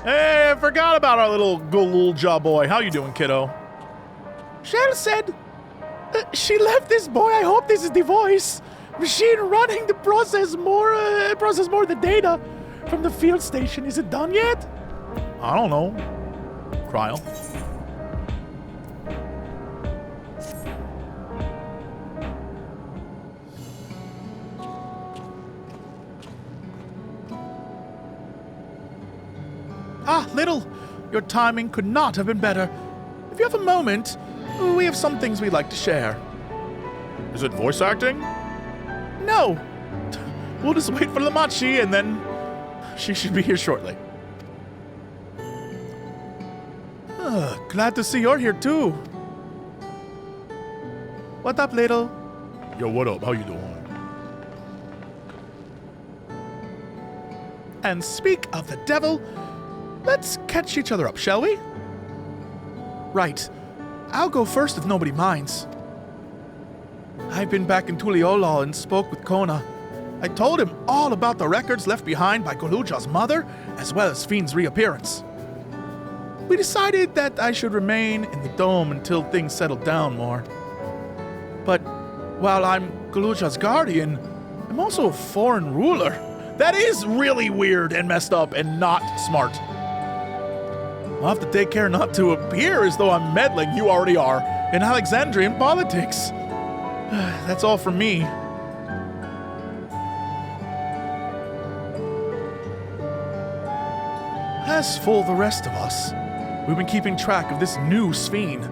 Hey, I forgot about our little Gululja boy. How you doing, kiddo? Shell said she left this boy. I hope this is the voice. Machine running to process more the data from the field station. Is it done yet? I don't know. Cryo. Ah, Little, your timing could not have been better. If you have a moment, we have some things we'd like to share. Is it voice acting? No. We'll just wait for Lamachi and then she should be here shortly. Glad to see you're here too. What up, Little? Yo, what up? How you doing? And speak of the devil, let's catch each other up, shall we? Right. I'll go first if nobody minds. I've been back in Tuliyola and spoke with Kona. I told him all about the records left behind by Guluja's mother, as well as Sphene's reappearance. We decided that I should remain in the dome until things settled down more. But while I'm Guluja's guardian, I'm also a foreign ruler. That is really weird and messed up and not smart. I'll have to take care not to appear as though I'm meddling, you already are, in Alexandrian politics. That's all from me. As for the rest of us, we've been keeping track of this new Sphene.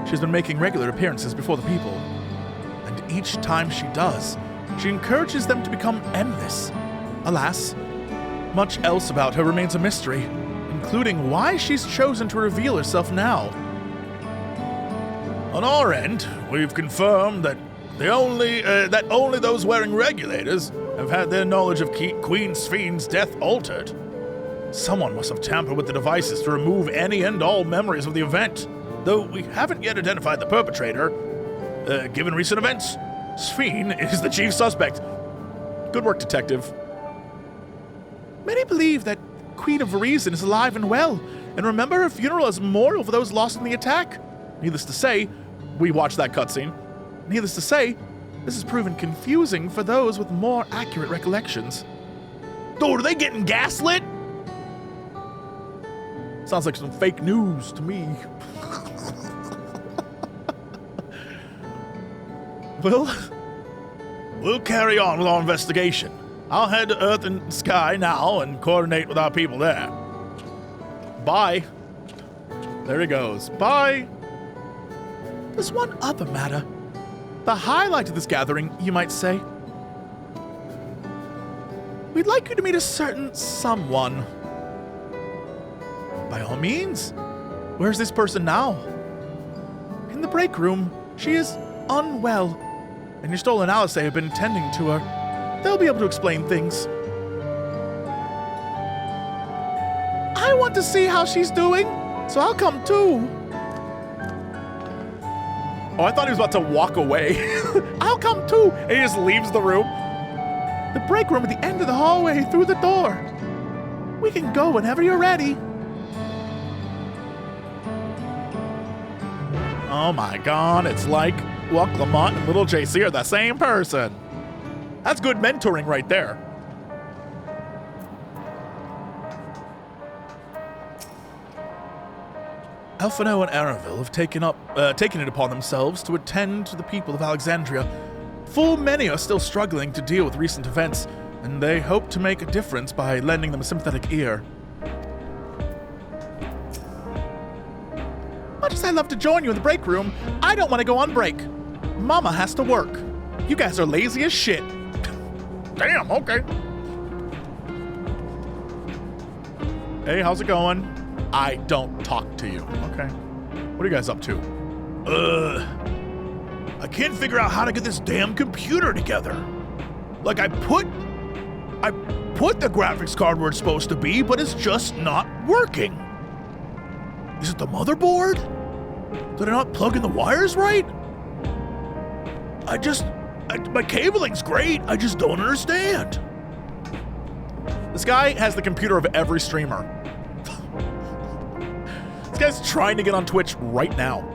She's been making regular appearances before the people. And each time she does, she encourages them to become endless. Alas, much else about her remains a mystery, including why she's chosen to reveal herself now. On our end, we've confirmed that only those wearing regulators have had their knowledge of Queen Sphene's death altered. Someone must have tampered with the devices to remove any and all memories of the event, though we haven't yet identified the perpetrator. Given recent events, Sphene is the chief suspect. Good work, detective. Many believe that Queen of Reason is alive and well, and remember her funeral as a memorial for those lost in the attack. Needless to say, we watched that cutscene. Needless to say, this has proven confusing for those with more accurate recollections. Dude, are they getting gaslit? Sounds like some fake news to me. We'll carry on with our investigation. I'll head to Earth and Sky now and coordinate with our people there. Bye. There he goes. Bye. There's one other matter. The highlight of this gathering, you might say. We'd like you to meet a certain someone. By all means. Where's this person now? In the break room. She is unwell, and your stolen Alice have been tending to her. They'll be able to explain things. I want to see how she's doing, so I'll come too. Oh, I thought he was about to walk away. I'll come too. And he just leaves the room. The break room at the end of the hallway through the door. We can go whenever you're ready. Oh my god, it's like Lamont and little JC are the same person. That's good mentoring right there. Elfino and Araville have taken it upon themselves to attend to the people of Alexandria. Full many are still struggling to deal with recent events, and they hope to make a difference by lending them a sympathetic ear. Much as I love to join you in the break room, I don't want to go on break. Mama has to work. You guys are lazy as shit. Damn, okay. Hey, how's it going? I don't talk to you. Okay. What are you guys up to? I can't figure out how to get this damn computer together. Like, I put the graphics card where it's supposed to be, but it's just not working. Is it the motherboard? Did I not plug in the wires right? My cabling's great, I just don't understand. This guy has the computer of every streamer. guy's trying to get on Twitch right now.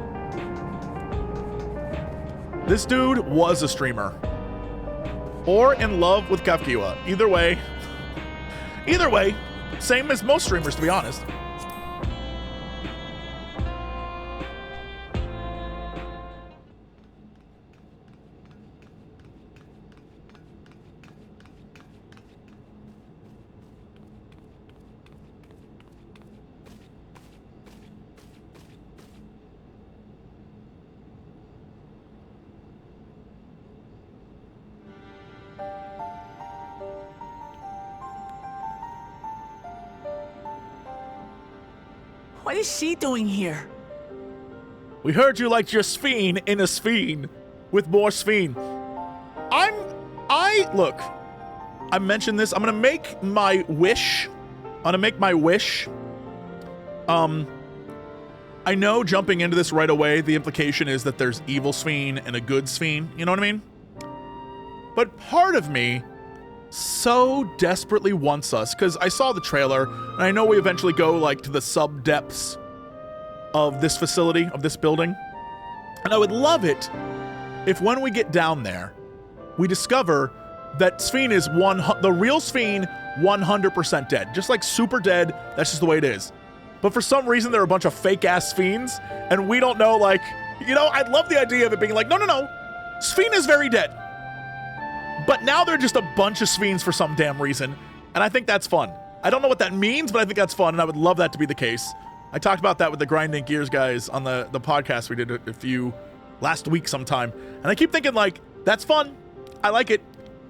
This dude was a streamer. Or in love with Kafkiwa. Either way, same as most streamers, to be honest. What is she doing here? We heard you liked your Sphene in a Sphene with more Sphene. Look, I mentioned this. I'm gonna make my wish. I know jumping into this right away, the implication is that there's evil Sphene and a good Sphene. You know what I mean? But part of me so desperately wants us, because I saw the trailer, and I know we eventually go like to the sub-depths of this facility, of this building. And I would love it if when we get down there, we discover that Sphene is the real Sphene 100% dead. Just like super dead, that's just the way it is. But for some reason, there are a bunch of fake-ass Sphenes, and we don't know, like, you know, I'd love the idea of it being like, no, Sphene is very dead. But now they're just a bunch of Sphenes for some damn reason, and I think that's fun. I don't know what that means, but I think that's fun, and I would love that to be the case. I talked about that with the Grinding Gears guys on the podcast we did a few last week sometime, and I keep thinking, like, that's fun. I like it,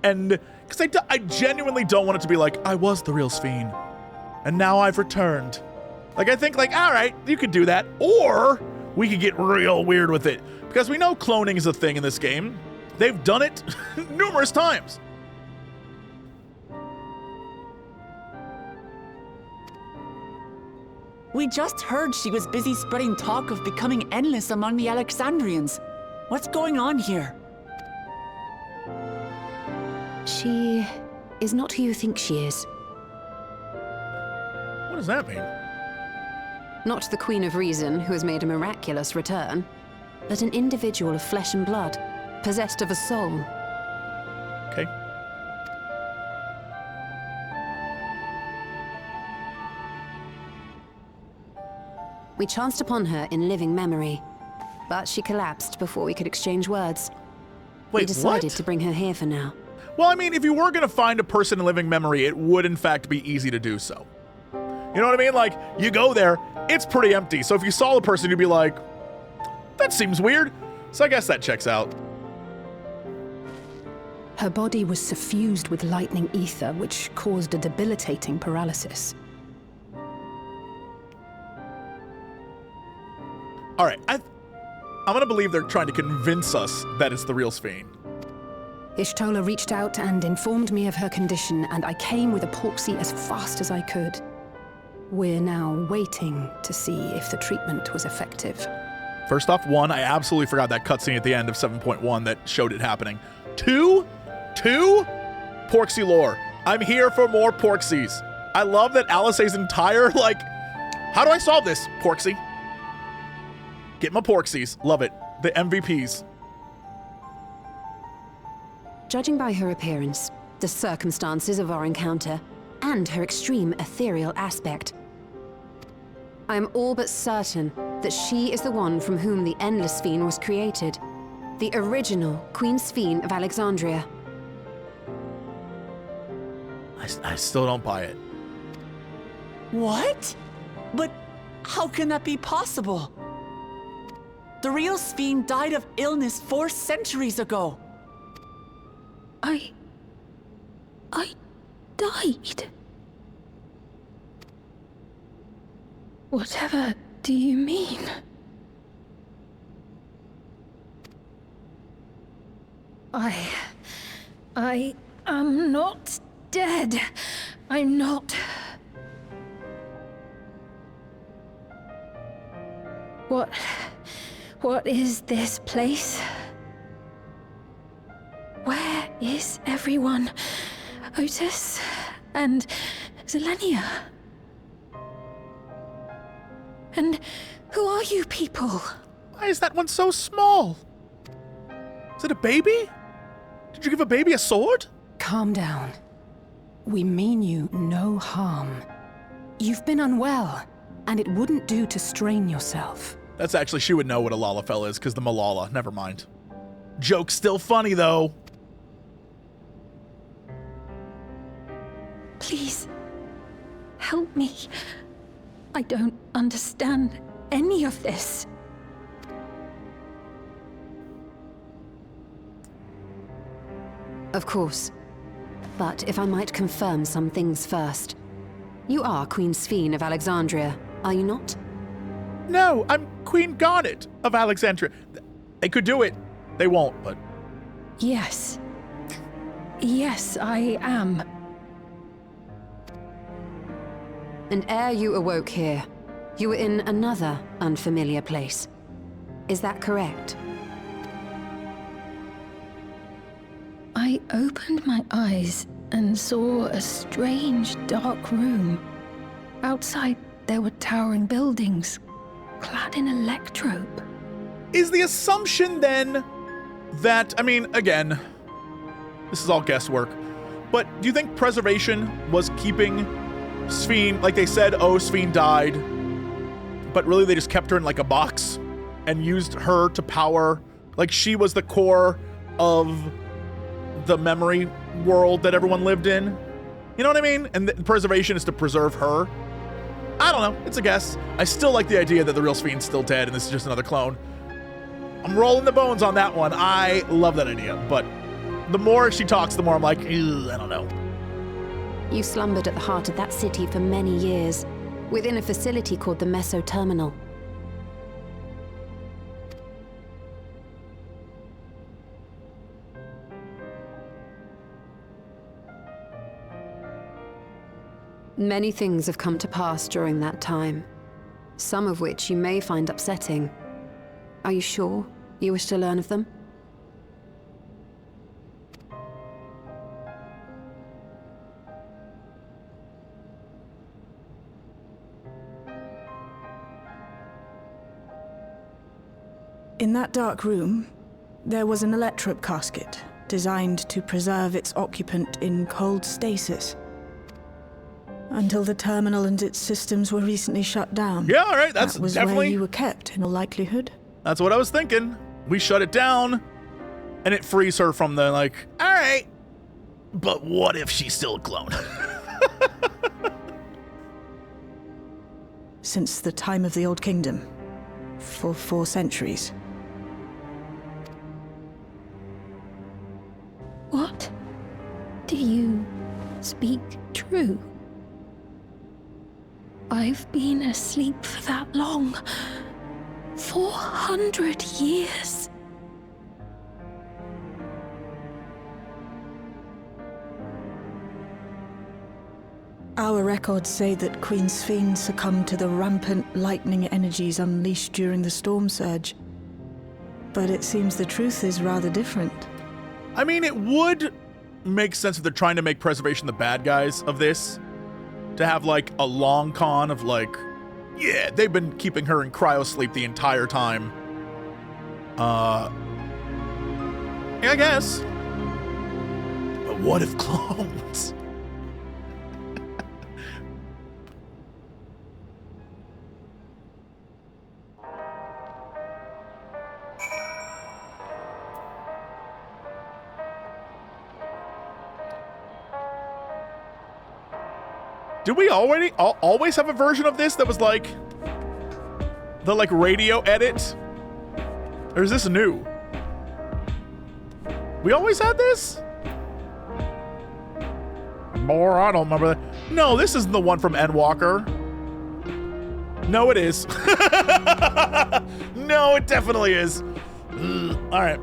and because I genuinely don't want it to be like, I was the real Sphene, and now I've returned. Like, I think, like, all right, you could do that, or we could get real weird with it, because we know cloning is a thing in this game. They've done it numerous times. We just heard she was busy spreading talk of becoming endless among the Alexandrians. What's going on here? She is not who you think she is. What does that mean? Not the Queen of Reason, who has made a miraculous return, but an individual of flesh and blood, possessed of a soul. Okay. We chanced upon her in living memory, but she collapsed before we could exchange words. Wait, we decided what? to bring her here for now. Well, I mean, if you were going to find a person in living memory, it would in fact be easy to do so. You know what I mean? Like, you go there, it's pretty empty. So if you saw the person, you'd be like, that seems weird. So I guess that checks out. Her body was suffused with lightning ether, which caused a debilitating paralysis. All right, I'm going to believe they're trying to convince us that it's the real Sphene. Ishtola reached out and informed me of her condition, and I came with a porksy as fast as I could. We're now waiting to see if the treatment was effective. First off, one, I absolutely forgot that cutscene at the end of 7.1 that showed it happening. Two, Porksy lore. I'm here for more Porksies. I love that Alice's entire, like, how do I solve this, Porksy? Get my Porksies. Love it. The MVPs. Judging by her appearance, the circumstances of our encounter, and her extreme ethereal aspect, I am all but certain that she is the one from whom the Endless Sphene was created. The original Queen Sphene of Alexandria. I still don't buy it. What? But how can that be possible? The real Sphene died of illness 4 centuries ago. I died. Whatever do you mean? I am not dead. I'm not. What is this place? Where is everyone? Otis and Zelenia? And who are you people? Why is that one so small? Is it a baby? Did you give a baby a sword? Calm down. We mean you no harm. You've been unwell, and it wouldn't do to strain yourself. That's actually, she would know what a Lalafell is, because the Malala. Never mind. Joke's still funny, though. Please, help me. I don't understand any of this. Of course. But if I might confirm some things first. You are Queen Sphene of Alexandria, are you not? No, I'm Queen Garnet of Alexandria. They could do it. They won't, but... Yes. Yes, I am. And ere you awoke here, you were in another unfamiliar place. Is that correct? I opened my eyes and saw a strange, dark room. Outside, there were towering buildings, clad in electrope. Is the assumption then that, I mean, again, this is all guesswork, but do you think preservation was keeping Sphene, like they said, oh, Sphene died, but really they just kept her in like a box and used her to power, like she was the core of the memory world that everyone lived in? You know what I mean? And the preservation is to preserve her. I don't know. It's a guess. I still like the idea that the real Sphene's still dead and this is just another clone. I'm rolling the bones on that one. I love that idea, but the more she talks, the more I'm like, I don't know. You slumbered at the heart of that city for many years, within a facility called the Meso Terminal. Many things have come to pass during that time, some of which you may find upsetting. Are you sure you wish to learn of them? In that dark room, there was an electrope casket designed to preserve its occupant in cold stasis. Until the terminal and its systems were recently shut down. Yeah, all right, that's that was definitely... where you were kept, in all likelihood. That's what I was thinking. We shut it down, and it frees her from the, like, all right, but what if she's still a clone? Since the time of the Old Kingdom, for 4 centuries. What? Do you speak true? I've been asleep for that long. 400 years. Our records say that Queen Sphene succumbed to the rampant lightning energies unleashed during the storm surge. But it seems the truth is rather different. I mean, it would make sense if they're trying to make preservation the bad guys of this. To have, like, a long con of, like, yeah, they've been keeping her in cryosleep the entire time. Yeah, I guess. But what if clones? Did we always have a version of this that was like the like radio edit? Or is this new? We always had this? More, I don't remember that. No, this isn't the one from Endwalker. No, it is. No, it definitely is. All right.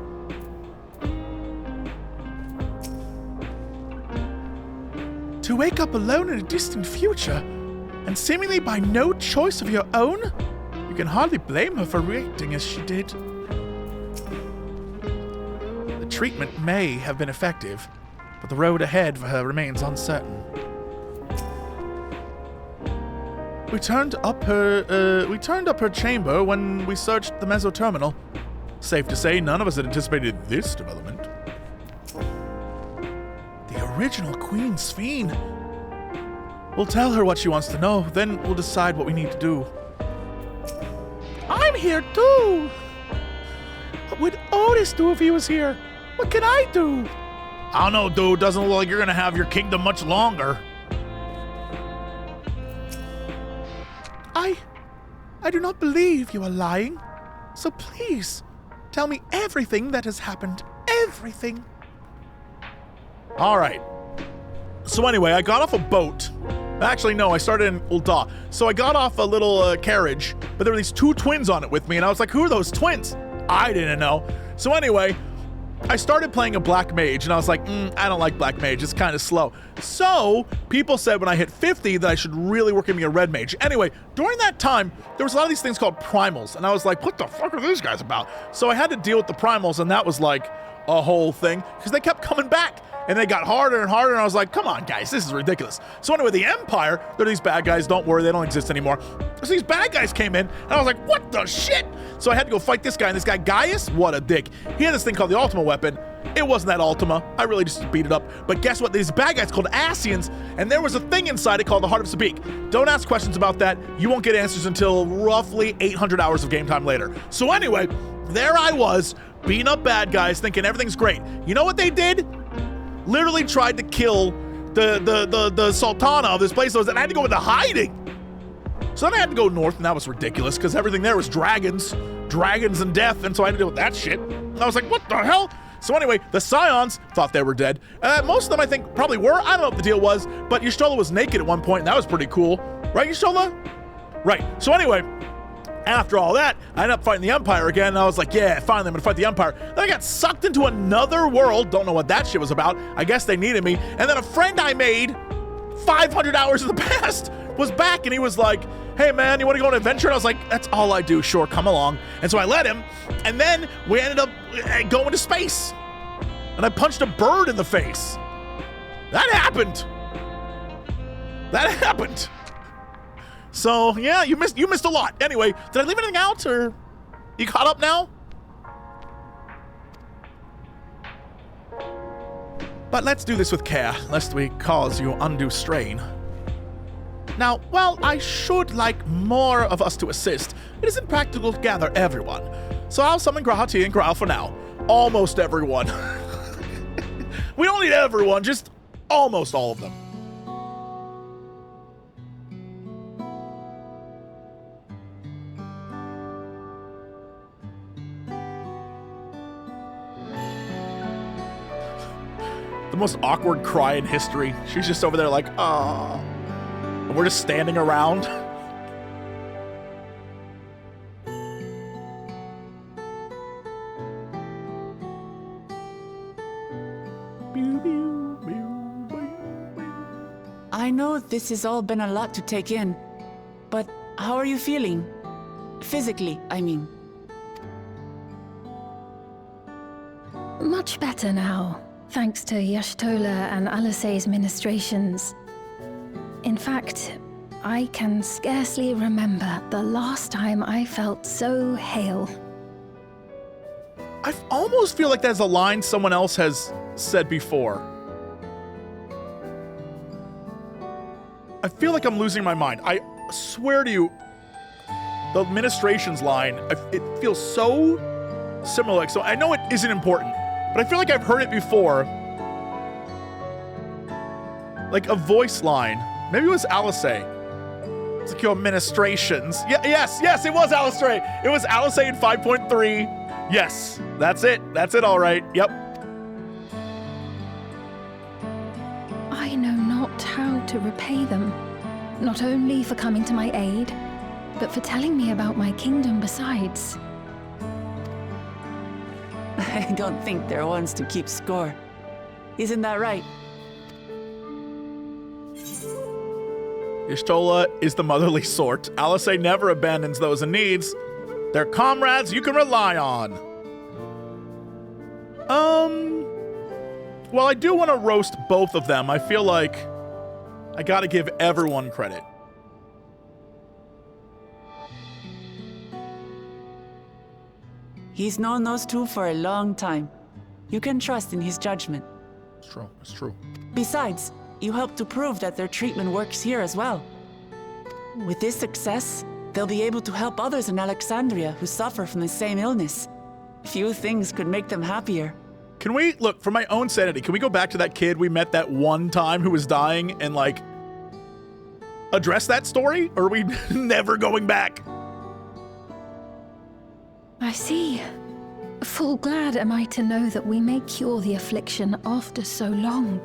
To wake up alone in a distant future, and seemingly by no choice of your own? You can hardly blame her for reacting as she did. The treatment may have been effective, but the road ahead for her remains uncertain. We turned up her chamber when we searched the meso-terminal. Safe to say, none of us had anticipated this development. The original Queen Sphene. We'll tell her what she wants to know, then we'll decide what we need to do. I'm here too! What would Otis do if he was here? What can I do? I don't know, dude. Doesn't look like you're gonna have your kingdom much longer. I do not believe you are lying. So please, tell me everything that has happened. Everything. All right. So anyway, I got off a boat. Actually, no, I started in Ul'dah. So I got off a little carriage, but there were these two twins on it with me, and I was like, who are those twins? I didn't know. So anyway, I started playing a black mage, and I was like, I don't like black mage. It's kind of slow. So people said when I hit 50 that I should really work at being a red mage. Anyway, during that time, there was a lot of these things called primals, and I was like, what the fuck are these guys about? So I had to deal with the primals, and that was like a whole thing, because they kept coming back. And they got harder and harder, and I was like, come on, guys, this is ridiculous. So anyway, the Empire, they're these bad guys, don't worry, they don't exist anymore. So these bad guys came in, and I was like, what the shit? So I had to go fight this guy, and this guy, Gaius, what a dick. He had this thing called the Ultima weapon. It wasn't that Ultima. I really just beat it up. But guess what? These bad guys called Scions, and there was a thing inside it called the Heart of Sabik. Don't ask questions about that. You won't get answers until roughly 800 hours of game time later. So anyway, there I was, beating up bad guys, thinking everything's great. You know what they did? Literally tried to kill the Sultana of this place, and I had to go into hiding. So then I had to go north, and that was ridiculous, because everything there was dragons and death, and so I had to deal with that shit. And I was like, what the hell? So anyway, the Scions thought they were dead. Most of them, I think, probably were. I don't know what the deal was, but Y'shtola was naked at one point, and that was pretty cool. Right, Y'shtola? Right. So anyway, after all that, I ended up fighting the Empire again, and I was like, yeah, finally I'm gonna fight the Empire. Then I got sucked into another world, don't know what that shit was about. I guess they needed me. And then a friend I made 500 hours in the past was back, and he was like, hey man, you wanna go on an adventure? And I was like, that's all I do, sure, come along. And so I let him, and then we ended up going to space. And I punched a bird in the face. That happened. That happened. So, yeah, you missed a lot. Anyway, did I leave anything out, or you caught up now? But let's do this with care, lest we cause you undue strain. Now, while I should like more of us to assist, it isn't practical to gather everyone. So I'll summon Grahati and Graal for now. Almost everyone. We don't need everyone, just almost all of them. The most awkward cry in history. She's just over there like, ah. And we're just standing around. I know this has all been a lot to take in, but how are you feeling? Physically, I mean. Much better now, thanks to Y'shtola and Alisei's ministrations. In fact, I can scarcely remember the last time I felt so hale. I almost feel like that's a line someone else has said before. I feel like I'm losing my mind. I swear to you, the administrations line, it feels so similar. Like, so I know it isn't important, but I feel like I've heard it before. Like a voice line. Maybe it was Alisei. It's like your administrations. Yes, it was Alisei. It was Alisei in 5.3. Yes, that's it. That's it, all right. Yep. I know not how to repay them, not only for coming to my aid, but for telling me about my kingdom besides. I don't think they're ones to keep score. Isn't that right? Y'shtola is the motherly sort. Alisei never abandons those in needs. They're comrades you can rely on. Well, I do want to roast both of them. I feel like I gotta give everyone credit. He's known those two for a long time. You can trust in his judgment. It's true. It's true. Besides, you helped to prove that their treatment works here as well. With this success, they'll be able to help others in Alexandria who suffer from the same illness. Few things could make them happier. Can we, look, for my own sanity, can we go back to that kid we met that one time who was dying and, like, address that story? Or are we never going back? I see. Full glad am I to know that we may cure the affliction after so long.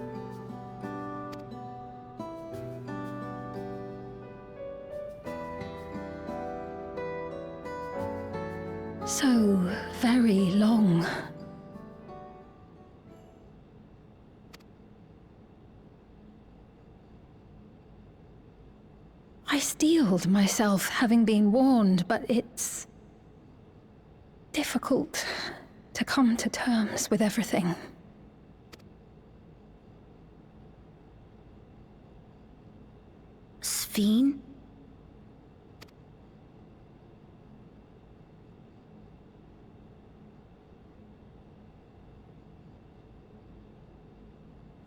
So very long. I steeled myself having been warned, but it's difficult to come to terms with everything. Sphene?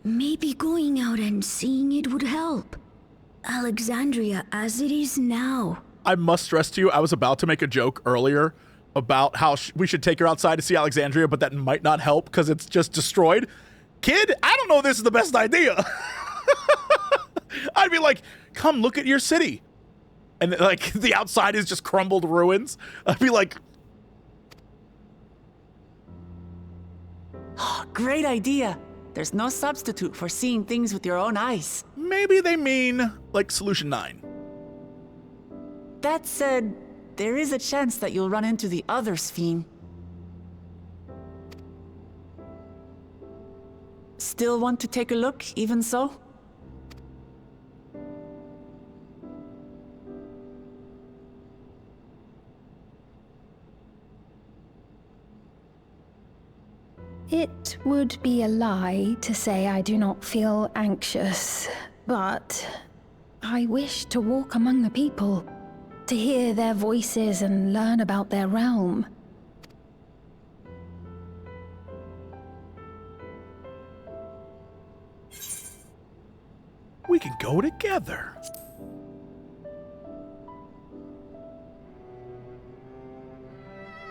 Maybe going out and seeing it would help. Alexandria as it is now. I must stress to you, I was about to make a joke earlier about how we should take her outside to see Alexandria, but that might not help because it's just destroyed. Kid, I don't know if this is the best idea. I'd be like, come look at your city. And like the outside is just crumbled ruins. I'd be like, Great idea. There's no substitute for seeing things with your own eyes. maybe they mean like solution 9. That said, there is a chance that you'll run into the other Sphene. Still want to take a look, even so? It would be a lie to say I do not feel anxious, but I wish to walk among the people, to hear their voices and learn about their realm. We can go together.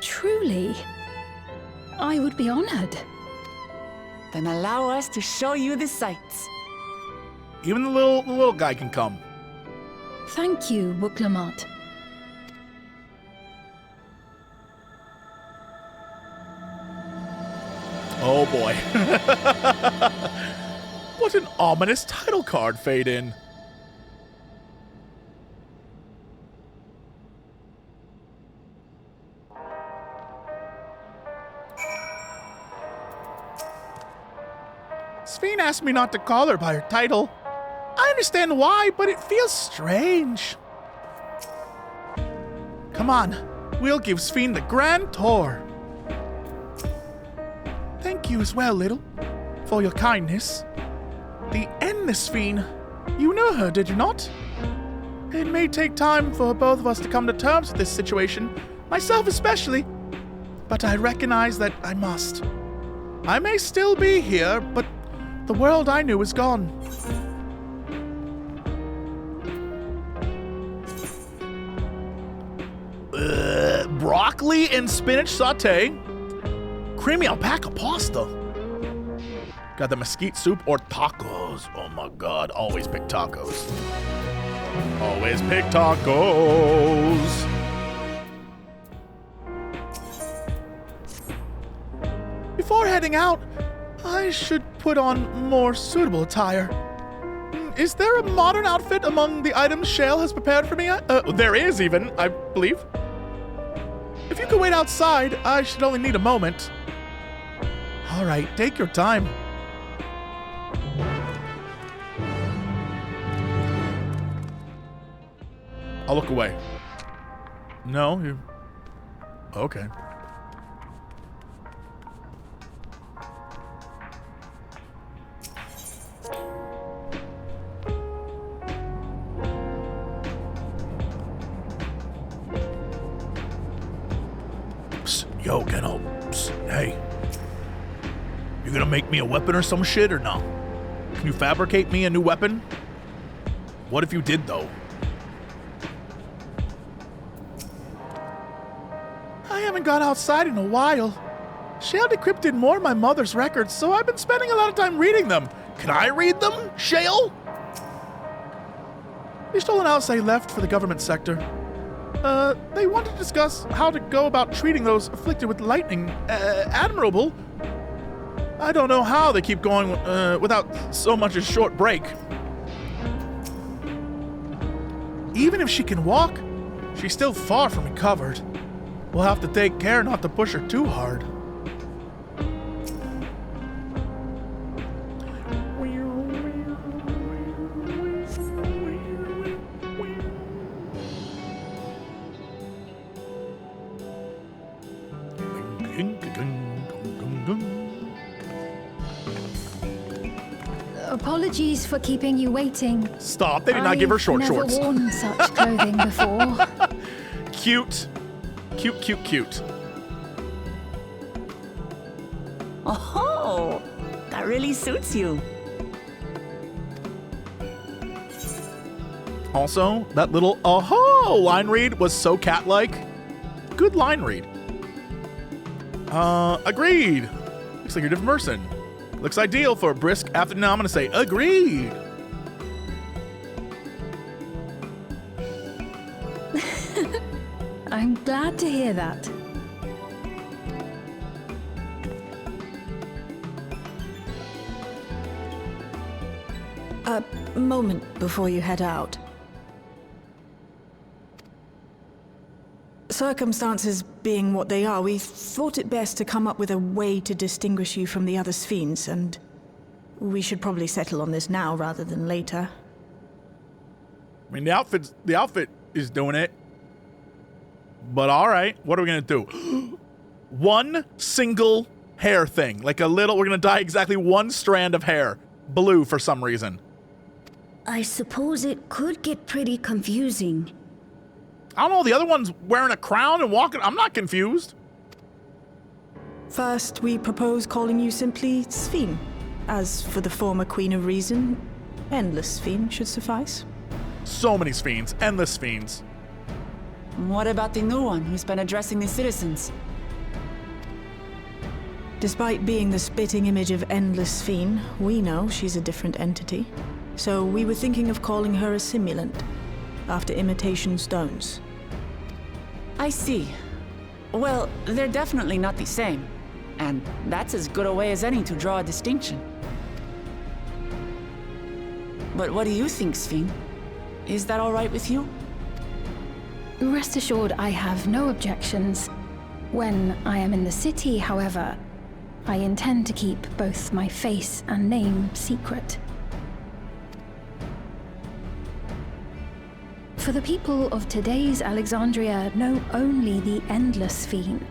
Truly, I would be honored. Then allow us to show you the sights. Even the little guy can come. Thank you, Wuklamart. Oh boy. What an ominous title card fade in. Sphene asked me not to call her by her title. I understand why, but it feels strange. Come on, we'll give Sphene the grand tour. Thank you as well, Little, for your kindness. The endless Sphene. You know her, did you not? It may take time for both of us to come to terms with this situation, myself especially, but I recognize that I must. I may still be here, but the world I knew is gone. Broccoli and spinach saute. Creamy alpaca pasta. Got the mesquite soup or tacos. Oh my god, always pick tacos. Always pick tacos. Before heading out, I should put on more suitable attire. Is there a modern outfit among the items Shale has prepared for me? There is even, I believe. If you could wait outside, I should only need a moment. All right, take your time. I'll look away. No, you... Okay. Yo, Keno. Hey. You gonna make me a weapon or some shit or no? Can you fabricate me a new weapon? What if you did, though? I haven't gone outside in a while. Shale decrypted more of my mother's records, so I've been spending a lot of time reading them. Can I read them, Shale? They stole an outside left for the government sector. They want to discuss how to go about treating those afflicted with lightning. Admirable. I don't know how they keep going without so much as a short break. Even if she can walk, she's still far from recovered. We'll have to take care not to push her too hard. Apologies for keeping you waiting. Stop, they did not give her short shorts. I've never worn such clothing before. Cute. Cute, cute, cute. Oh, that really suits you. Also, that little oh line read was so cat-like. Good line read. Agreed. Looks like you're a different person. Looks ideal for a brisk afternoon. I'm gonna say agreed. I'm glad to hear that. A moment before you head out. Circumstances being what they are, we thought it best to come up with a way to distinguish you from the other Sphenes, and we should probably settle on this now rather than later. I mean, the outfit is doing it. But all right, what are we gonna do? One single hair thing, like a little. We're gonna dye exactly one strand of hair blue for some reason. I suppose it could get pretty confusing. I don't know. The other one's wearing a crown and walking. I'm not confused. First, we propose calling you simply Sphene. As for the former Queen of Reason, Endless Sphene should suffice. So many Sphenes, endless Sphenes. What about the new one who's been addressing the citizens? Despite being the spitting image of Endless Sphene, we know she's a different entity. So we were thinking of calling her a simulant, after imitation stones. I see. Well, they're definitely not the same. And that's as good a way as any to draw a distinction. But what do you think, Sphene? Is that all right with you? Rest assured, I have no objections. When I am in the city, however, I intend to keep both my face and name secret. For the people of today's Alexandria know only the Endless Sphene.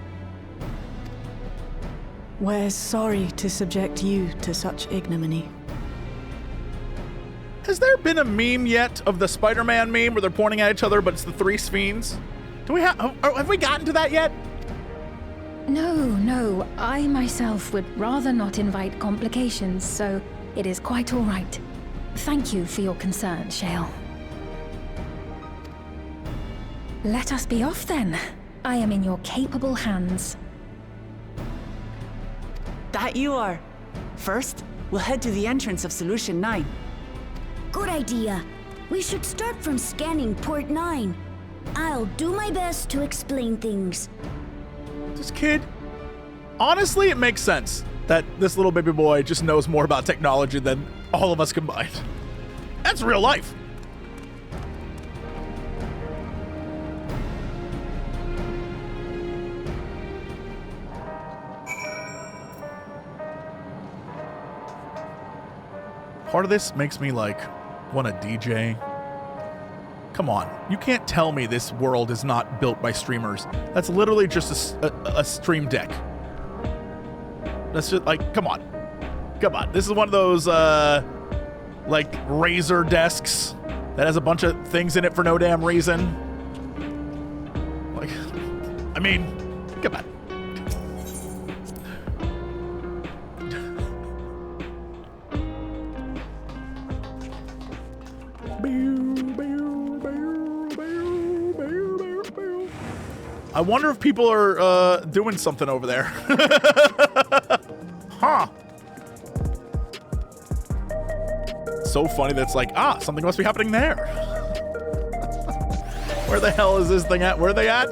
We're sorry to subject you to such ignominy. Has there been a meme yet of the Spider-Man meme where they're pointing at each other, but it's the three Sphenes? Do we have we gotten to that yet? No, I myself would rather not invite complications, so it is quite all right. Thank you for your concern, Shale. Let us be off then. I am in your capable hands. That you are. First, we'll head to the entrance of Solution 9. Good idea. We should start from scanning Port 9. I'll do my best to explain things. This kid, honestly, it makes sense that this little baby boy just knows more about technology than all of us combined. That's real life. Part of this makes me like want to DJ. Come on, you can't tell me this world is not built by streamers. That's literally just a stream deck. That's just like, come on. This is one of those like Razer desks that has a bunch of things in it for no damn reason. Like, I mean, come on. I wonder if people are doing something over there. Huh. So funny that's like, something must be happening there. Where the hell is this thing at? Where are they at?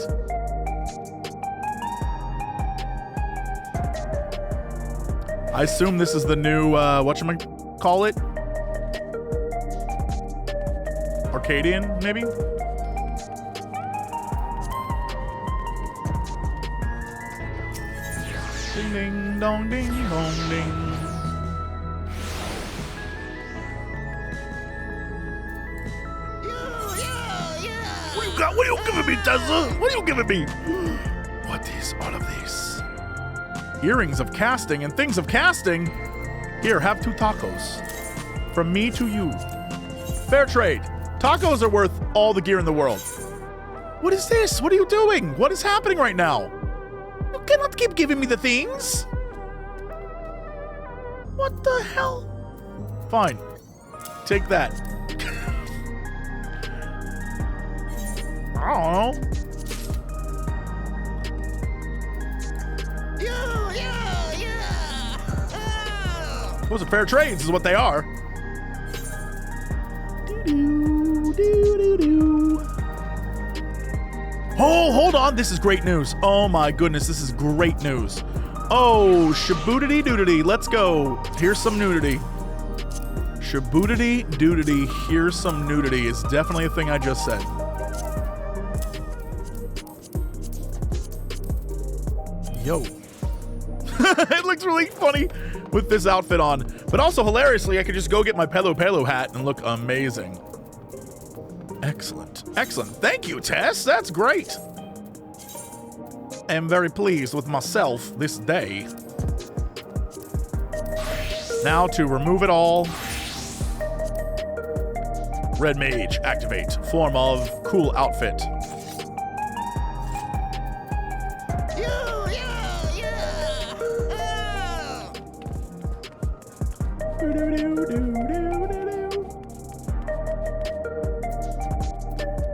I assume this is the new, whatchamacallit? Arcadian, maybe? Ding ding dong ding dong ding. What you got? What are you giving me, Tessa? What are you giving me? What is all of this? Earrings of casting and things of casting. Here, have 2 tacos. From me to you. Fair trade. Tacos are worth all the gear in the world. What is this? What are you doing? What is happening right now? You cannot keep giving me the things. What the hell? Fine. Take that. I don't know. Those are fair trades, is what they are. Oh, hold on. This is great news. Oh my goodness, this is great news. Oh, shaboodity doodity. Let's go. Here's some nudity. Shaboodity doodity. Here's some nudity. It's definitely a thing I just said. Yo. It looks really funny with this outfit on. But also, hilariously, I could just go get my Pelo hat and look amazing. Excellent. Excellent. Thank you, Tess. That's great. I am very pleased with myself this day. Now to remove it all. Red Mage, activate. Form of cool outfit.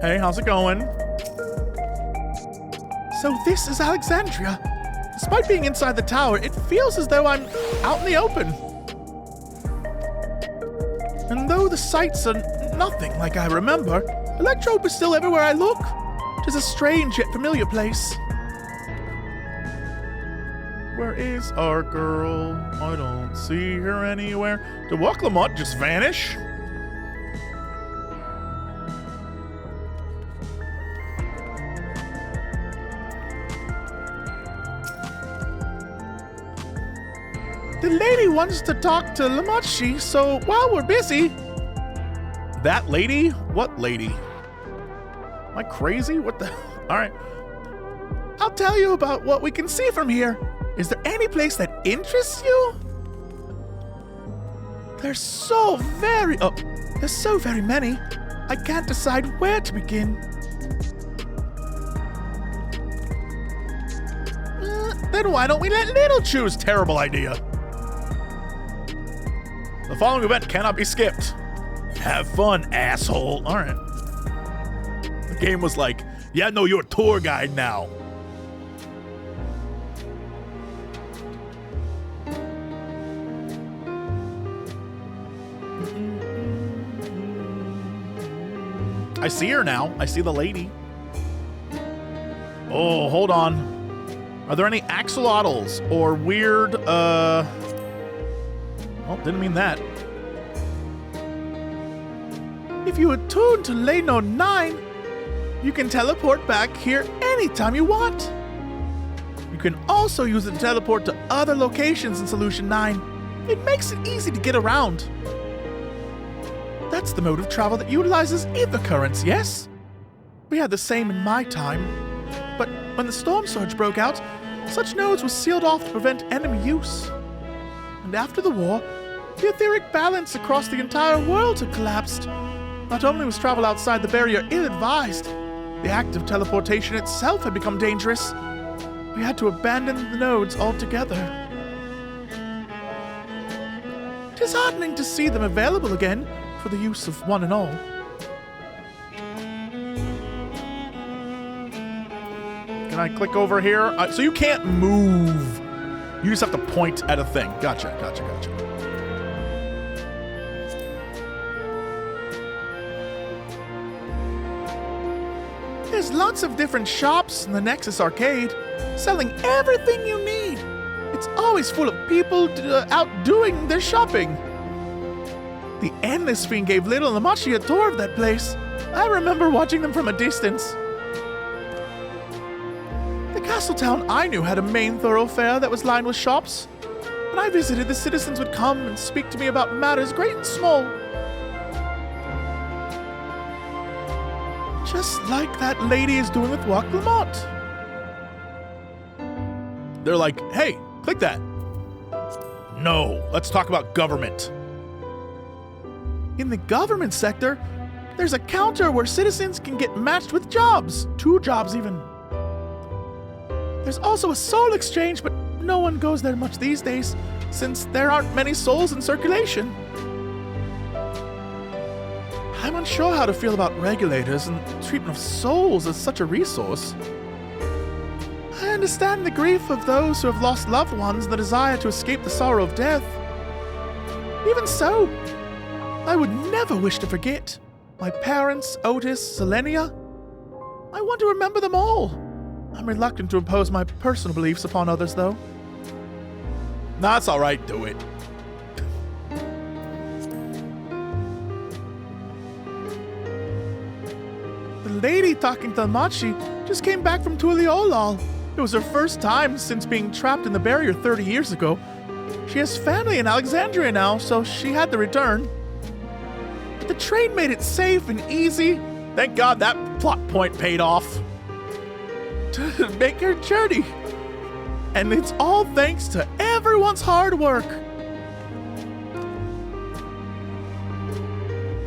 Hey, how's it going? So this is Alexandria. Despite being inside the tower, it feels as though I'm out in the open. And though the sights are nothing like I remember, Electrode is still everywhere I look. It is a strange yet familiar place. Where is our girl? I don't see her anywhere. Did Garlemald just vanish? The lady wants to talk to Lamachi, so while we're busy... That lady? What lady? Am I crazy? What the... Alright. I'll tell you about what we can see from here. Is there any place that interests you? There's so very many. I can't decide where to begin. Then why don't we let Little choose? Terrible idea. The following event cannot be skipped. Have fun, asshole. All right. The game was like, yeah, no, you're a tour guide now. I see her now. I see the lady. Oh, hold on. Are there any axolotls or weird, Oh, didn't mean that. If you attune to Leno 9, you can teleport back here anytime you want. You can also use it to teleport to other locations in Solution 9. It makes it easy to get around. That's the mode of travel that utilizes ether currents, yes? We had the same in my time. But when the storm surge broke out, such nodes were sealed off to prevent enemy use. And after the war, the etheric balance across the entire world had collapsed. Not only was travel outside the barrier ill-advised, the act of teleportation itself had become dangerous. We had to abandon the nodes altogether. It is heartening to see them available again for the use of one and all. Can I click over here? So you can't move. You just have to point at a thing. Gotcha. There's lots of different shops in the Nexus Arcade, selling everything you need. It's always full of people out doing their shopping. The Endless Sphene gave Little and Lamachi a tour of that place. I remember watching them from a distance. The castle town I knew had a main thoroughfare that was lined with shops. When I visited, the citizens would come and speak to me about matters great and small. Just like that lady is doing with Garlemald. They're like, hey, click that. No, let's talk about government. In the government sector, there's a counter where citizens can get matched with jobs. 2 jobs even. There's also a soul exchange, but no one goes there much these days, since there aren't many souls in circulation. I'm unsure how to feel about regulators and the treatment of souls as such a resource. I understand the grief of those who have lost loved ones and the desire to escape the sorrow of death. Even so, I would never wish to forget my parents, Otis, Zelenia. I want to remember them all. I'm reluctant to impose my personal beliefs upon others, though. That's all right, do it. The lady talking to Machi just came back from Tuliolal. It was her first time since being trapped in the barrier 30 years ago. She has family in Alexandria now, so she had to return. But the train made it safe and easy. Thank God that plot point paid off. To make her journey. And it's all thanks to everyone's hard work.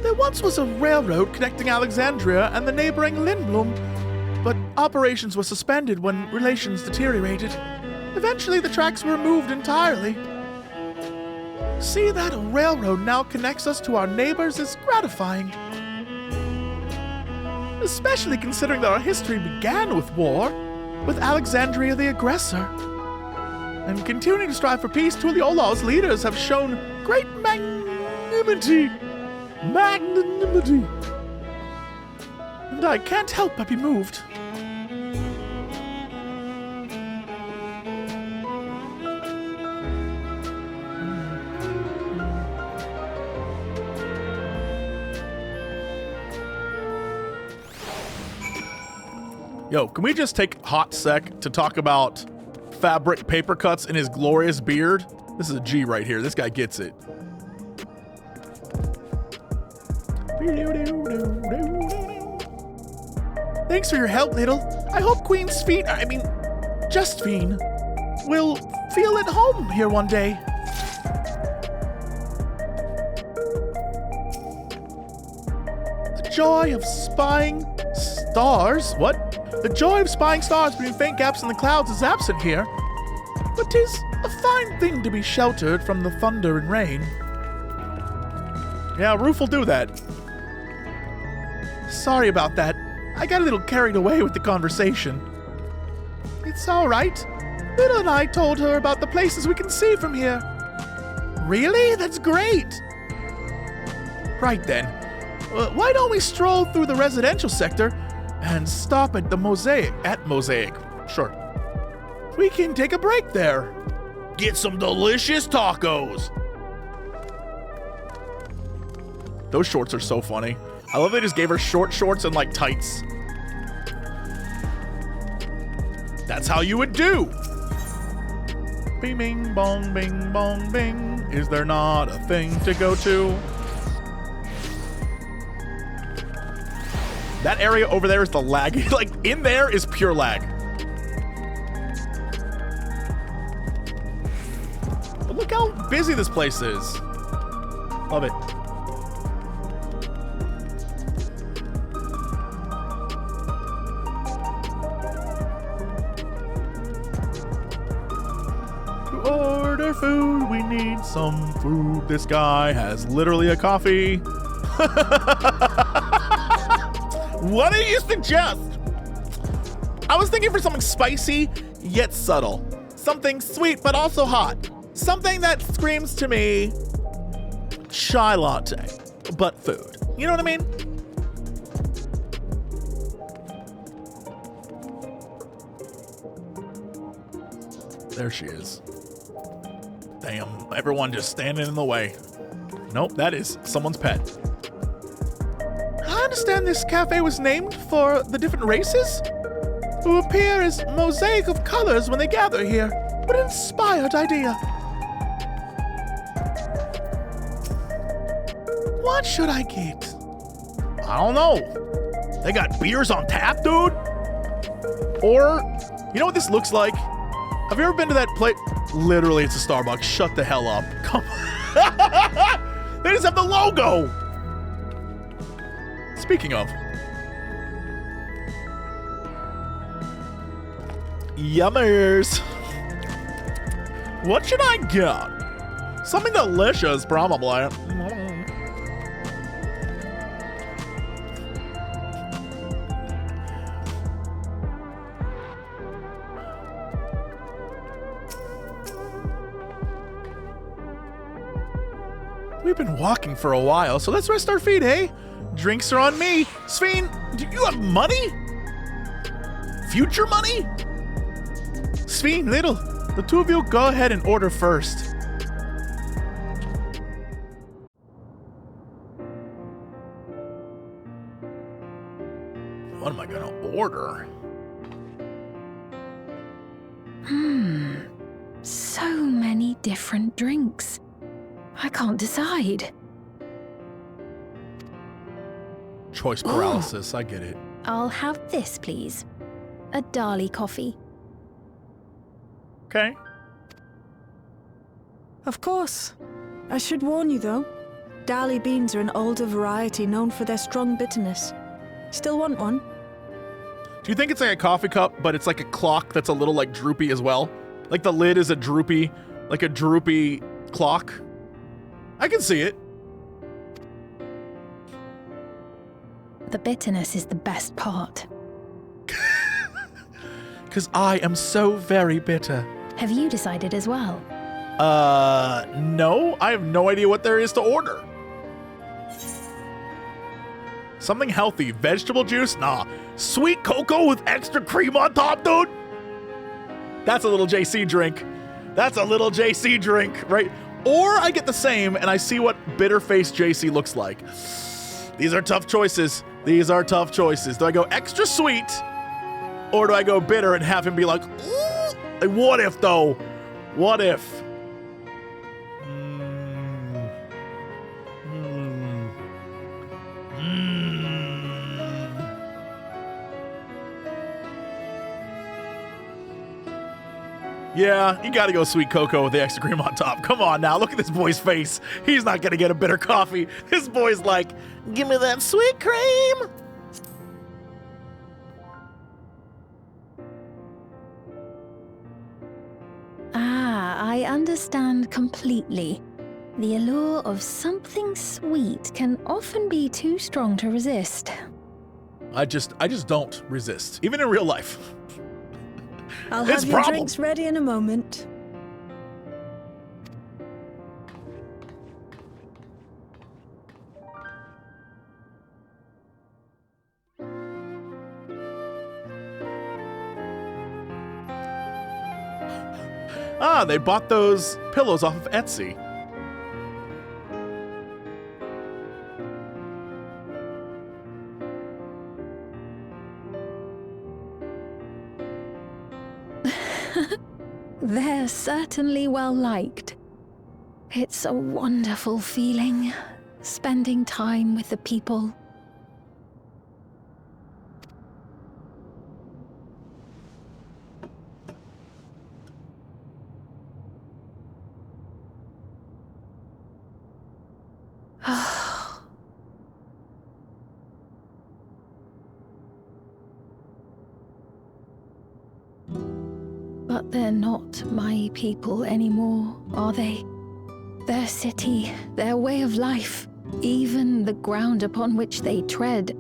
There once was a railroad connecting Alexandria and the neighboring Lindblom, but operations were suspended when relations deteriorated. Eventually, the tracks were removed entirely. See that a railroad now connects us to our neighbors is gratifying. Especially considering that our history began with war, with Alexandria the aggressor. And continuing to strive for peace, Tuliola's leaders have shown great magnanimity. And I can't help but be moved. Yo, can we just take a hot sec to talk about fabric paper cuts in his glorious beard? This is a G right here. This guy gets it. Thanks for your help, Little. I hope Sphene will feel at home here one day. The joy of spying stars? What? The joy of spying stars between faint gaps in the clouds is absent here. But 'tis a fine thing to be sheltered from the thunder and rain. Yeah, Roof will do that. Sorry about that. I got a little carried away with the conversation. It's all right. Little and I told her about the places we can see from here. Really? That's great. Right then. Why don't we stroll through the residential sector and stop at the Mosaic? Sure. We can take a break there. Get some delicious tacos. Those shorts are so funny. I love they just gave her short shorts and like tights. That's how you would do. Bing, bing, bong, bing, bong, bing. Is there not a thing to go to? That area over there is the lag. Like, in there is pure lag. But look how busy this place is. Love it. To order food, we need some food. This guy has literally a coffee. What do you suggest? I was thinking for something spicy, yet subtle. Something sweet, but also hot. Something that screams to me chai latte, but food. You know what I mean? There she is. Damn, everyone just standing in the way. Nope, that is someone's pet. I understand this cafe was named for the different races who appear as mosaic of colors when they gather here. What an inspired idea. What should I get? I don't know. They got beers on tap, dude? Or, you know what this looks like? Have you ever been to that place? Literally, it's a Starbucks. Shut the hell up. Come on. They just have the logo. Speaking of. Yummers. What should I get? Something delicious, probably. We've been walking for a while, so let's rest our feet, eh? Drinks are on me. Sphene, do you have money? Future money? Sphene, Little, the two of you go ahead and order first. What am I gonna order? So many different drinks. I can't decide. Choice paralysis, I get it. I'll have this, please. A Dali coffee. Okay. Of course. I should warn you, though. Dali beans are an older variety known for their strong bitterness. Still want one? Do you think it's like a coffee cup, but it's like a clock that's a little like droopy as well? Like the lid is a droopy clock? I can see it. The bitterness is the best part. Because I am so very bitter. Have you decided as well? No. I have no idea what there is to order. Something healthy. Vegetable juice? Nah. Sweet cocoa with extra cream on top, dude? That's a little JC drink. That's a little JC drink, right? Or I get the same and I see what bitter-faced JC looks like. These are tough choices. These are tough choices. Do I go extra sweet? Or do I go bitter and have him be like, ooh? Like, what if, though? What if? Yeah, you gotta go sweet cocoa with the extra cream on top. Come on now, look at this boy's face. He's not gonna get a bitter coffee. This boy's like, give me that sweet cream. I understand completely. The allure of something sweet can often be too strong to resist. I just don't resist, even in real life. I'll have your drinks ready in a moment. Ah, they bought those pillows off of Etsy. They're certainly well liked. It's a wonderful feeling, spending time with the people. But they're not my people anymore, are they? Their city, their way of life, even the ground upon which they tread.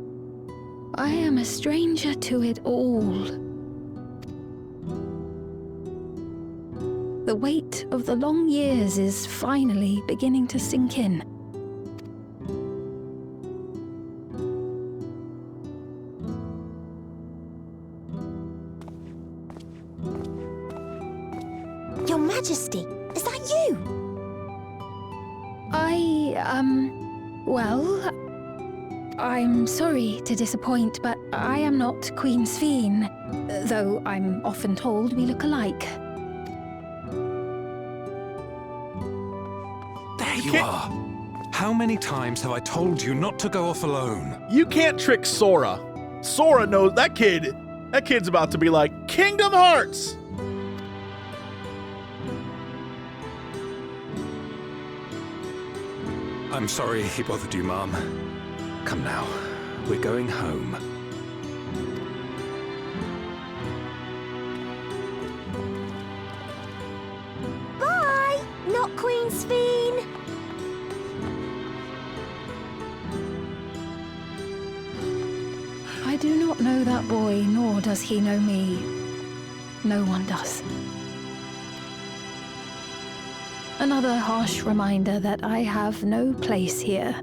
I am a stranger to it all. The weight of the long years is finally beginning to sink in. Your Majesty, is that you? Well, I'm sorry to disappoint, but I am not Queen Sphene, though I'm often told we look alike. There you are. How many times have I told you not to go off alone? You can't trick Sora. Sora knows that kid. That kid's about to be like, Kingdom Hearts! I'm sorry he bothered you, Mom. Come now, we're going home. Bye, not Queen Sphene. I do not know that boy, nor does he know me. No one does. Another harsh reminder that I have no place here.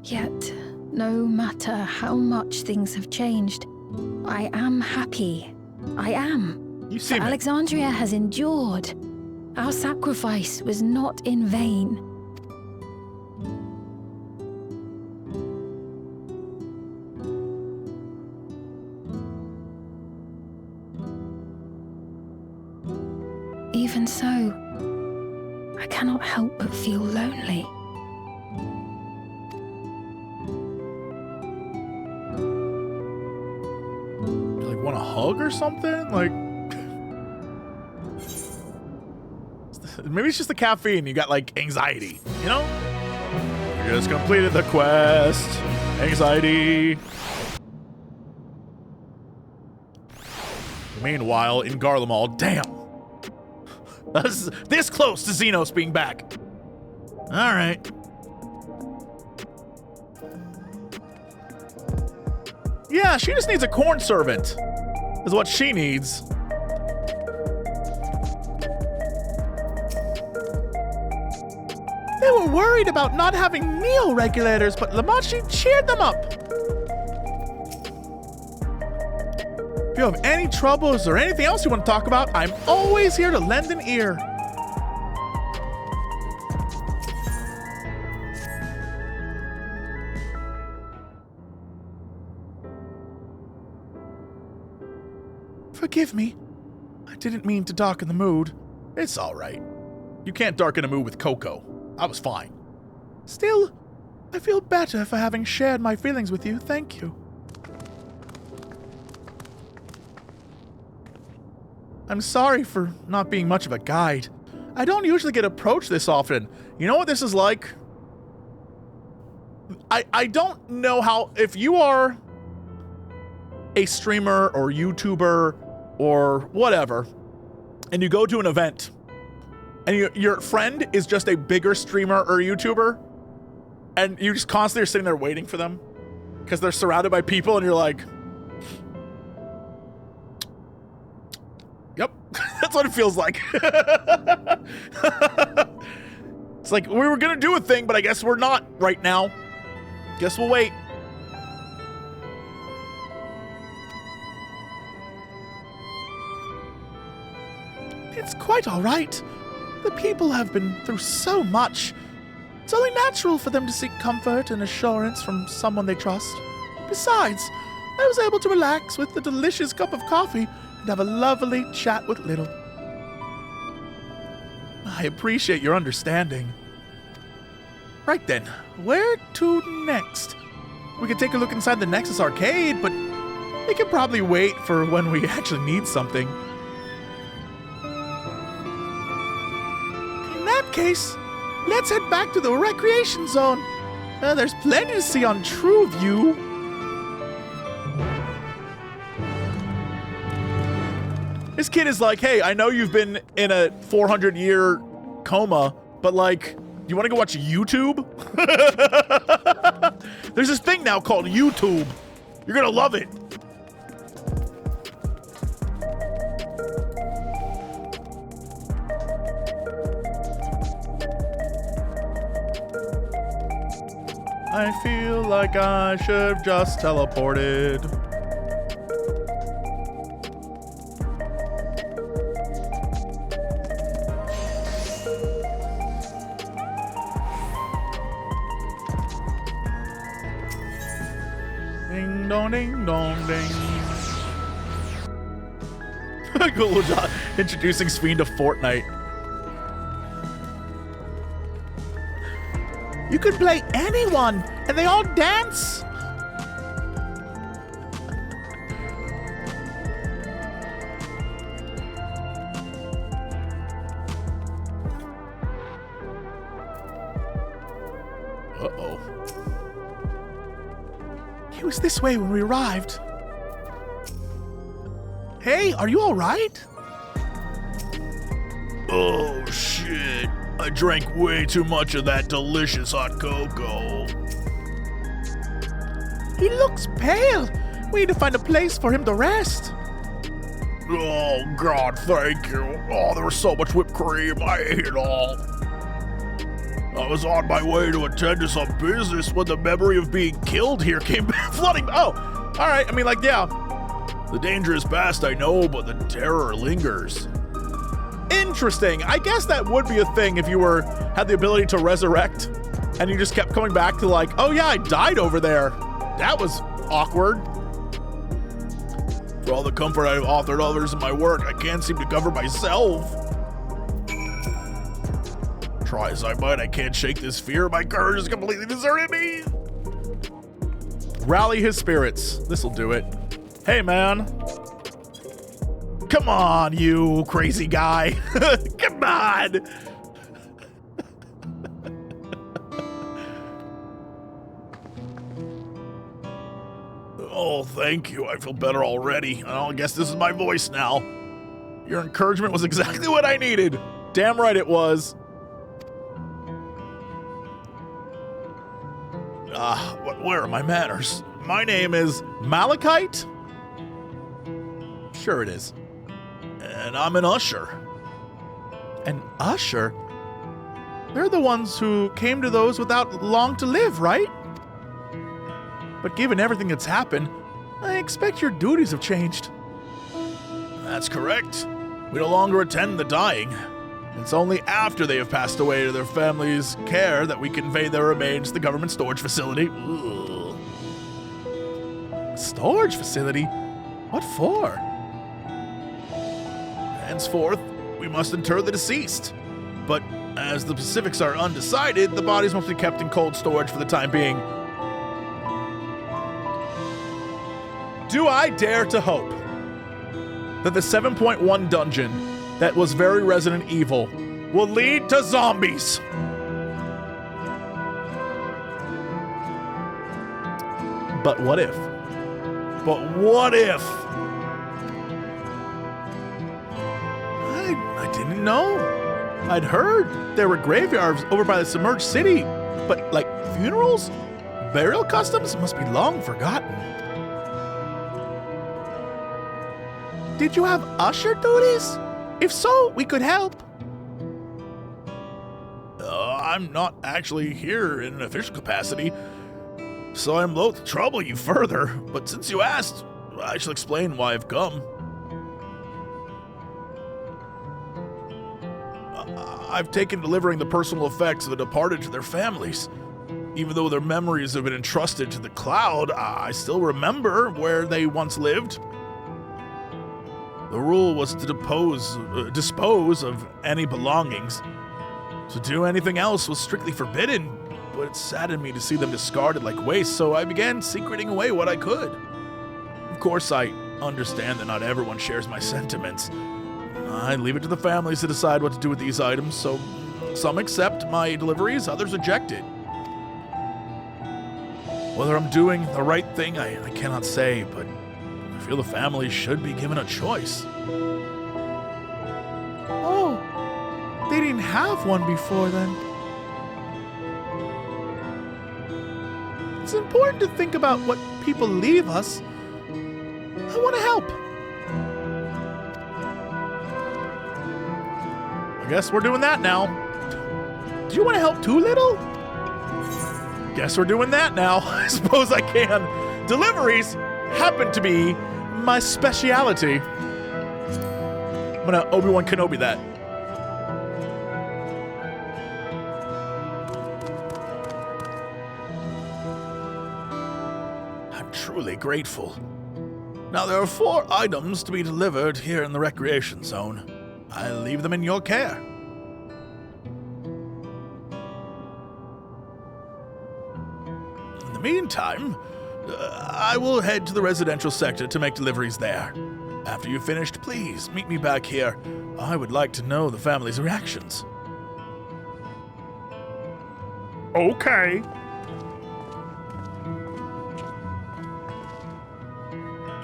Yet, no matter how much things have changed, I am happy. I am. You see, Alexandria has endured. Our sacrifice was not in vain. Even so, I cannot help but feel lonely. You like want a hug or something? Like, maybe it's just the caffeine. You got like anxiety, you know? You just completed the quest. Anxiety. Meanwhile, in Garlemald, damn. This close to Xenos being back. All right. Yeah, she just needs a corn servant. Is what she needs. They were worried about not having meal regulators, but Lamachi cheered them up. If you have any troubles or anything else you want to talk about, I'm always here to lend an ear. Forgive me. I didn't mean to darken the mood. It's all right. You can't darken a mood with Coco. I was fine. Still, I feel better for having shared my feelings with you. Thank you. I'm sorry for not being much of a guide. I don't usually get approached this often. You know what this is like? I don't know how, if you are a streamer or YouTuber or whatever, and you go to an event, and your friend is just a bigger streamer or YouTuber, and you just constantly are sitting there waiting for them because they're surrounded by people, and you're like, yep, that's what it feels like. It's like, we were gonna do a thing, but I guess we're not right now. Guess we'll wait. It's quite all right. The people have been through so much. It's only natural for them to seek comfort and assurance from someone they trust. Besides, I was able to relax with a delicious cup of coffee and have a lovely chat with Little. I appreciate your understanding. Right then, where to next? We could take a look inside the Nexus arcade, but we could probably wait for when we actually need something. In that case, let's head back to the recreation zone. There's plenty to see on True View. This kid is like, hey, I know you've been in a 400-year coma, but like, you want to go watch YouTube? There's this thing now called YouTube. You're gonna love it. I feel like I should have just teleported. Ding dong, ding dong, ding. Cool job introducing Sphene to Fortnite. You could play anyone, and they all dance. Uh-oh. He was this way when we arrived. Hey, are you all right? Oh, shit. I drank way too much of that delicious hot cocoa. He looks pale. We need to find a place for him to rest. Oh, God, thank you. Oh, there was so much whipped cream. I ate it all. I was on my way to attend to some business when the memory of being killed here came flooding. Oh, all right. I mean, like, yeah. The danger is past, I know, but the terror lingers. Interesting. I guess that would be a thing if you had the ability to resurrect and you just kept coming back to like, oh yeah, I died over there. That was awkward. For all the comfort I've authored others in my work, I can't seem to cover myself. Try as I might, I can't shake this fear. My courage has completely deserted me. Rally his spirits. This'll do it. Hey, man. Come on, you crazy guy. Come on. Oh, thank you. I feel better already. I guess this is my voice now. Your encouragement was exactly what I needed. Damn right it was. Where are my manners? My name is Malachite? Sure it is. And I'm an usher. An usher? They're the ones who came to those without long to live, right? But given everything that's happened, I expect your duties have changed. That's correct. We no longer attend the dying. It's only after they have passed away to their families' care that we convey their remains to the government storage facility. Ugh. Storage facility? What for? Henceforth, we must inter the deceased. But as the specifics are undecided, the bodies must be kept in cold storage for the time being. Do I dare to hope that the 7.1 dungeon that was very Resident Evil will lead to zombies? But what if? But what if? I didn't know. I'd heard there were graveyards over by the submerged city, but like funerals? Burial customs must be long forgotten. Did you have usher duties? If so, we could help. I'm not actually here in an official capacity, so I'm loath to trouble you further. But since you asked, I shall explain why I've come. I've taken delivering the personal effects of the departed to their families. Even though their memories have been entrusted to the cloud, I still remember where they once lived. The rule was to dispose of any belongings. To do anything else was strictly forbidden, but it saddened me to see them discarded like waste, so I began secreting away what I could. Of course, I understand that not everyone shares my sentiments. I leave it to the families to decide what to do with these items, so some accept my deliveries, others reject it. Whether I'm doing the right thing, I cannot say, but I feel the families should be given a choice. Oh, they didn't have one before then. It's important to think about what people leave us. I want to help. I guess we're doing that now. Do you want to help too, Little? Guess we're doing that now. I suppose I can. Deliveries happen to be my speciality. I'm gonna Obi-Wan Kenobi that. I'm truly grateful. Now, there are 4 items to be delivered here in the recreation zone. I'll leave them in your care. In the meantime, I will head to the residential sector to make deliveries there. After you've finished, please meet me back here. I would like to know the family's reactions. Okay.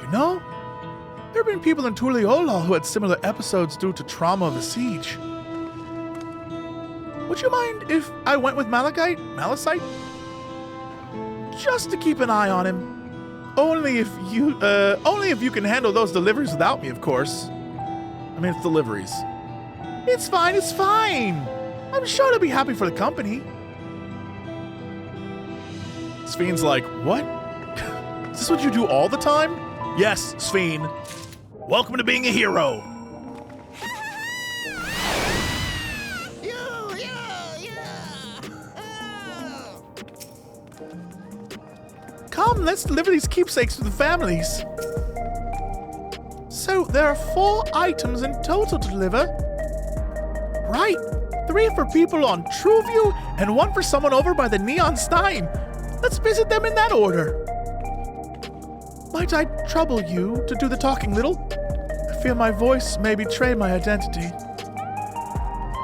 You know, there have been people in Tuliyola who had similar episodes due to trauma of the siege. Would you mind if I went with Malicite? Just to keep an eye on him. Only if you can handle those deliveries without me, of course. I mean, it's deliveries. It's fine. I'm sure they'll be happy for the company. Sphene's like, what? Is this what you do all the time? Yes, Sphene. Welcome to being a hero. Come, let's deliver these keepsakes to the families. So, there are 4 items in total to deliver. Right. 3 for people on Trueview and 1 for someone over by the Neon Stein. Let's visit them in that order. Might I trouble you to do the talking, Little? I fear my voice may betray my identity.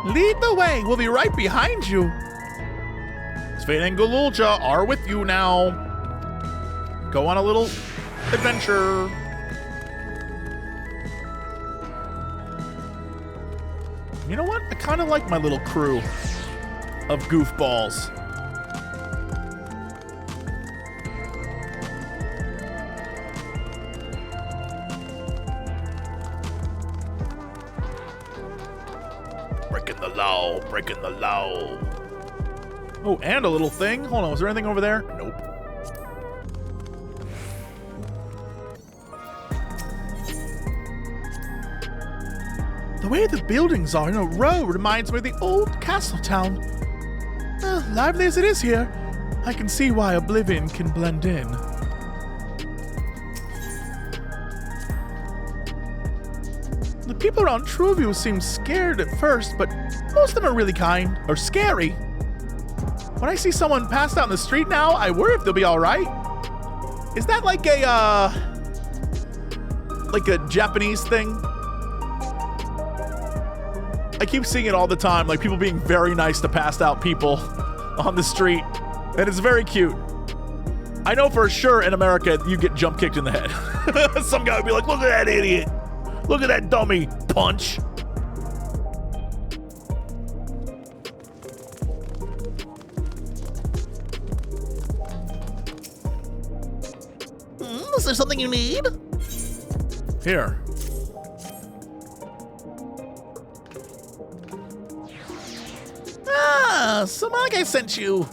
Lead the way. We'll be right behind you. Sphene and Galulja are with you now. Go on a little adventure. You know what? I kind of like my little crew of goofballs. Breaking the law. Oh, and a little thing. Hold on, was there anything over there? Nope. The way the buildings are in a row reminds me of the old castle town. Lively as it is here, I can see why oblivion can blend in. The people around Trueview seem scared at first, but most of them are really kind, or scary. When I see someone passed out in the street now, I worry if they'll be alright. Is that like a Japanese thing? I keep seeing it all the time, like people being very nice to passed out people on the street, and it's very cute. I know for sure in America you get jump kicked in the head. Some guy would be like, look at that idiot. Look at that dummy. Punch. Is there something you need? Here. Some guy sent you.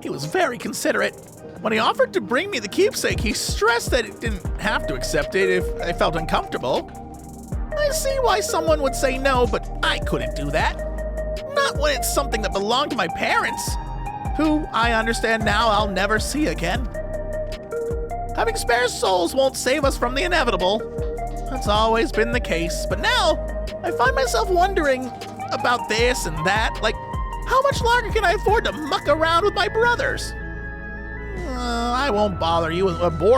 He was very considerate. When he offered to bring me the keepsake, he stressed that he didn't have to accept it if I felt uncomfortable. I see why someone would say no, but I couldn't do that. Not when it's something that belonged to my parents, who I understand now I'll never see again. Having spare souls won't save us from the inevitable. That's always been the case, but now I find myself wondering about this and that, like, how much longer can I afford to muck around with my brothers? I won't bore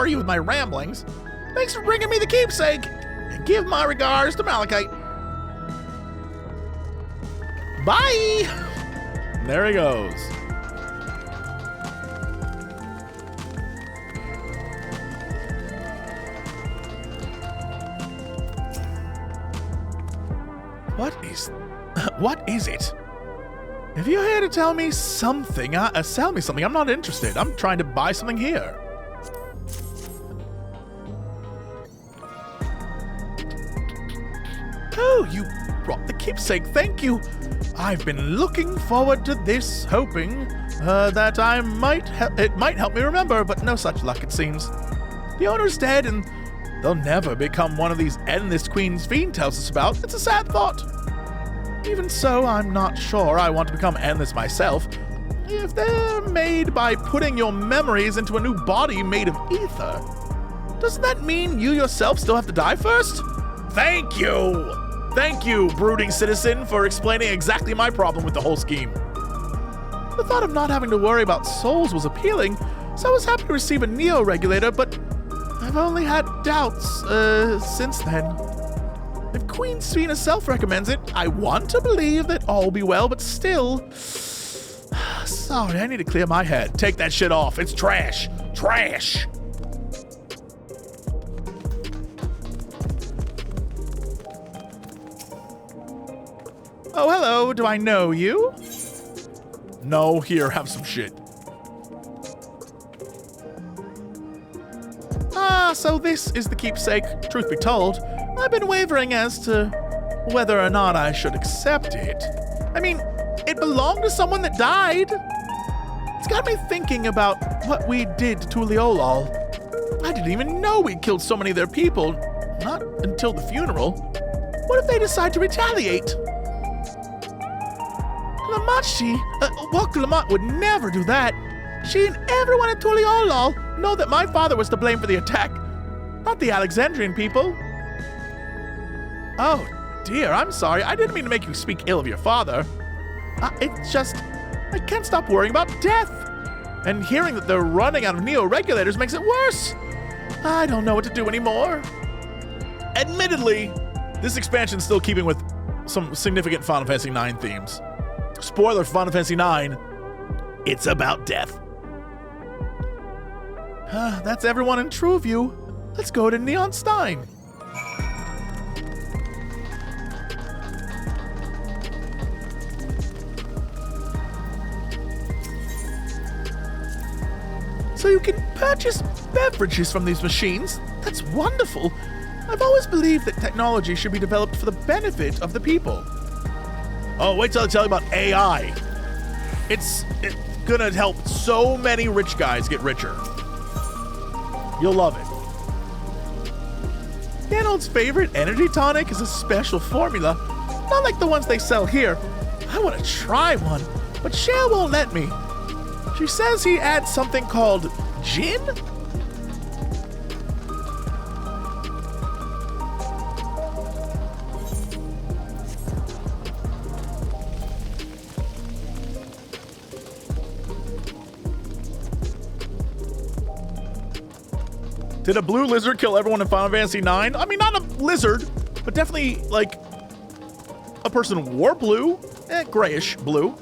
you with my ramblings. Thanks for bringing me the keepsake, and give my regards to Malachite. Bye! There he goes. What is it? If you're here to tell me something, sell me something, I'm not interested. I'm trying to buy something here. Oh, you brought the keepsake, thank you. I've been looking forward to this, hoping that it might help me remember, but no such luck, it seems. The owner's dead, and they'll never become one of these endless Queen Sphene tells us about. It's a sad thought. Even so, I'm not sure I want to become endless myself. If they're made by putting your memories into a new body made of ether, doesn't that mean you yourself still have to die first? Thank you! Thank you, brooding citizen, for explaining exactly my problem with the whole scheme. The thought of not having to worry about souls was appealing, so I was happy to receive a neo-regulator, but I've only had doubts, since then. If Queen Sphene herself recommends it, I want to believe that all will be well, but still... Sorry, I need to clear my head. Take that shit off. It's trash. Trash! Oh, hello. Do I know you? No, here, have some shit. Ah, so this is the keepsake. Truth be told, I've been wavering as to whether or not I should accept it. I mean, it belonged to someone that died. It's got me thinking about what we did to Tuliolol. I didn't even know we'd killed so many of their people. Not until the funeral. What if they decide to retaliate? Lamachi, Lamont would never do that. She and everyone at Tuliolol know that my father was to blame for the attack, not the Alexandrian people. Oh, dear, I'm sorry. I didn't mean to make you speak ill of your father. It's just, I can't stop worrying about death. And hearing that they're running out of neo-regulators makes it worse. I don't know what to do anymore. Admittedly, this expansion's still keeping with some significant Final Fantasy IX themes. Spoiler for Final Fantasy IX, it's about death. That's everyone in Trueview. Let's go to Neon Stein. So you can purchase beverages from these machines? That's wonderful. I've always believed that technology should be developed for the benefit of the people. Oh, wait till I tell you about AI. It's gonna help so many rich guys get richer. You'll love it. Geralt's favorite energy tonic is a special formula, not like the ones they sell here. I want to try one, but Shale won't let me. She says he adds something called gin? Did a blue lizard kill everyone in Final Fantasy IX? I mean, not a lizard, but definitely, like, a person wore blue. Grayish blue.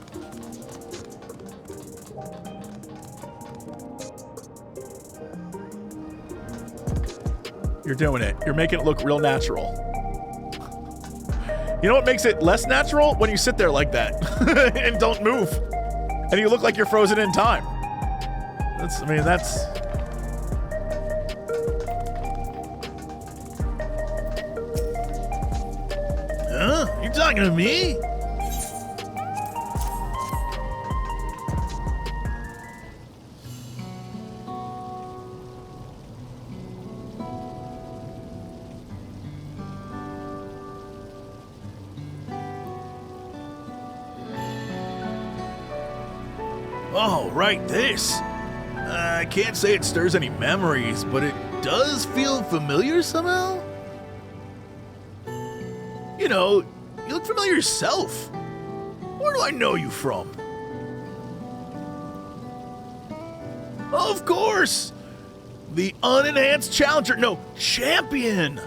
You're doing it. You're making it look real natural. You know what makes it less natural? When you sit there like that and don't move. And you look like you're frozen in time. That's... Huh? You talking to me? Oh, right, this. I can't say it stirs any memories, but it does feel familiar somehow. You know, you look familiar yourself. Where do I know you from? Of course! The unenhanced challenger, no, champion!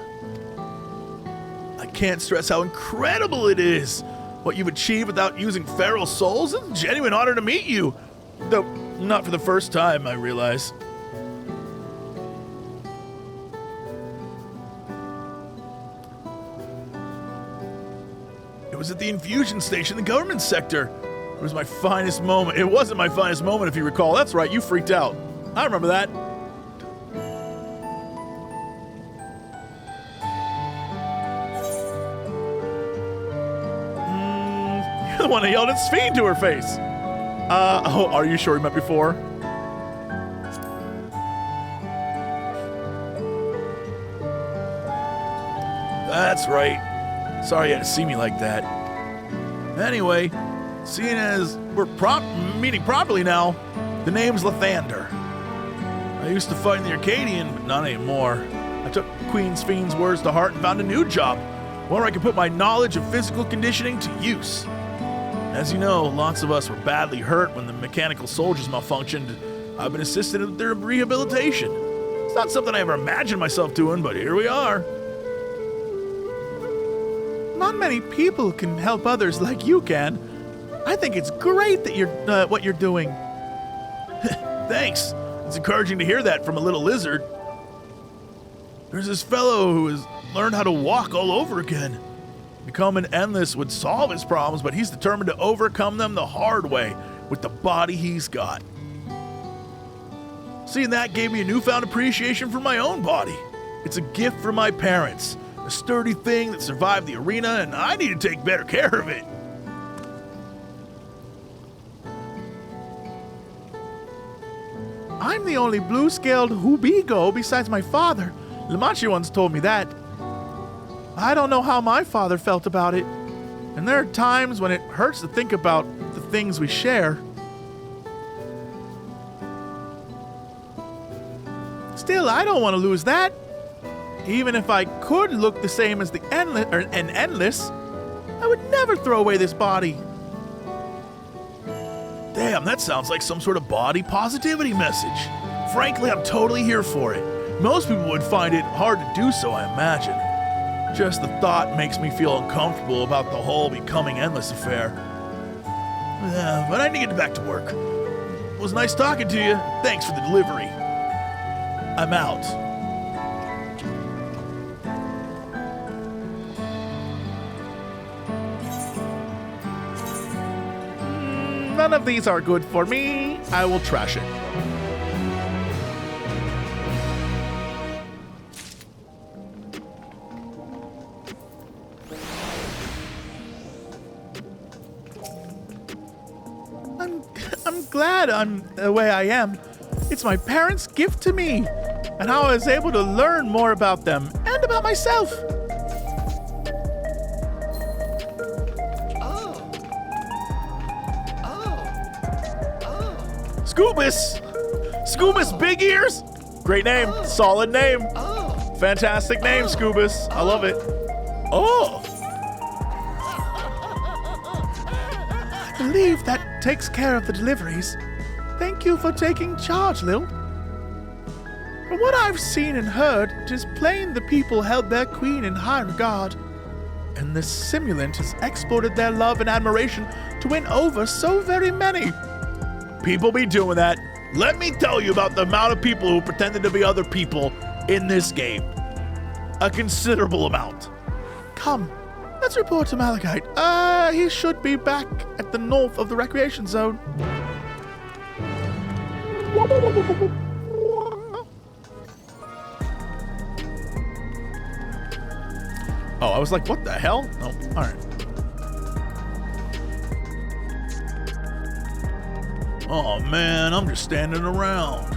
I can't stress how incredible it is. What you've achieved without using feral souls. It's a genuine honor to meet you. Though, not for the first time, I realize. It was at the infusion station in the government sector. It was my finest moment. It wasn't my finest moment, if you recall. That's right, you freaked out. I remember that. You're the one that yelled at Sphene to her face. Oh, are you sure we met before? That's right. Sorry you had to see me like that. Anyway, seeing as we're meeting properly now, the name's Lathander. I used to fight in the Arcadian, but not anymore. I took Queen Sphene's words to heart and found a new job, where I could put my knowledge of physical conditioning to use. As you know, lots of us were badly hurt when the mechanical soldiers malfunctioned. I've been assisting with their rehabilitation. It's not something I ever imagined myself doing, but here we are. Not many people can help others like you can. I think it's great that you're what you're doing. Thanks. It's encouraging to hear that from a little lizard. There's this fellow who has learned how to walk all over again. Becoming endless would solve his problems, but he's determined to overcome them the hard way with the body he's got. Seeing that gave me a newfound appreciation for my own body. It's a gift from my parents, a sturdy thing that survived the arena, and I need to take better care of it. I'm the only blue-scaled Hubigo besides my father. Lamachi once told me that. I don't know how my father felt about it, and there are times when it hurts to think about the things we share. Still, I don't want to lose that. Even if I could look the same as the endless, I would never throw away this body. Damn, that sounds like some sort of body positivity message. Frankly, I'm totally here for it. Most people would find it hard to do so, I imagine. Just the thought makes me feel uncomfortable about the whole becoming endless affair. But I need to get back to work. It was nice talking to you. Thanks for the delivery. I'm out. None of these are good for me. I will trash it. I'm glad I'm the way I am. It's my parents' gift to me, and how I was able to learn more about them and about myself. Scoobus! Scoobus Big Ears! Great name. Solid name. Fantastic name, Scoobus. I love it. Oh! I believe that takes care of the deliveries. Thank you for taking charge, Lil. From what I've seen and heard, it is plain the people held their queen in high regard, and the simulant has exported their love and admiration to win over so very many. People be doing that. Let me tell you about the amount of people who pretended to be other people in this game. A considerable amount. Come, let's report to Malachite. He should be back at the north of the recreation zone. Oh, I was like, what the hell? Oh, all right. Oh man, I'm just standing around.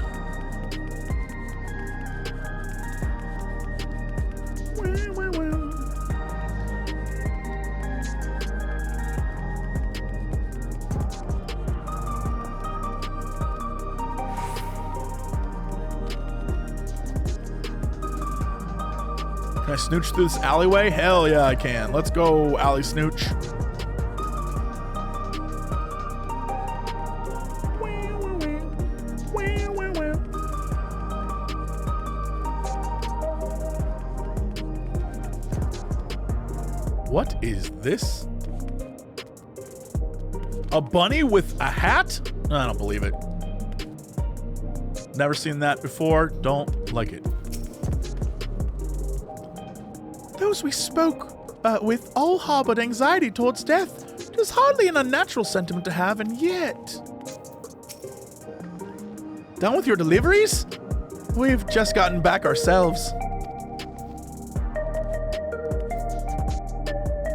Can I snooch through this alleyway? Hell yeah, I can. Let's go, alley snooch. What is this? A bunny with a hat? I don't believe it. Never seen that before. Don't like it. Those we spoke with all harbored anxiety towards death. It is hardly an unnatural sentiment to have, and yet... Done with your deliveries? We've just gotten back ourselves.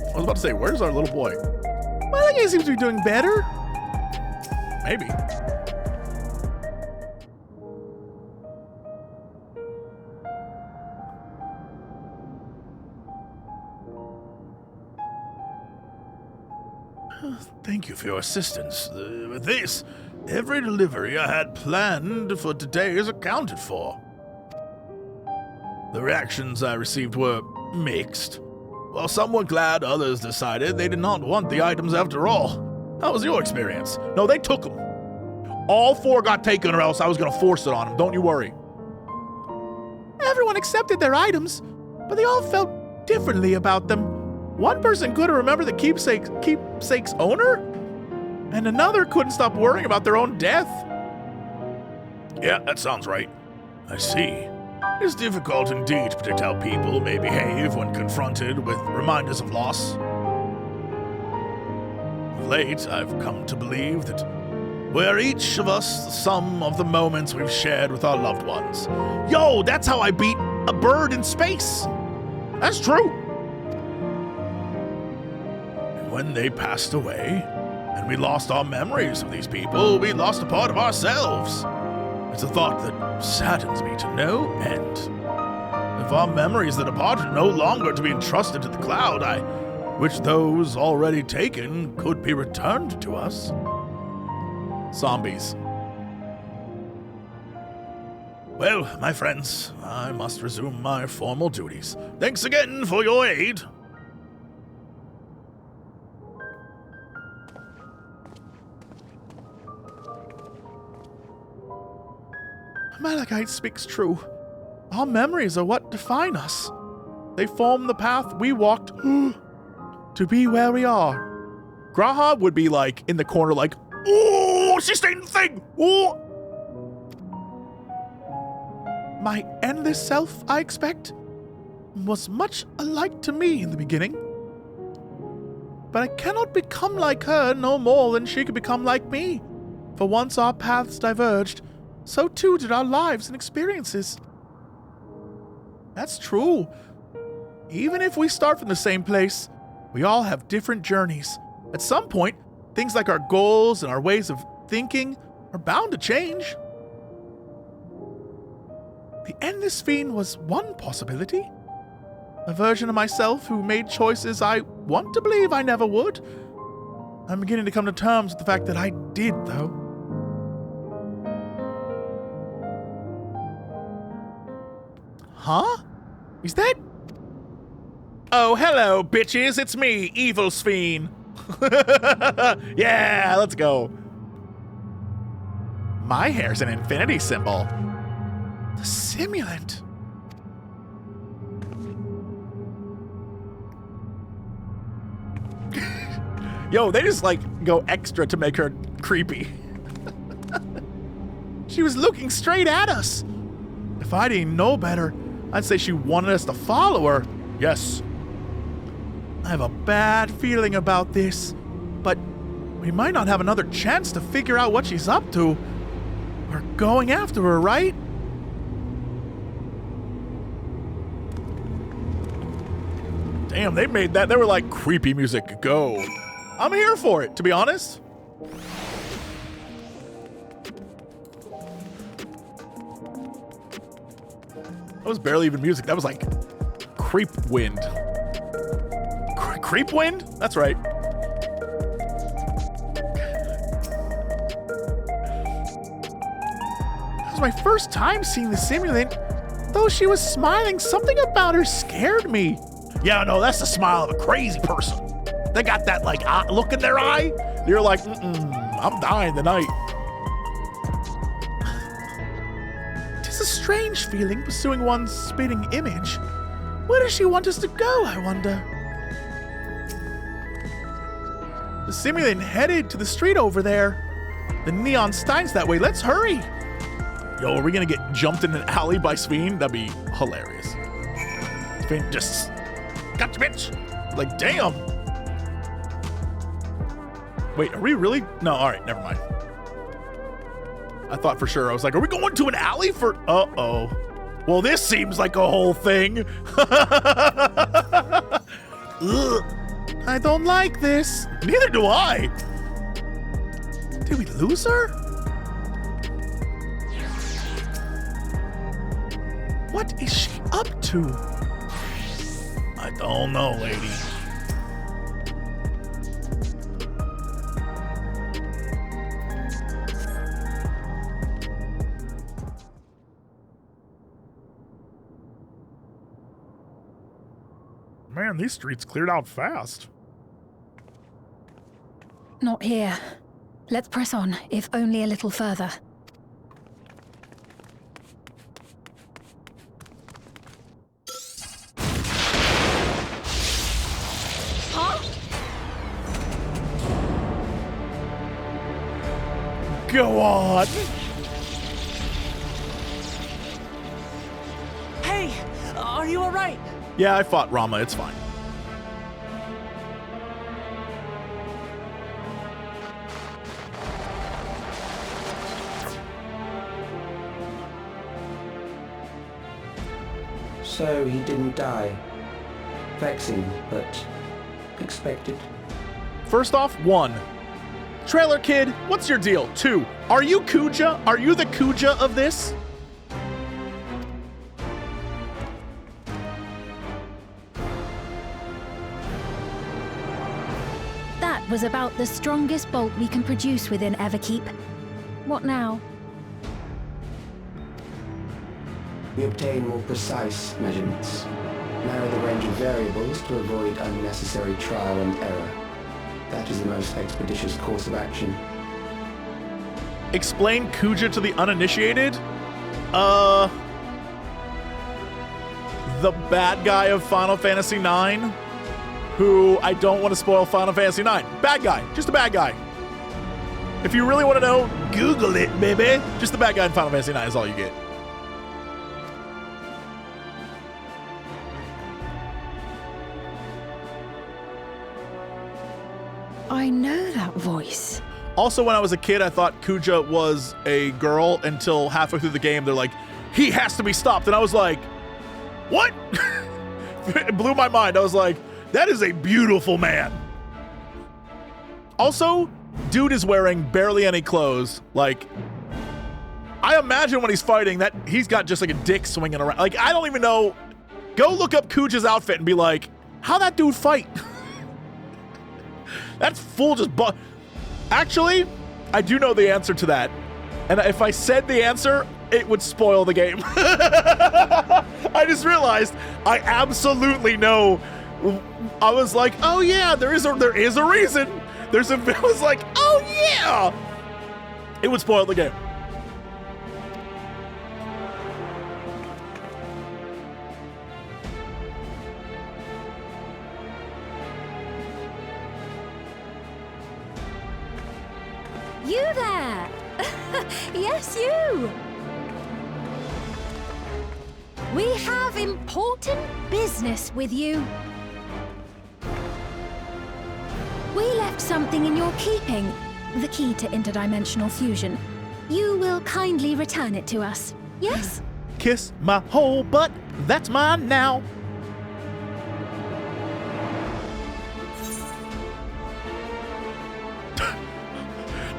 I was about to say, where's our little boy? Well, I guess he seems to be doing better. Maybe. Thank you for your assistance. With this, every delivery I had planned for today is accounted for. The reactions I received were mixed. While some were glad, others decided they did not want the items after all. How was your experience? No, they took them. All 4 got taken or else I was going to force it on them. Don't you worry. Everyone accepted their items, but they all felt differently about them. One person couldn't remember the keepsake's owner, and another couldn't stop worrying about their own death. Yeah, that sounds right. I see. It's difficult indeed to predict how people may behave when confronted with reminders of loss. Of late, I've come to believe that we're each of us the sum of the moments we've shared with our loved ones. Yo, that's how I beat a bird in space. That's true. And when they passed away, and we lost our memories of these people, we lost a part of ourselves. It's a thought that saddens me to no end. If our memories that departed are no longer to be entrusted to the cloud, I wish those already taken could be returned to us. Zombies. Well, my friends, I must resume my formal duties. Thanks again for your aid. Malachite speaks true. Our memories are what define us. They form the path we walked to be where we are. Graha would be like in the corner like, "Oh, she stayed in the thing! Oh!" My endless self, I expect, was much alike to me in the beginning. But I cannot become like her no more than she could become like me. For once our paths diverged, so too did our lives and experiences. That's true. Even if we start from the same place, we all have different journeys. At some point, things like our goals and our ways of thinking are bound to change. The endless Sphene was one possibility. A version of myself who made choices I want to believe I never would. I'm beginning to come to terms with the fact that I did, though. Huh? Is that... Oh, hello, bitches. It's me, Evil Sphene. Yeah, let's go. My hair's an infinity symbol. The simulant. Yo, they just like go extra to make her creepy. She was looking straight at us. If I didn't know better, I'd say she wanted us to follow her. Yes. I have a bad feeling about this, but we might not have another chance to figure out what she's up to. We're going after her, right? Damn, they made that. They were like, creepy music, go. I'm here for it, to be honest. That was barely even music. That was like creep wind. Creep wind? That's right. That was my first time seeing the simulant. Though she was smiling, something about her scared me. Yeah, no, that's the smile of a crazy person. They got that like look in their eye. You're like, I'm dying tonight. It's a strange feeling pursuing one's spitting image. Where does she want us to go, I wonder? The simulant headed to the street over there. The neon stein's that way. Let's hurry. Yo, are we gonna get jumped in an alley by Sphene? That'd be hilarious. Sphene just, gotcha, bitch. Like, damn. Wait, are we really? No, all right, never mind. I thought for sure. I was like, are we going to an alley for? Uh-oh. Well, this seems like a whole thing. Ugh. I don't like this. Neither do I. Did we lose her? What is she up to? I don't know, lady. Man, these streets cleared out fast. Not here. Let's press on, if only a little further. Go on! Hey, are you alright? Yeah, I fought Rama, it's fine. So he didn't die. Vexing, but expected. First off, 1. Trailer Kid, what's your deal? 2. Are you Kuja? Are you the Kuja of this? That was about the strongest bolt we can produce within Everkeep. What now? We obtain more precise measurements. Narrow the range of variables to avoid unnecessary trial and error. That is the most expeditious course of action. Explain Kuja to the uninitiated? The bad guy of Final Fantasy IX, who I don't want to spoil Final Fantasy IX. Bad guy, just a bad guy. If you really want to know, Google it, baby. Just the bad guy in Final Fantasy IX is all you get. I know that voice. Also, when I was a kid, I thought Kuja was a girl until halfway through the game, they're like, he has to be stopped. And I was like, what? It blew my mind. I was like, that is a beautiful man. Also, dude is wearing barely any clothes. Like, I imagine when he's fighting that he's got just like a dick swinging around. Like, I don't even know. Go look up Kuja's outfit and be like, how'd that dude fight? That's full just Actually, I do know the answer to that. And if I said the answer, it would spoil the game. I just realized I absolutely know. I was like, oh yeah, there is a reason. I was like, oh yeah. It would spoil the game. You there! Yes, you! We have important business with you. We left something in your keeping, the key to interdimensional fusion. You will kindly return it to us, yes? Kiss my whole butt, that's mine now.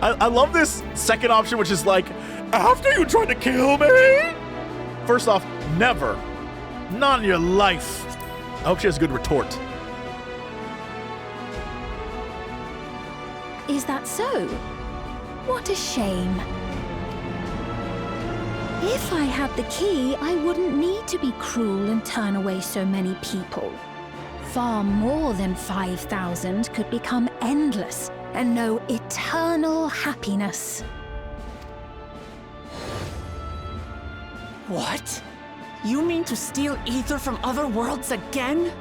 I love this second option, which is like, after you tried to kill me? First off, never. Not in your life. I hope she has a good retort. Is that so? What a shame. If I had the key, I wouldn't need to be cruel and turn away so many people. Far more than 5,000 could become endless and know eternal happiness. What? You mean to steal ether from other worlds again?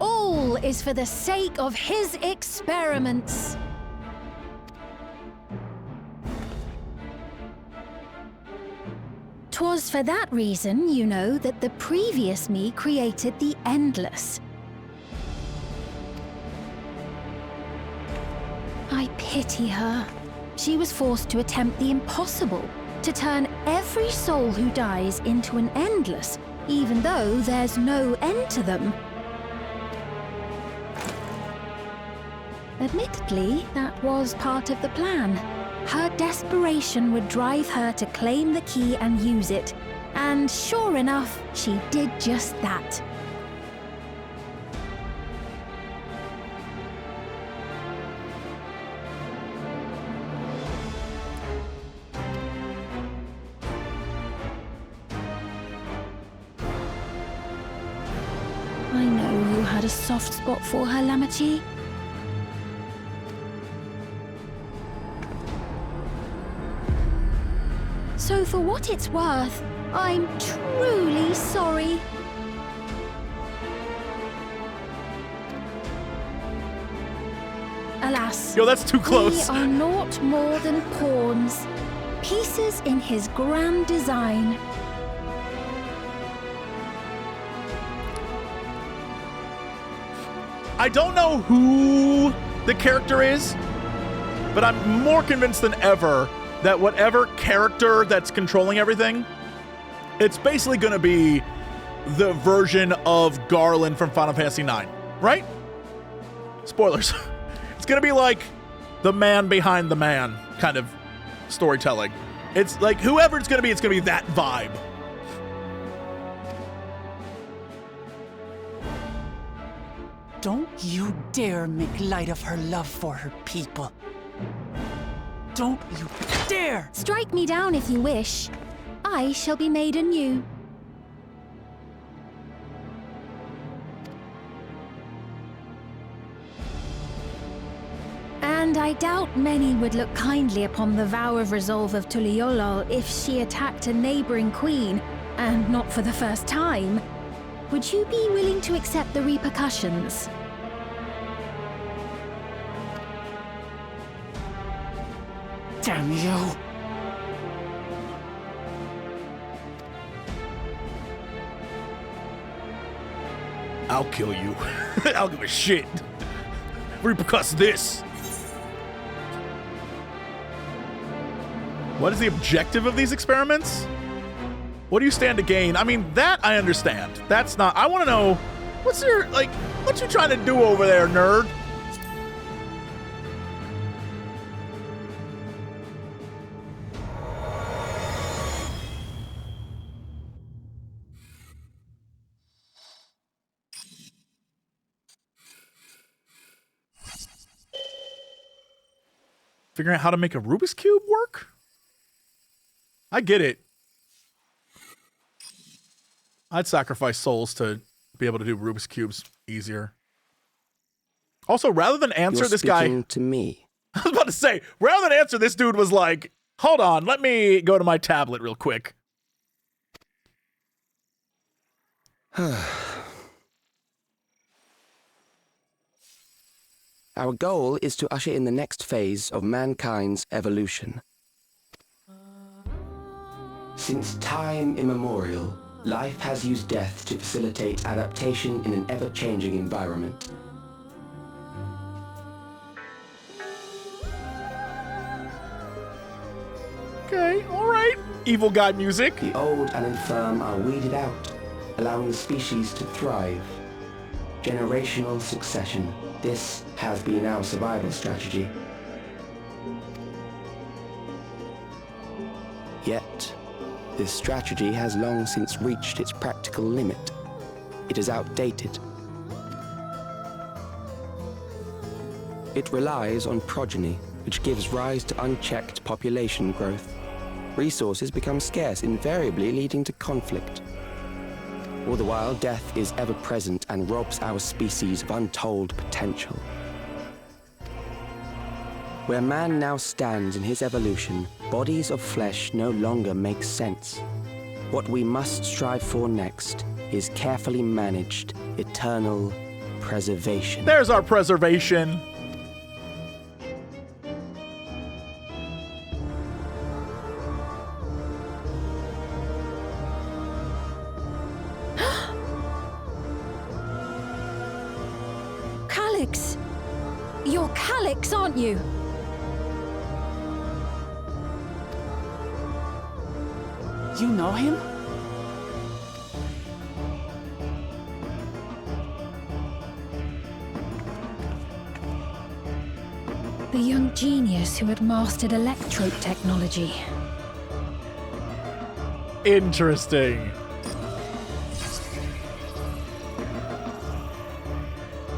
All is for the sake of his experiments. Twas for that reason, you know, that the previous me created the Endless. I pity her. She was forced to attempt the impossible, to turn every soul who dies into an Endless, even though there's no end to them. Admittedly, that was part of the plan. Her desperation would drive her to claim the key and use it. And sure enough, she did just that. I know you had a soft spot for her, Lamachi. So for what it's worth, I'm truly sorry. Alas, Yo, that's too close. we are naught more than pawns, pieces in his grand design. I don't know who the character is, but I'm more convinced than ever that whatever character that's controlling everything, it's basically going to be the version of Garland from Final Fantasy IX, right? Spoilers. It's going to be like the man behind the man kind of storytelling. It's like whoever it's going to be that vibe. Don't you dare make light of her love for her people. Don't you dare! Strike me down if you wish. I shall be made anew. And I doubt many would look kindly upon the vow of resolve of Tuliolol if she attacked a neighboring queen, and not for the first time. Would you be willing to accept the repercussions? Damn you! I'll kill you. I'll give a shit. Repercuss this. What is the objective of these experiments? What do you stand to gain? I mean, that I understand. That's not... I want to know, what's your, like, what you trying to do over there, nerd? Figuring out how to make a Rubik's Cube work? I get it. I'd sacrifice souls to be able to do Rubik's Cubes easier. Also, rather than answer this guy... You're speaking to me. I was about to say, rather than answer, this dude was like, hold on, let me go to my tablet real quick. Our goal is to usher in the next phase of mankind's evolution. Since time immemorial, life has used death to facilitate adaptation in an ever-changing environment. Okay, alright. Evil guy music. The old and infirm are weeded out, allowing the species to thrive. Generational succession. This has been our survival strategy. Yet, this strategy has long since reached its practical limit. It is outdated. It relies on progeny, which gives rise to unchecked population growth. Resources become scarce, invariably leading to conflict. All the while, death is ever present and robs our species of untold potential. Where man now stands in his evolution, bodies of flesh no longer make sense. What we must strive for next is carefully managed, eternal preservation. There's our preservation. Calyx! You're Calyx, aren't you? You know him? genius who had mastered electrope technology. Interesting.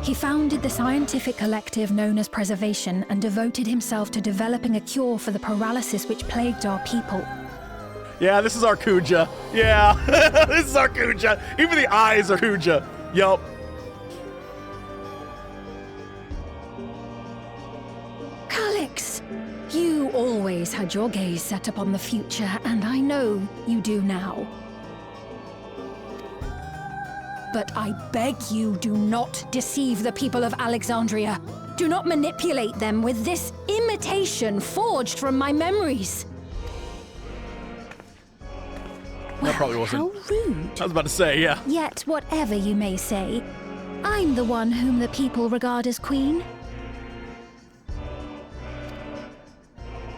He founded the scientific collective known as Preservation and devoted himself to developing a cure for the paralysis which plagued our people. Yeah, this is our Kuja. Yeah, this is our Kuja. Even the eyes are Kuja. Yup. Calix, you always had your gaze set upon the future, and I know you do now. But I beg you, do not deceive the people of Alexandria. Do not manipulate them with this imitation forged from my memories. That probably wasn't. How rude. I was about to say, yeah. Yet, whatever you may say, I'm the one whom the people regard as queen.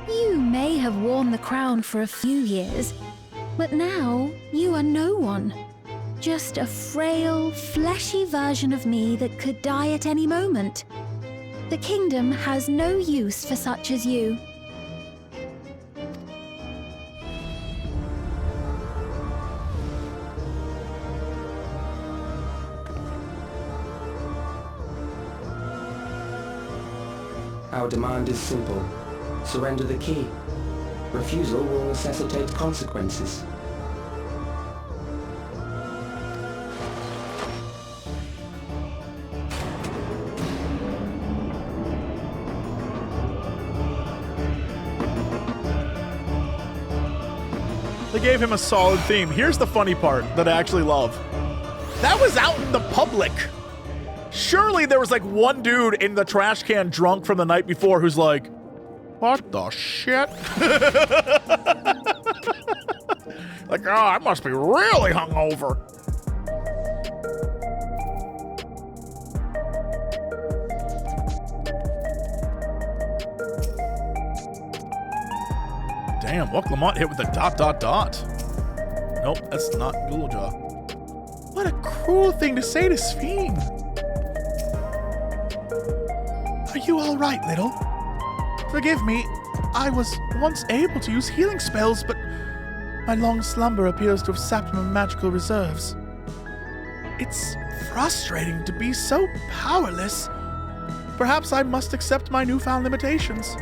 You may have worn the crown for a few years, but now you are no one. Just a frail, fleshy version of me that could die at any moment. The kingdom has no use for such as you. Our demand is simple. Surrender the key. Refusal will necessitate consequences. They gave him a solid theme. Here's the funny part that I actually love. That was out in the public. Surely there was like one dude in the trash can drunk from the night before who's like, what the shit? Like, oh, I must be really hungover. Damn, what Lamont hit with a ... Nope, that's not Ghouljaw. What a cruel thing to say to Sphene. Are you all right, little? Forgive me, I was once able to use healing spells, but my long slumber appears to have sapped my magical reserves. It's frustrating to be so powerless. Perhaps I must accept my newfound limitations.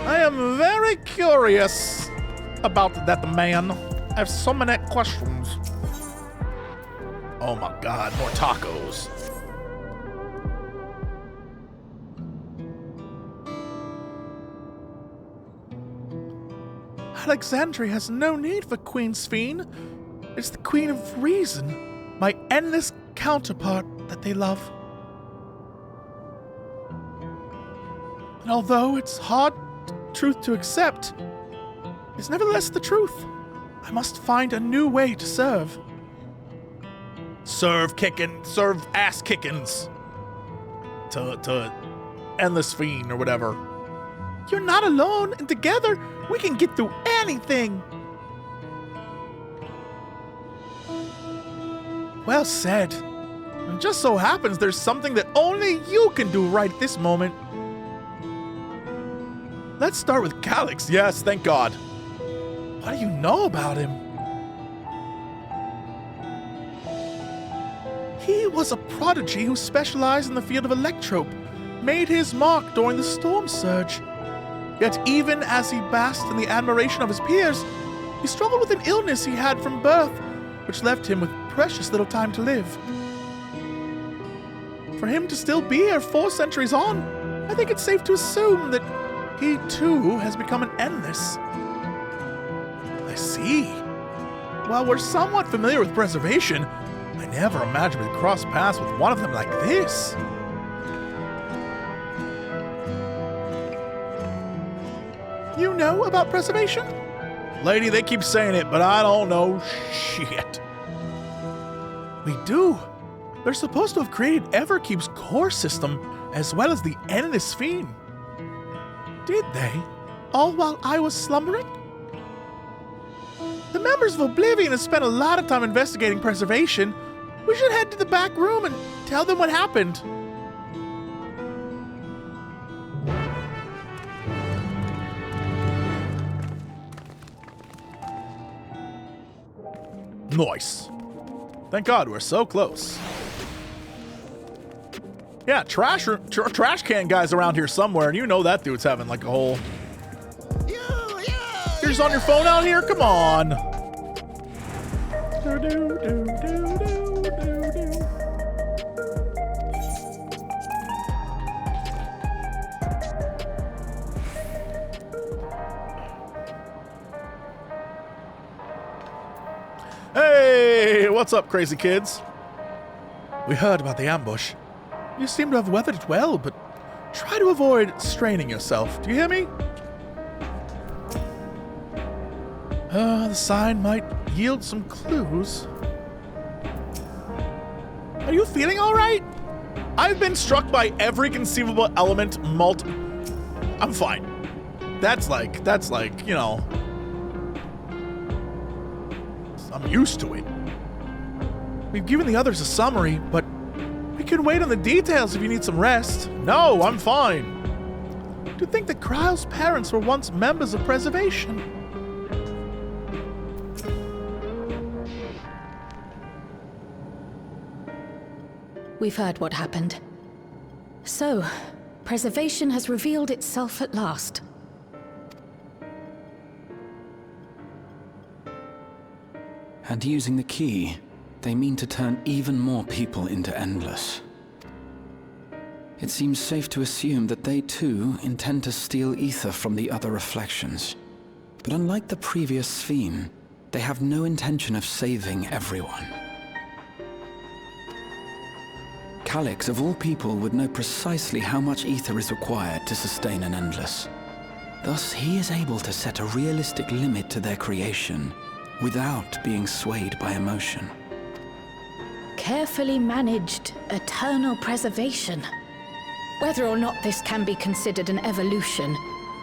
I am very curious about that man. I have so many questions. Oh my god, more tacos. Alexandria has no need for Queen Sphene. It's the Queen of Reason, my endless counterpart that they love. And although it's hard truth to accept, it's nevertheless the truth. I must find a new way to serve. Serve ass kickins. To endless Sphene or whatever. You're not alone, and together we can get through anything. Well said. And just so happens there's something that only you can do right this moment. Let's start with Calix. Yes, thank God. What do you know about him? He was a prodigy who specialized in the field of electrope, made his mark during the storm surge. Yet even as he basked in the admiration of his peers, he struggled with an illness he had from birth, which left him with precious little time to live. For him to still be here 4 centuries on, I think it's safe to assume that he too has become an endless. I see. While we're somewhat familiar with preservation, I never imagined we'd cross paths with one of them like this. You know about preservation? Lady, they keep saying it, but I don't know shit. We do. They're supposed to have created Everkeep's core system, as well as the endless Sphene. Did they? All while I was slumbering? The members of Oblivion have spent a lot of time investigating preservation, We should head to the back room and tell them what happened. Nice. Thank God we're so close. Yeah, trash can guy's around here somewhere, and you know that dude's having like a whole... You're just on your phone out here? Come on. Hey, what's up, crazy kids? We heard about the ambush. You seem to have weathered it well, but try to avoid straining yourself. Do you hear me? The sign might yield some clues. Are you feeling all right? I've been struck by every conceivable element I'm fine. That's like, you know, I'm used to it. We've given the others a summary, but we can wait on the details if you need some rest. No, I'm fine. To think that Kryle's parents were once members of Preservation. We've heard what happened. So, Preservation has revealed itself at last. And using the key, they mean to turn even more people into Endless. It seems safe to assume that they too intend to steal ether from the other reflections. But unlike the previous Sphene, they have no intention of saving everyone. Calyx, of all people, would know precisely how much ether is required to sustain an Endless. Thus, he is able to set a realistic limit to their creation, without being swayed by emotion. Carefully managed eternal preservation. Whether or not this can be considered an evolution,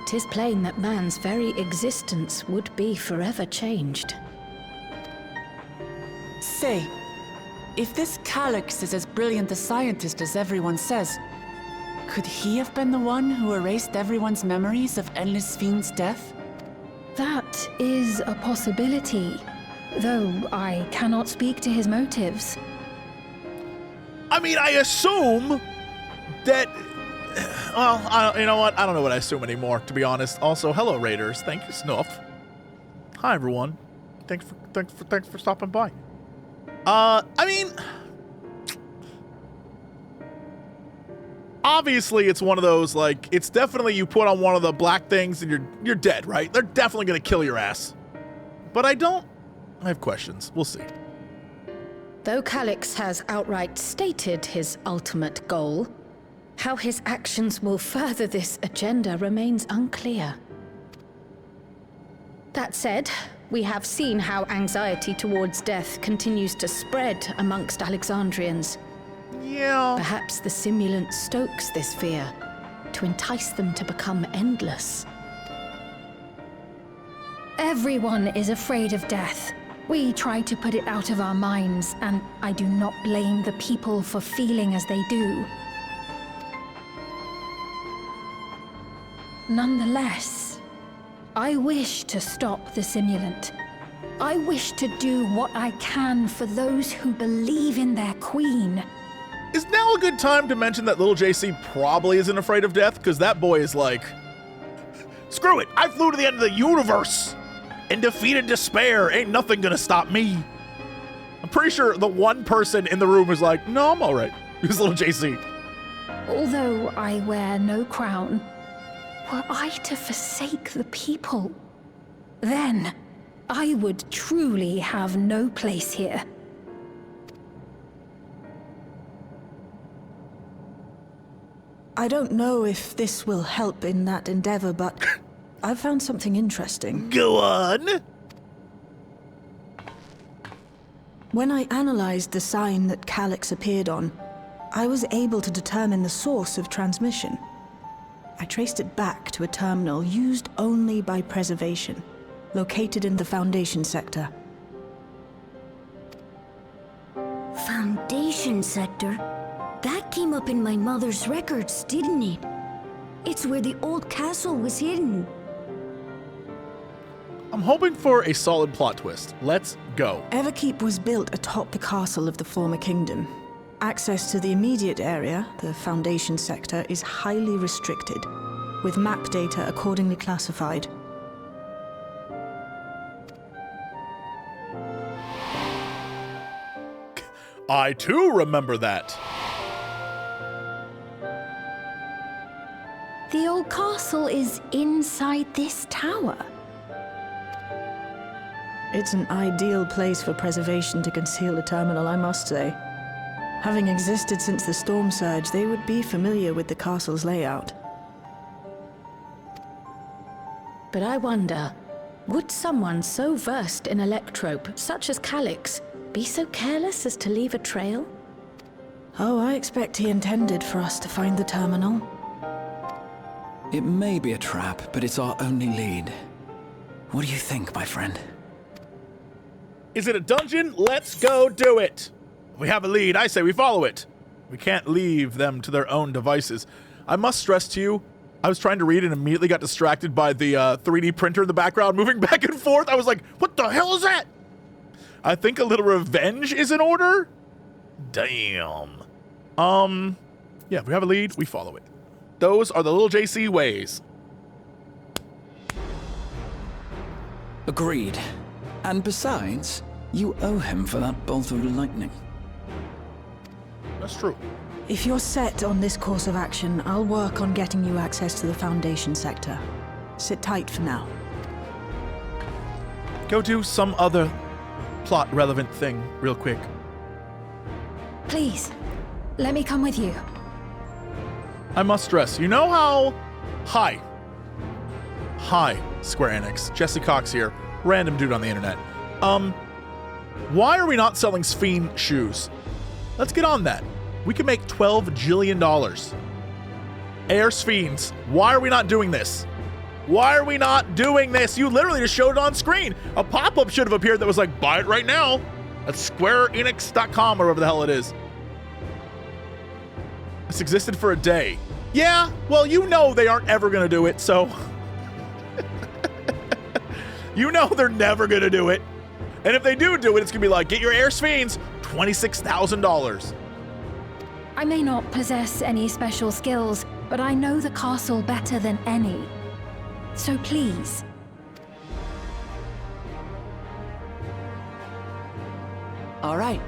'tis plain that man's very existence would be forever changed. Say, if this Calyx is as brilliant a scientist as everyone says, could he have been the one who erased everyone's memories of Endless Sphene's death? That is a possibility, though I cannot speak to his motives. I mean, I assume that... Well, you know what? I don't know what I assume anymore, to be honest. Also, hello, Raiders. Thank you, Snuff. Hi, everyone. Thanks for stopping by. I mean... Obviously, it's one of those, like, it's definitely you put on one of the black things and you're dead, right? They're definitely going to kill your ass. But I have questions. We'll see. Though Calyx has outright stated his ultimate goal, how his actions will further this agenda remains unclear. That said, we have seen how anxiety towards death continues to spread amongst Alexandrians. Yeah. Perhaps the simulant stokes this fear to entice them to become endless. Everyone is afraid of death. We try to put it out of our minds, and I do not blame the people for feeling as they do. Nonetheless, I wish to stop the simulant. I wish to do what I can for those who believe in their queen. Is now a good time to mention that little JC probably isn't afraid of death? Because that boy is like, screw it, I flew to the end of the universe and defeated despair. Ain't nothing gonna stop me. I'm pretty sure the one person in the room is like, no, I'm all right. Who's little JC? Although I wear no crown, were I to forsake the people, then I would truly have no place here. I don't know if this will help in that endeavor, but I've found something interesting. Go on! When I analyzed the sign that Calyx appeared on, I was able to determine the source of transmission. I traced it back to a terminal used only by Preservation, located in the Foundation sector. Foundation? foundation sector? That came up in my mother's records, didn't it? It's where the old castle was hidden. I'm hoping for a solid plot twist. Let's go. Everkeep was built atop the castle of the former kingdom. Access to the immediate area, the foundation sector, is highly restricted, with map data accordingly classified. I too remember that. The old castle is inside this tower. It's an ideal place for preservation to conceal a terminal, I must say. Having existed since the storm surge, they would be familiar with the castle's layout. But I wonder, would someone so versed in electrope, such as Calix, be so careless as to leave a trail? Oh, I expect he intended for us to find the terminal. It may be a trap, but it's our only lead. What do you think, my friend? Is it a dungeon? Let's go do it. We have a lead. I say we follow it. We can't leave them to their own devices. I must stress to you, I was trying to read and immediately got distracted by the 3D printer in the background moving back and forth. I was like, what the hell is that? I think a little revenge is in order. Damn. Yeah, we have a lead. We follow it. Those are the little JC ways. Agreed. And besides, you owe him for that bolt of lightning. That's true. If you're set on this course of action, I'll work on getting you access to the Foundation sector. Sit tight for now. Go do some other plot-relevant thing real quick. Please, let me come with you. I must stress, you know how... Hi, Square Enix. Jesse Cox here. Random dude on the internet. Why are we not selling Sphene shoes? Let's get on that. We can make $12 jillion. Air Sphenes. Why are we not doing this? Why are we not doing this? You literally just showed it on screen. A pop-up should have appeared that was like, buy it right now at squareenix.com or whatever the hell it is. This existed for a day. Yeah, well, you know they aren't ever going to do it, so... You know they're never going to do it. And if they do it, it's going to be like, get your Air Sphenes, $26,000. I may not possess any special skills, but I know the castle better than any. So please. All right.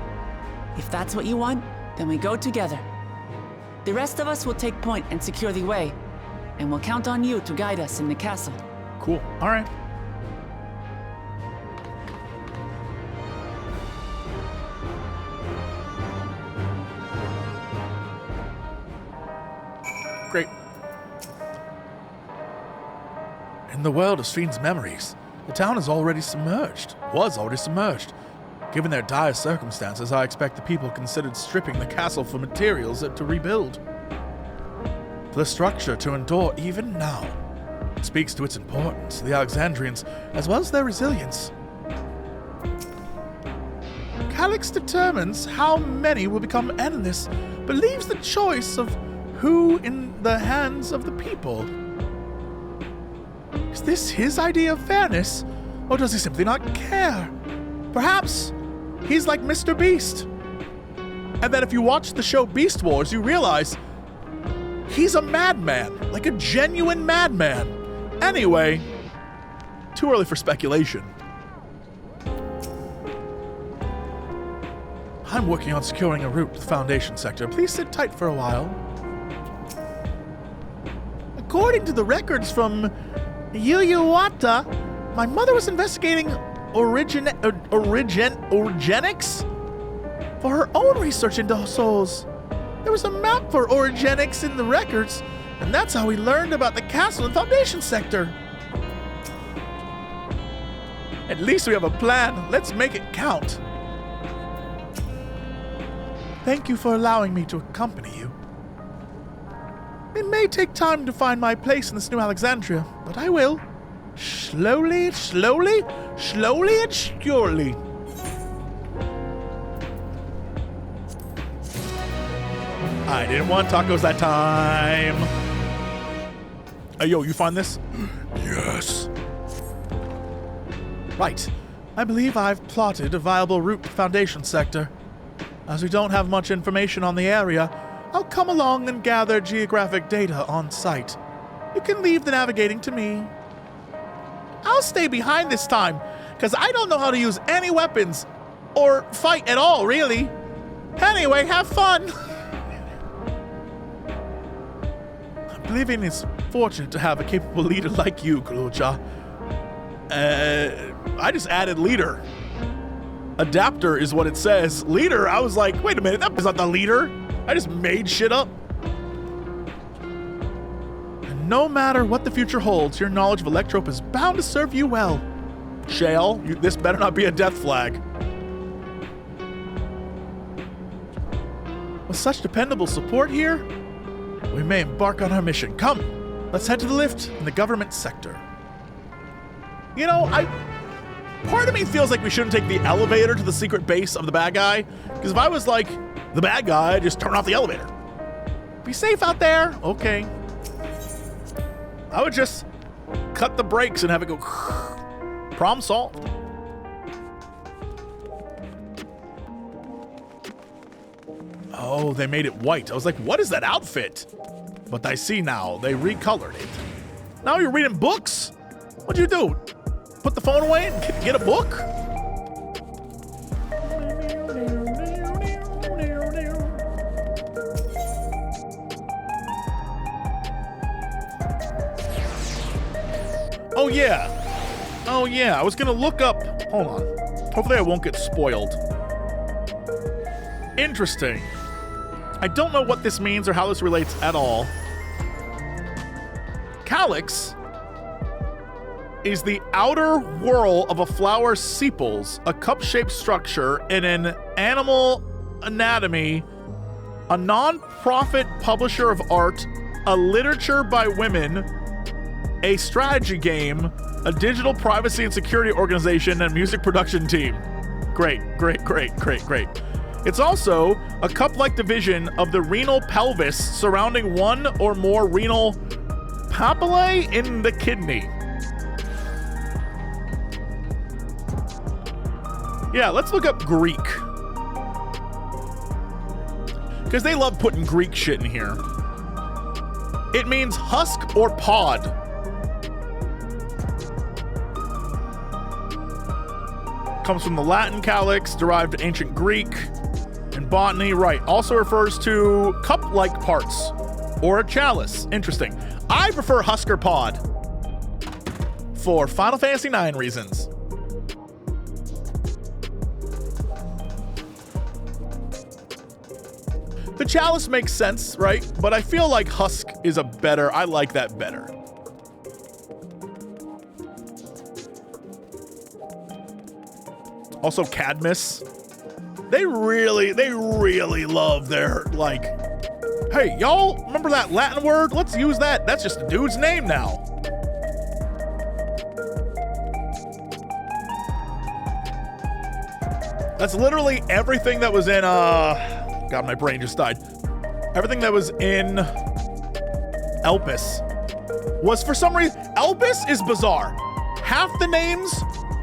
If that's what you want, then we go together. The rest of us will take point and secure the way, and we'll count on you to guide us in the castle. Cool. All right. Great. In the world of Sphene's memories, the town is already submerged. Was already submerged. Given their dire circumstances, I expect the people considered stripping the castle for materials to rebuild. For the structure to endure even now, it speaks to its importance to the Alexandrians, as well as their resilience. Calix determines how many will become endless, but leaves the choice of who in the hands of the people. Is this his idea of fairness, or does he simply not care? Perhaps he's like Mr. Beast. And that if you watch the show Beast Wars, you realize he's a madman, like a genuine madman. Anyway, too early for speculation. I'm working on securing a route to the Foundation sector. Please sit tight for a while. According to the records from Yuyuwata, my mother was investigating orogenics for her own research into souls. There was a map for orogenics in the records, and that's how we learned about the castle and Foundation sector. At least we have a plan. Let's make it count. Thank you for allowing me to accompany you. It may take time to find my place in this new Alexandria, but I will. Slowly and surely. I didn't want tacos that time. Hey, yo, you find this? Yes. Right. I believe I've plotted a viable route to Foundation Sector. As we don't have much information on the area, I'll come along and gather geographic data on site. You can leave the navigating to me. I'll stay behind this time, because I don't know how to use any weapons. Or fight at all, really. Anyway, have fun. Oblivion is fortunate to have a capable leader like you, Kulucha. I just added leader. Adapter is what it says. Leader, I was like, wait a minute, that was not the leader. I just made shit up. And no matter what the future holds, your knowledge of Electrope is bound to serve you well. Shale, this better not be a death flag. With such dependable support here, we may embark on our mission. Come, let's head to the lift in the government sector. You know, part of me feels like we shouldn't take the elevator to the secret base of the bad guy. Because if I was like the bad guy, I'd just turn off the elevator. Be safe out there. Okay. I would just cut the brakes and have it go. Problem solved. Oh, they made it white. I was like, what is that outfit? But I see now, they recolored it. Now you're reading books? What'd you do? Put the phone away and get a book? Oh yeah. Oh yeah, I was gonna look up, hold on. Hopefully I won't get spoiled. Interesting. I don't know what this means or how this relates at all. Calyx is the outer whorl of a flower's sepals, a cup-shaped structure in an animal anatomy, a non-profit publisher of art, a literature by women, a strategy game, a digital privacy and security organization, and music production team. Great, great, great, great, great. It's also a cup-like division of the renal pelvis surrounding one or more renal papillae in the kidney. Yeah, let's look up Greek. Because they love putting Greek shit in here. It means husk or pod. Comes from the Latin calyx, derived to ancient Greek. And botany, right, also refers to cup-like parts. Or a chalice. Interesting. I prefer husk or pod. For Final Fantasy IX reasons. The chalice makes sense, right? But I feel like husk is a better, I like that better. Also Cadmus. They really love their, like, hey, y'all, remember that Latin word? Let's use that. That's just a dude's name now. That's literally everything that was in, God, my brain just died. Everything that was in Elpis was for some reason, Elpis is bizarre. Half the names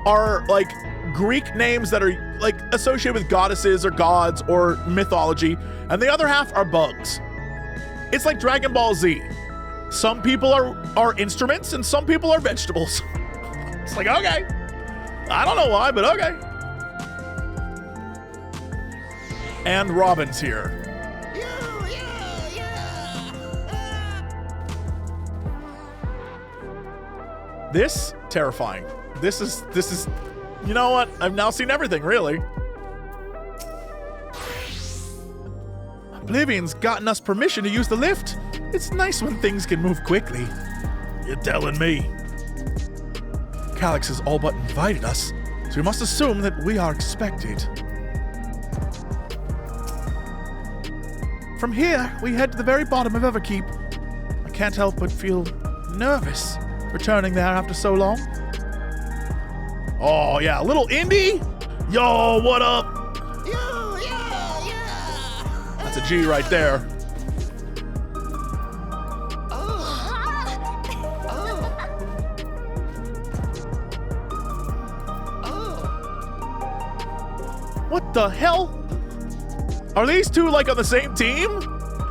are like Greek names that are like associated with goddesses or gods or mythology, and the other half are bugs. It's like Dragon Ball Z. Some people are instruments and some people are vegetables. It's like, okay. I don't know why, but okay. And Robin's here. This, terrifying. This is, you know what? I've now seen everything, really. Oblivion's gotten us permission to use the lift. It's nice when things can move quickly. You're telling me. Calyx has all but invited us, so we must assume that we are expected. From here, we head to the very bottom of Everkeep. I can't help but feel nervous returning there after so long. Oh, yeah, little indie? Yo, what up? Yeah. That's a G right there. What the hell? Are these two like on the same team?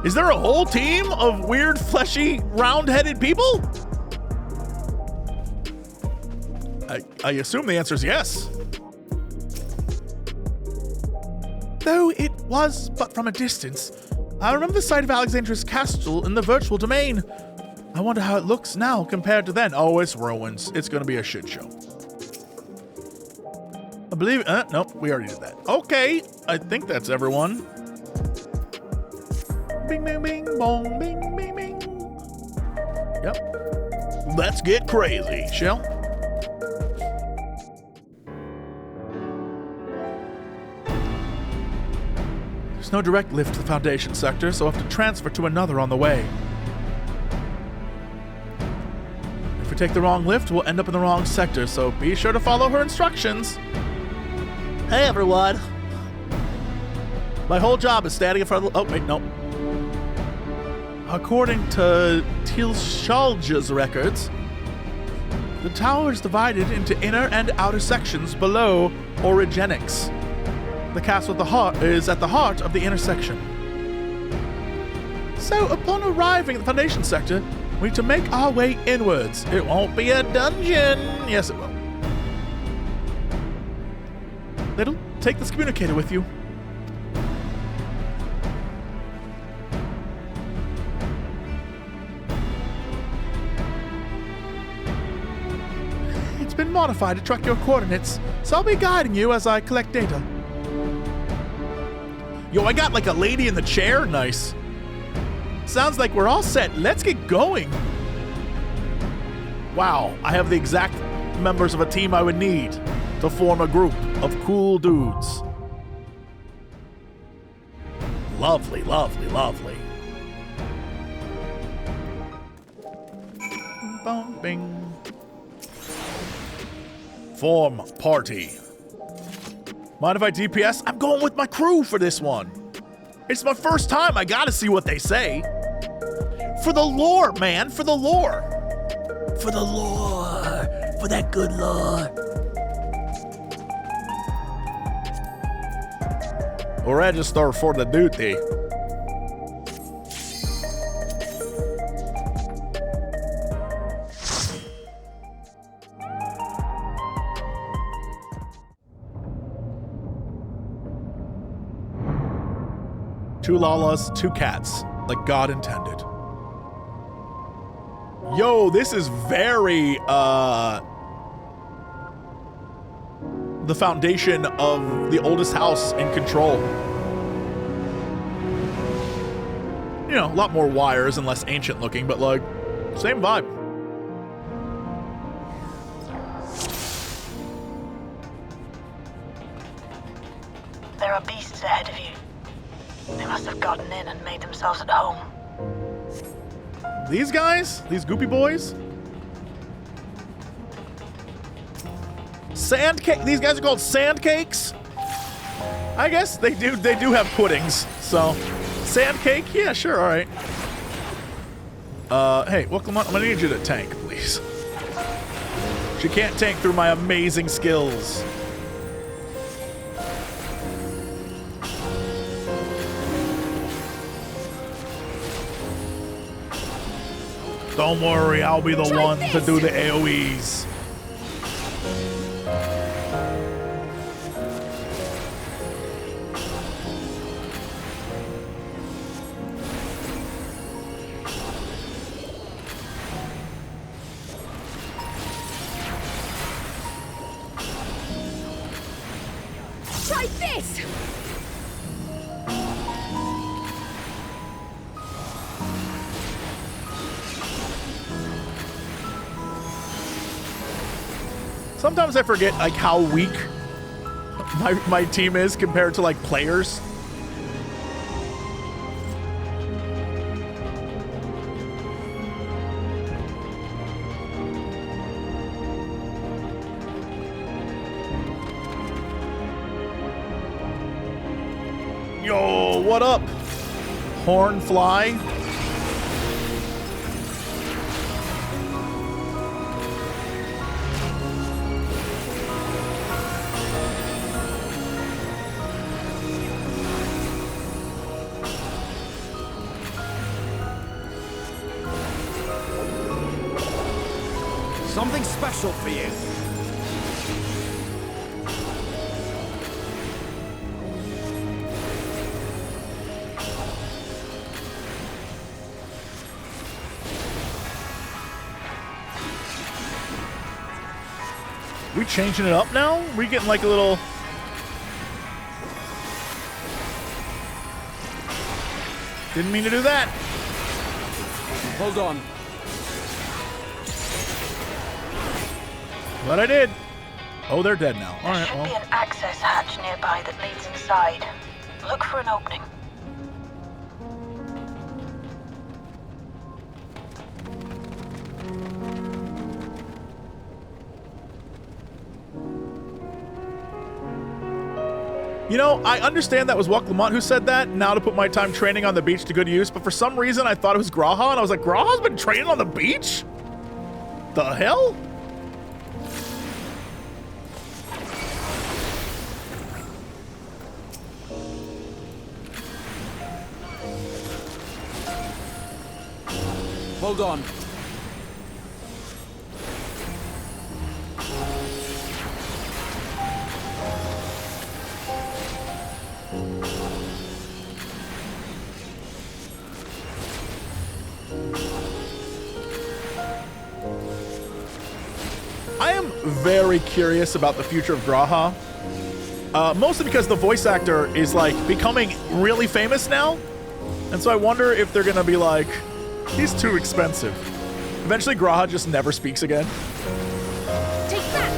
Is there a whole team of weird, fleshy, round-headed people? I assume the answer is yes. Though it was but from a distance, I remember the sight of Alexandria's castle in the virtual domain. I wonder how it looks now compared to then. Oh, it's ruins. It's gonna be a shit show. I believe, nope, we already did that. Okay, I think that's everyone. Bing, bing, bing, bong, bing, bing, bing. Yep. Let's get crazy, shall? There's no direct lift to the Foundation sector, so I'll have to transfer to another on the way. If we take the wrong lift, we'll end up in the wrong sector, so be sure to follow her instructions. Hey, everyone. My whole job is standing in front of the... Oh, wait, no. According to Tilshalja's records, the tower is divided into inner and outer sections below Origenics. The castle is at the heart of the intersection. So, upon arriving at the Foundation sector, we need to make our way inwards. It won't be a dungeon. Yes, it will. Little, take this communicator with you. It's been modified to track your coordinates, so I'll be guiding you as I collect data. Yo, I got like a lady in the chair. Nice. Sounds like we're all set. Let's get going. Wow, I have the exact members of a team I would need to form a group of cool dudes. Lovely, lovely, lovely. Bing. Form party. Mind if I DPS? I'm going with my crew for this one. It's my first time. I gotta see what they say. For the lore, man. For the lore. For the lore. For that good lore. Register for the duty. Two lalas, two cats, like God intended. Yo, this is very, the foundation of the oldest house in Control. You know, a lot more wires and less ancient looking, but like, same vibe. There are beasts ahead of you. They must have gotten in and made themselves at home. These guys? These goopy boys? Sand cake? These guys are called sand cakes? I guess they do have puddings, so. Sand cake? Yeah, sure, alright. Hey, welcome on. I'm gonna need you to tank, please. She can't tank through my amazing skills. Don't worry, I'll be the one to do the AoEs. Try this! Sometimes I forget like how weak my team is compared to like players. Yo, what up? Hornfly? Something special for you. We changing it up now? We getting like a little... Didn't mean to do that. Hold on. But I did. Oh, they're dead now. All There right, should well. be an access hatch nearby that leads inside. Look for an opening. You know, I understand that was Lamont who said that, now to put my time training on the beach to good use, but for some reason I thought it was Graha, and I was like, Graha's been training on the beach? The hell? Hold on. I am very curious about the future of Graha. Mostly because the voice actor is like becoming really famous now. And so I wonder if they're gonna be like, he's too expensive. Eventually Graha just never speaks again. Take that!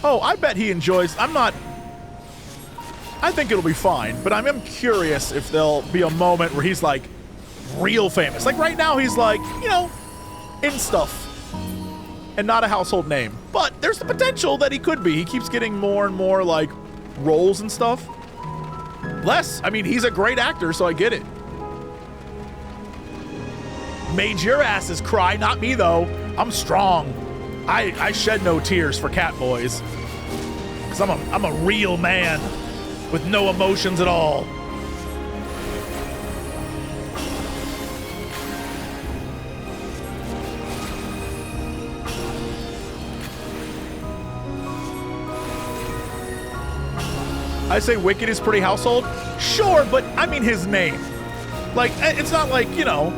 Oh, I bet he enjoys... I think it'll be fine, but I'm curious if there'll be a moment where he's like real famous. Like right now he's like, you know, in stuff and not a household name. But there's the potential that he could be. He keeps getting more and more like roles and stuff. I mean, he's a great actor, so I get it. Made your asses cry, not me though. I'm strong. I shed no tears for cat boys. Cause I'm a real man with no emotions at all. I say Wicked is pretty household. Sure, but I mean his name. Like, it's not like, you know,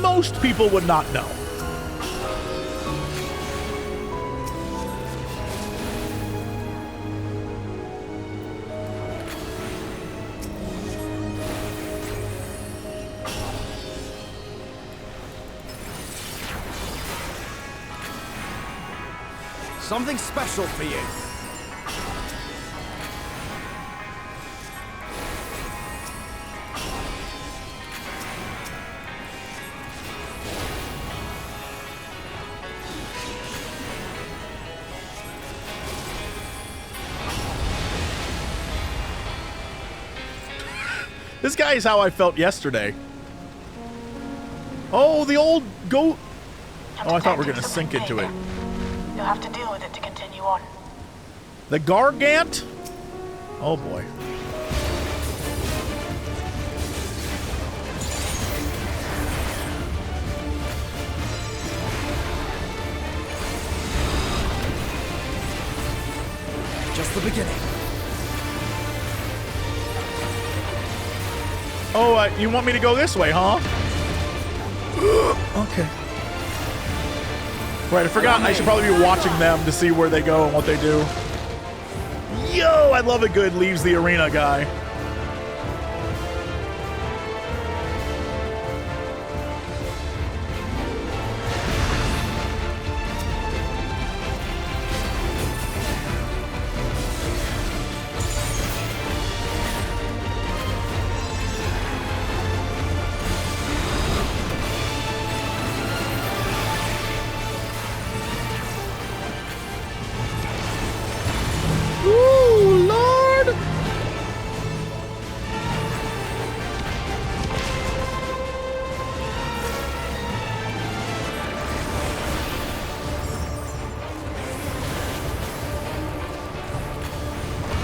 most people would not know. Something special for you. This guy is how I felt yesterday. Oh, the old goat. Oh, I thought we were going to sink into it. You'll have to deal with it to continue on. The Gargant? Oh boy. Just the beginning. Oh, you want me to go this way, huh? Okay. Right, I forgot I should probably be watching them to see where they go and what they do. Yo, I love a good leaves the arena guy.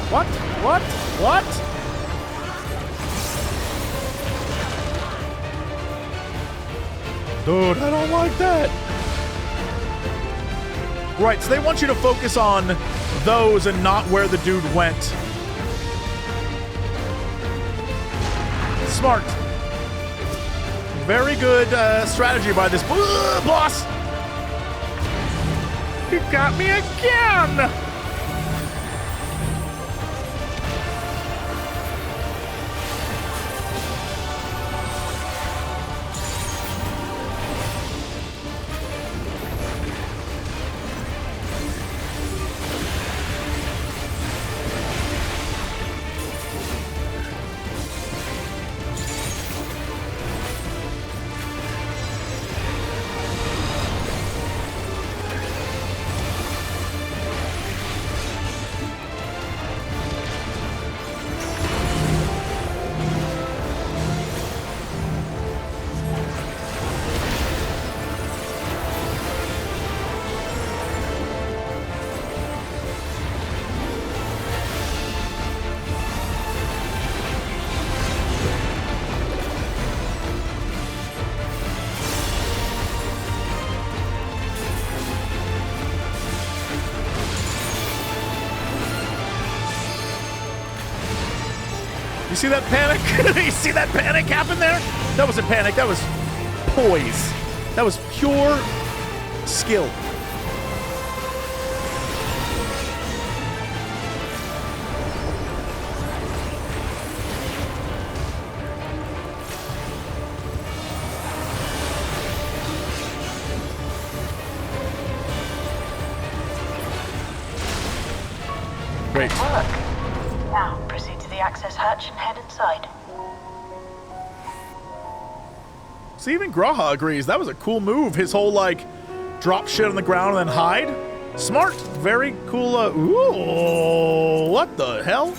What? What? What? Dude, I don't like that. Right, so they want you to focus on those and not where the dude went. Smart. Very good strategy by this boss. You got me again. You see that panic? You see that panic happen there? That wasn't panic, that was poise. That was pure skill. Great. Now, proceed to the access hatch and head inside. See, even Graha agrees. That was a cool move. His whole, like, drop shit on the ground and then hide. Smart. Very cool. Ooh, what the hell?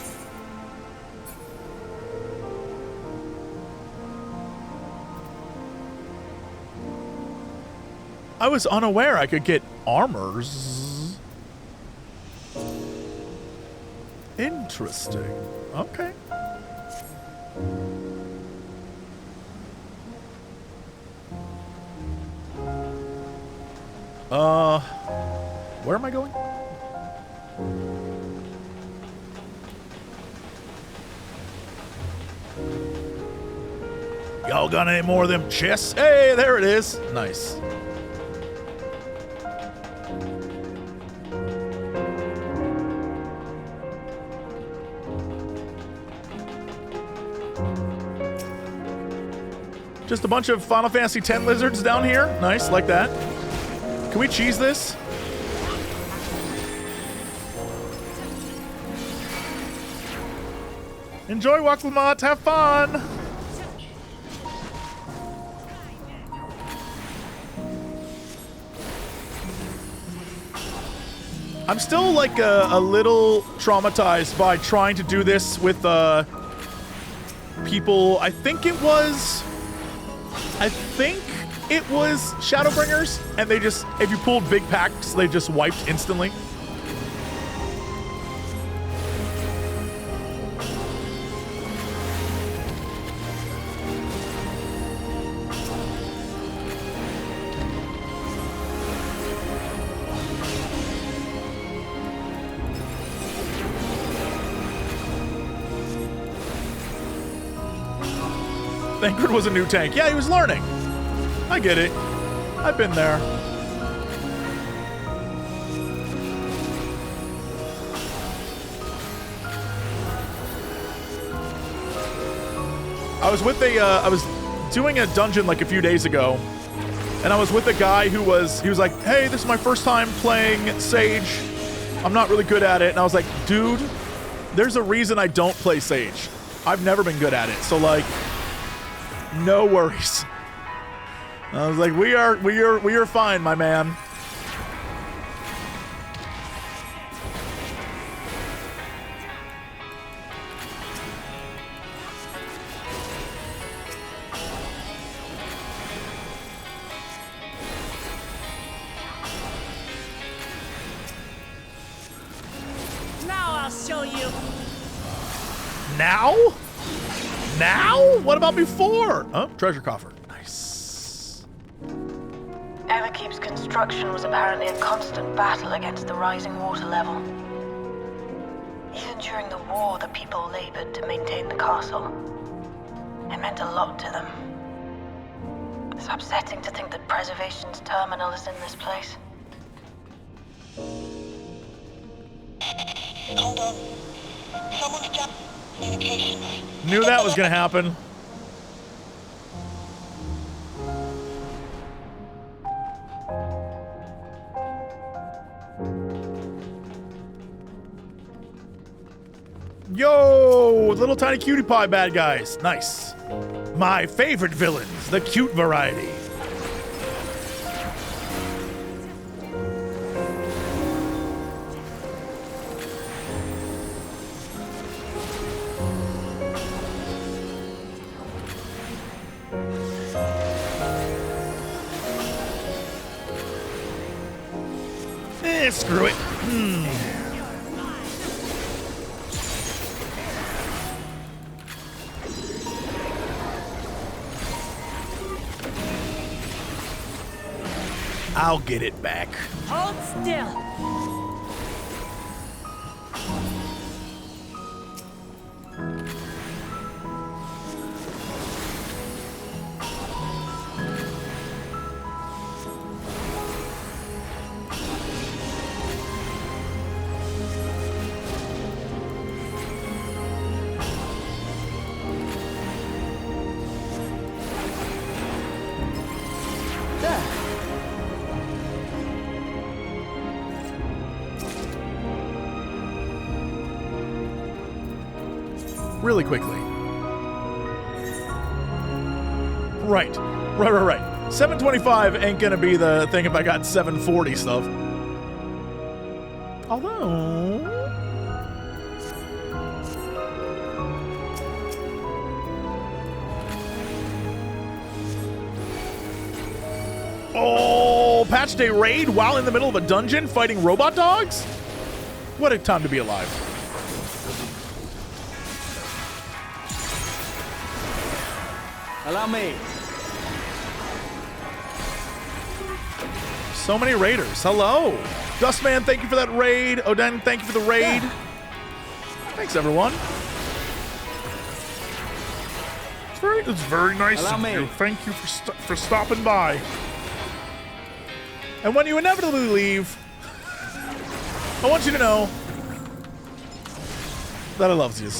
I was unaware I could get armors. Interesting. Okay. Where am I going? Y'all got any more of them chests? Hey, there it is. Nice. Just a bunch of Final Fantasy X lizards down here. Nice, like that. Can we cheese this? Enjoy, Waklamot. Have fun. I'm still like a little traumatized by trying to do this with people. I think it was Shadowbringers, and they just, if you pulled big packs, they just wiped instantly. Thancred was a new tank. Yeah, he was learning. I get it. I've been there. I was with I was doing a dungeon like a few days ago, and I was with a guy he was like, hey, this is my first time playing Sage. I'm not really good at it. And I was like, dude, there's a reason I don't play Sage. I've never been good at it. So like, no worries. I was like, we are fine, my man. Now I'll show you. Now? Now? What about before? Oh, treasure coffer. Nice. Everkeep's construction was apparently a constant battle against the rising water level. Even during the war, the people labored to maintain the castle. It meant a lot to them. It's upsetting to think that preservation's terminal is in this place. Hold on. Someone's jammed communications. Knew that was gonna happen. Yo, little tiny cutie pie bad guys. Nice. My favorite villains, the cute variety. Screw it. I'll get it back. Hold still. Really quickly. Right. 725 ain't gonna be the thing if I got 740 stuff. Although... Oh, patch day raid while in the middle of a dungeon fighting robot dogs? What a time to be alive. Allow me. So many raiders. Hello. Dustman, thank you for that raid. Oden, thank you for the raid. Yeah. Thanks, everyone. It's very nice of you. Thank you for stopping by. And when you inevitably leave, I want you to know that I love you.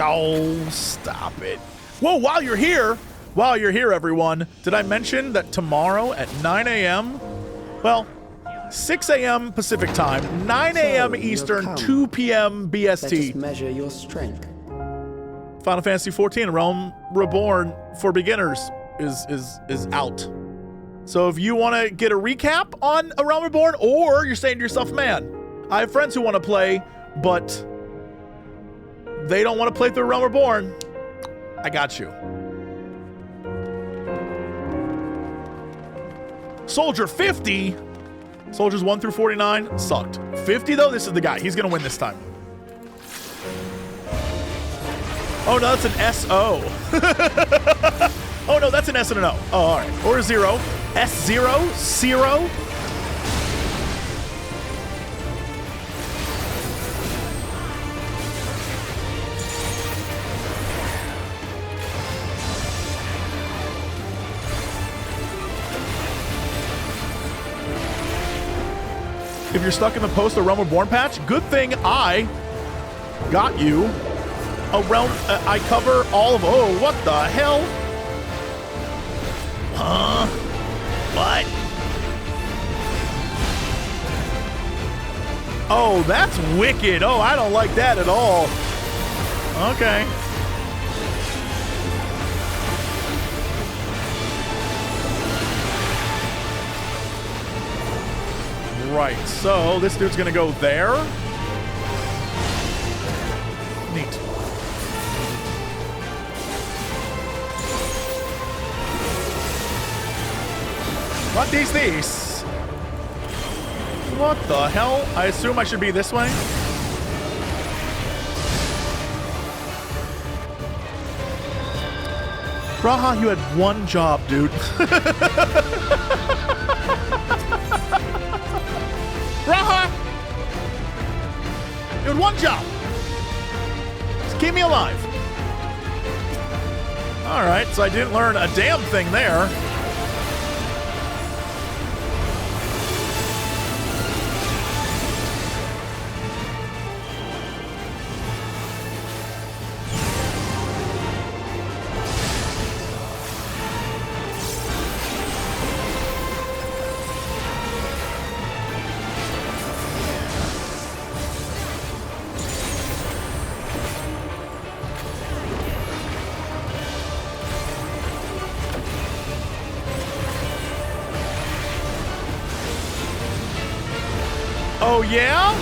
Oh, stop it. Whoa, while you're here, everyone, did I mention that tomorrow at 9 a.m., well, 6 a.m. Pacific time, 9 a.m. Eastern, 2 p.m. BST. Let us measure your strength. Final Fantasy XIV Realm Reborn for beginners is out. So if you want to get a recap on A Realm Reborn, or you're saying to yourself, man, I have friends who want to play, but they don't want to play through Realm Reborn, I got you. Soldier 50. Soldiers 1 through 49 sucked. 50 though, this is the guy. He's gonna win this time. Oh no, that's an SO. Oh no, that's an S and an O. Oh, all right. Or a 0. S0, 0. If you're stuck in the post of Realm Reborn patch, good thing I got you a Realm. I cover all of. Oh, what the hell? Huh? What? Oh, that's wicked. Oh, I don't like that at all. Okay. Right, so this dude's gonna go there. What is this? What the hell? I assume I should be this way? Raha, you had one job, dude. Raha! You had one job. Just keep me alive. Alright, so I didn't learn a damn thing there. Oh, yeah?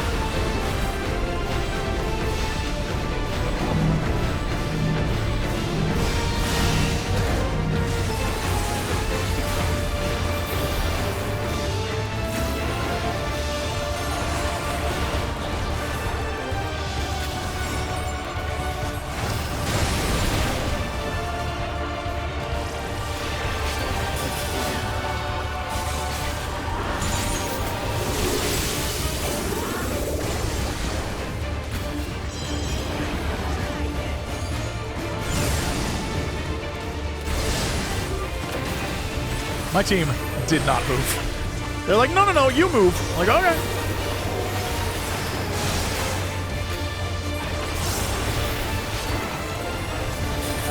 My team did not move. They're like, no, no, no, you move. I'm like, okay.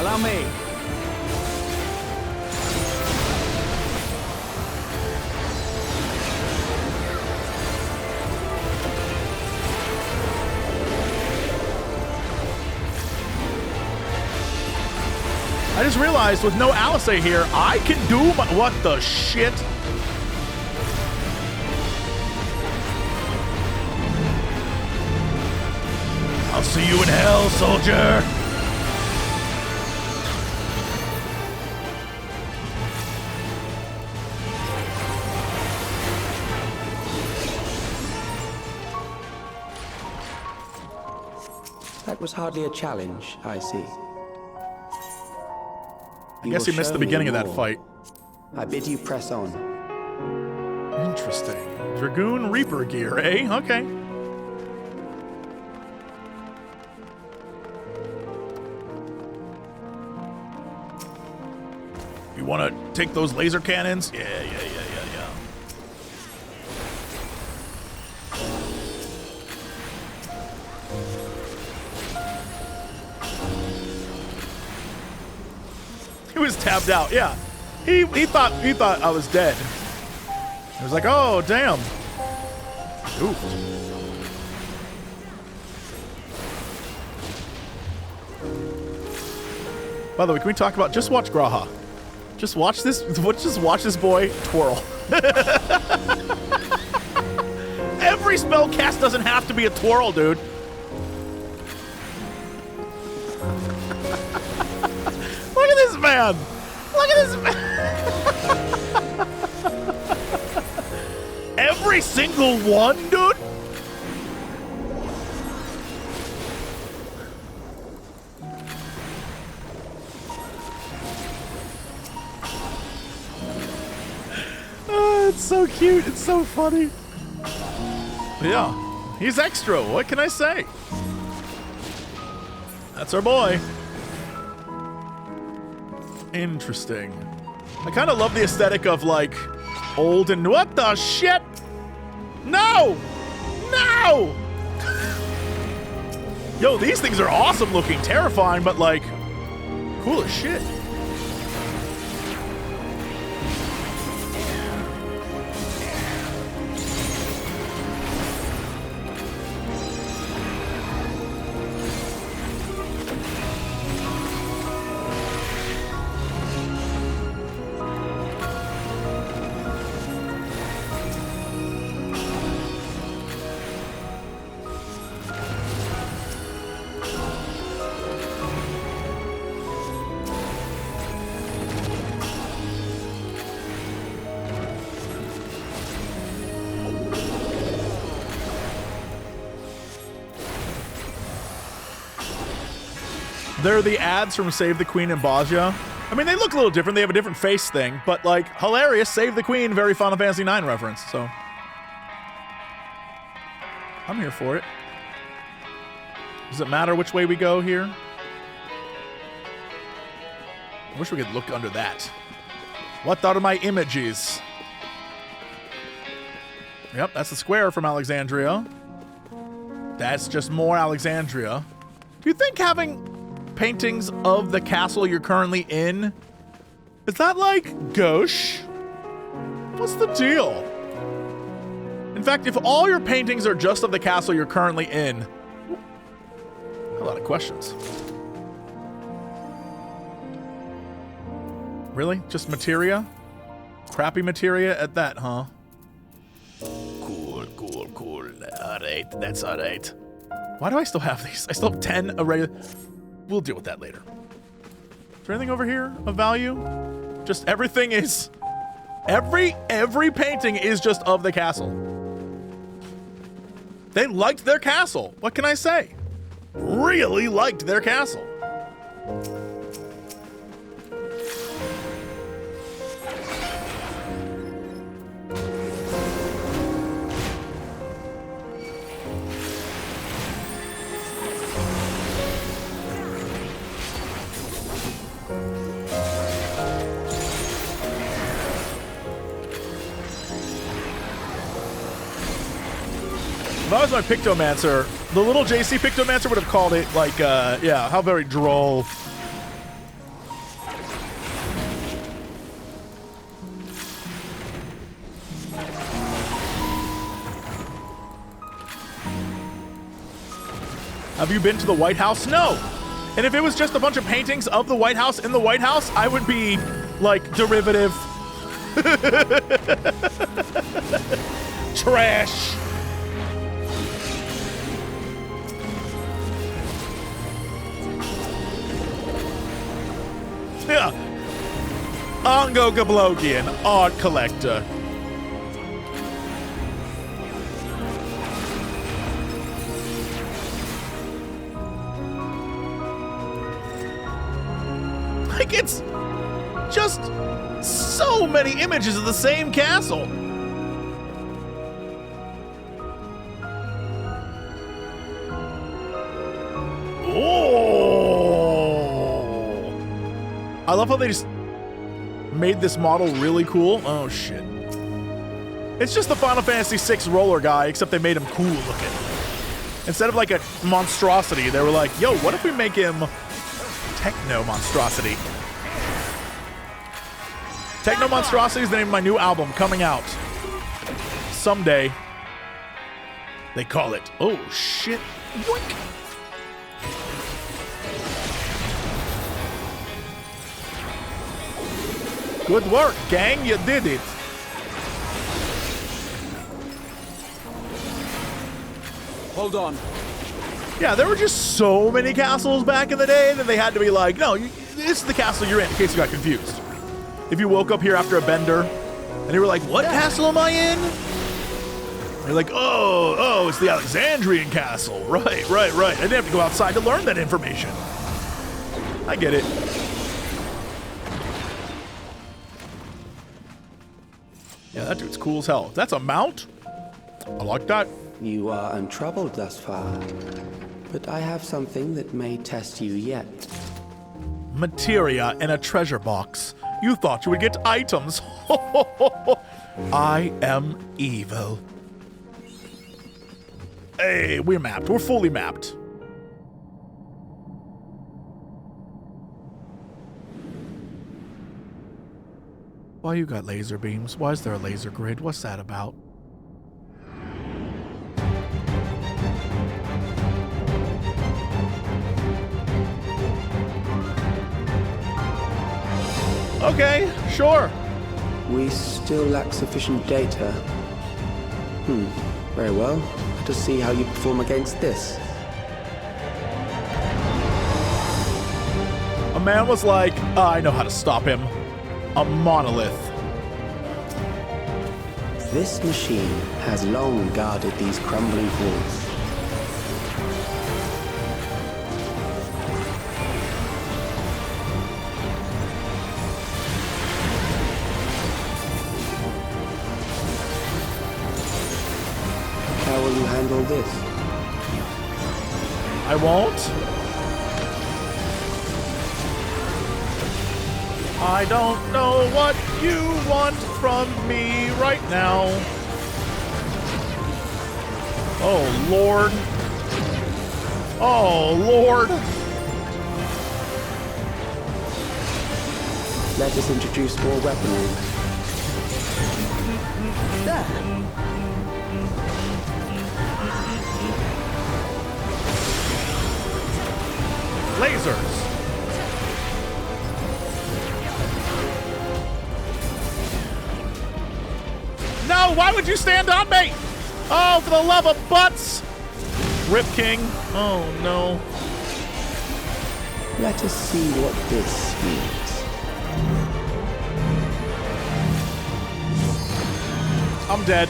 Allow me. I just realized with no Alice here, I can do my, what the shit? I'll see you in hell, soldier. That was hardly a challenge, I see. I guess he missed the beginning of that fight. I bid you press on. Interesting. Dragoon Reaper gear, eh? Okay. You want to take those laser cannons? Yeah. He was tapped out, yeah. He thought I was dead. He was like, oh damn. Oof. By the way, can we talk about just watch Graha? Just watch this boy twirl. Every spell cast doesn't have to be a twirl, dude. Look at this man! Look at this man! Every single one, dude? Oh, it's so cute. It's so funny. But yeah, he's extra. What can I say? That's our boy. Interesting. I kind of love the aesthetic of like old and what the shit? No! No! Yo, these things are awesome looking, terrifying, but like cool as shit. They're the ads from Save the Queen and Bozja. I mean, they look a little different. They have a different face thing, but like hilarious. Save the Queen, very Final Fantasy IX reference. So I'm here for it. Does it matter which way we go here? I wish we could look under that. What are my images? Yep, that's the square from Alexandria. That's just more Alexandria. Do you think having paintings of the castle you're currently in, is that like gauche? What's the deal? In fact, if all your paintings are just of the castle you're currently in, a lot of questions. Really? Just materia? Crappy materia at that, huh? Cool. Alright, that's alright. Why do I still have these? I still have 10 already. We'll deal with that later. Is there anything over here of value? Just everything is... Every painting is just of the castle. They liked their castle. What can I say? Really liked their castle. If I was my Pictomancer, the little JC Pictomancer would have called it like, yeah, how very droll. Have you been to the White House? No. And if it was just a bunch of paintings of the White House in the White House, I would be like derivative. Trash. Yeah. Ongo Gablogian, art collector. Like, it's just so many images of the same castle. I love how they just made this model really cool. Oh, shit. It's just the Final Fantasy VI roller guy, except they made him cool looking. Instead of like a monstrosity, they were like, yo, what if we make him Techno Monstrosity? Techno Monstrosity is the name of my new album coming out someday. They call it, oh, shit. Yoink. Good work, gang. You did it. Hold on. Yeah, there were just so many castles back in the day that they had to be like, no, this is the castle you're in case you got confused. If you woke up here after a bender and you were like, what castle am I in? You're like, oh, it's the Alexandrian castle. Right. I didn't have to go outside to learn that information. I get it. Yeah, that dude's cool as hell. That's a mount? I like that. You are untroubled thus far, but I have something that may test you yet. Materia in a treasure box. You thought you would get items. I am evil. Hey, we're mapped. We're fully mapped. Why you got laser beams? Why is there a laser grid? What's that about? Okay, sure. We still lack sufficient data. Very well. Let us see how you perform against this. A man was like, I know how to stop him. A monolith. This machine has long guarded these crumbling walls. sure you handle this. I won't. I don't know what you want from me right now. Oh, Lord. Oh, Lord. Let us introduce more weaponry. There. Lasers. No, why would you stand on me? Oh, for the love of butts. Rip King. Oh, no. Let us see what this means. I'm dead.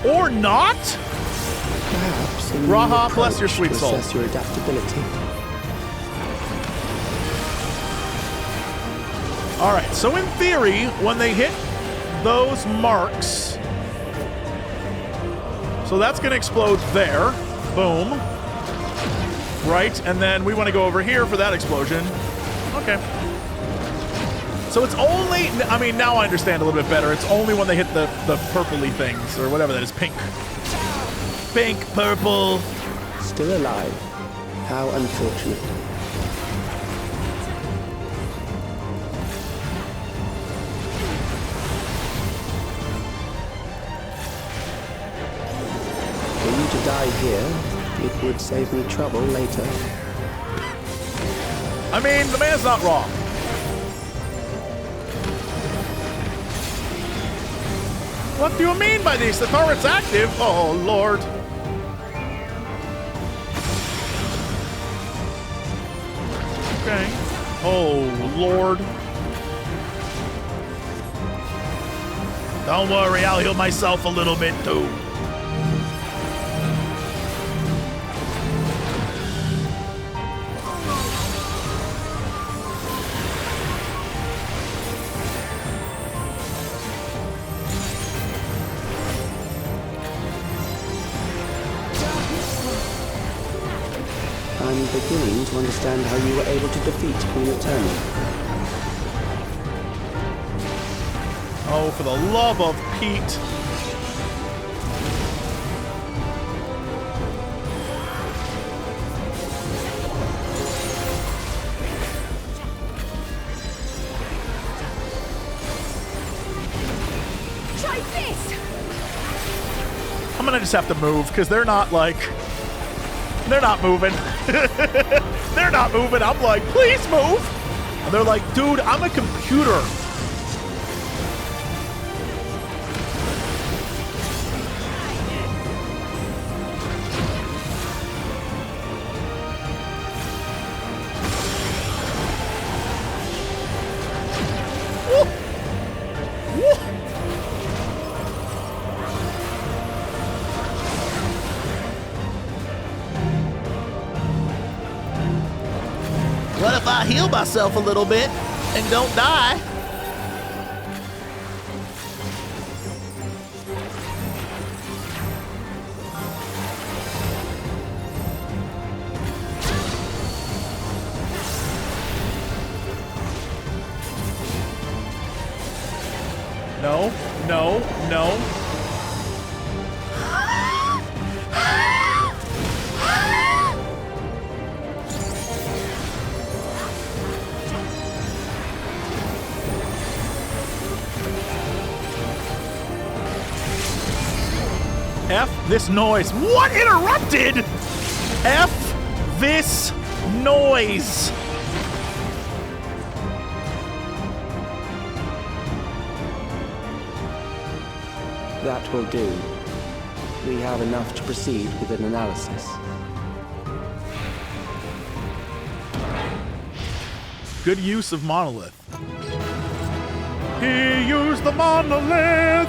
Or not? Perhaps a new Raha, bless approach your sweet to soul. assess your adaptability. All right, so in theory, when they hit those marks, so that's going to explode there. Boom. Right, and then we want to go over here for that explosion. Okay. So it's only, I mean, now I understand a little bit better. It's only when they hit the purpley things, or whatever that is, pink. Pink, purple. Still alive. How unfortunate. For you to die here, it would save me trouble later. I mean, the man's not wrong. What do you mean by this? The turret's active? Oh, Lord. Okay. Oh, Lord. Don't worry, I'll heal myself a little bit, too. I'm beginning to understand how you were able to defeat Queen Eternal. Oh, for the love of Pete. Try this! I'm gonna just have to move, because they're not like... They're not moving. They're not moving. I'm like, please move. And they're like, dude, I'm a computer. What if I heal myself a little bit and don't die? No, no, no. F this noise. What interrupted? F this noise. That will do. We have enough to proceed with an analysis. Good use of monolith. He used the monolith.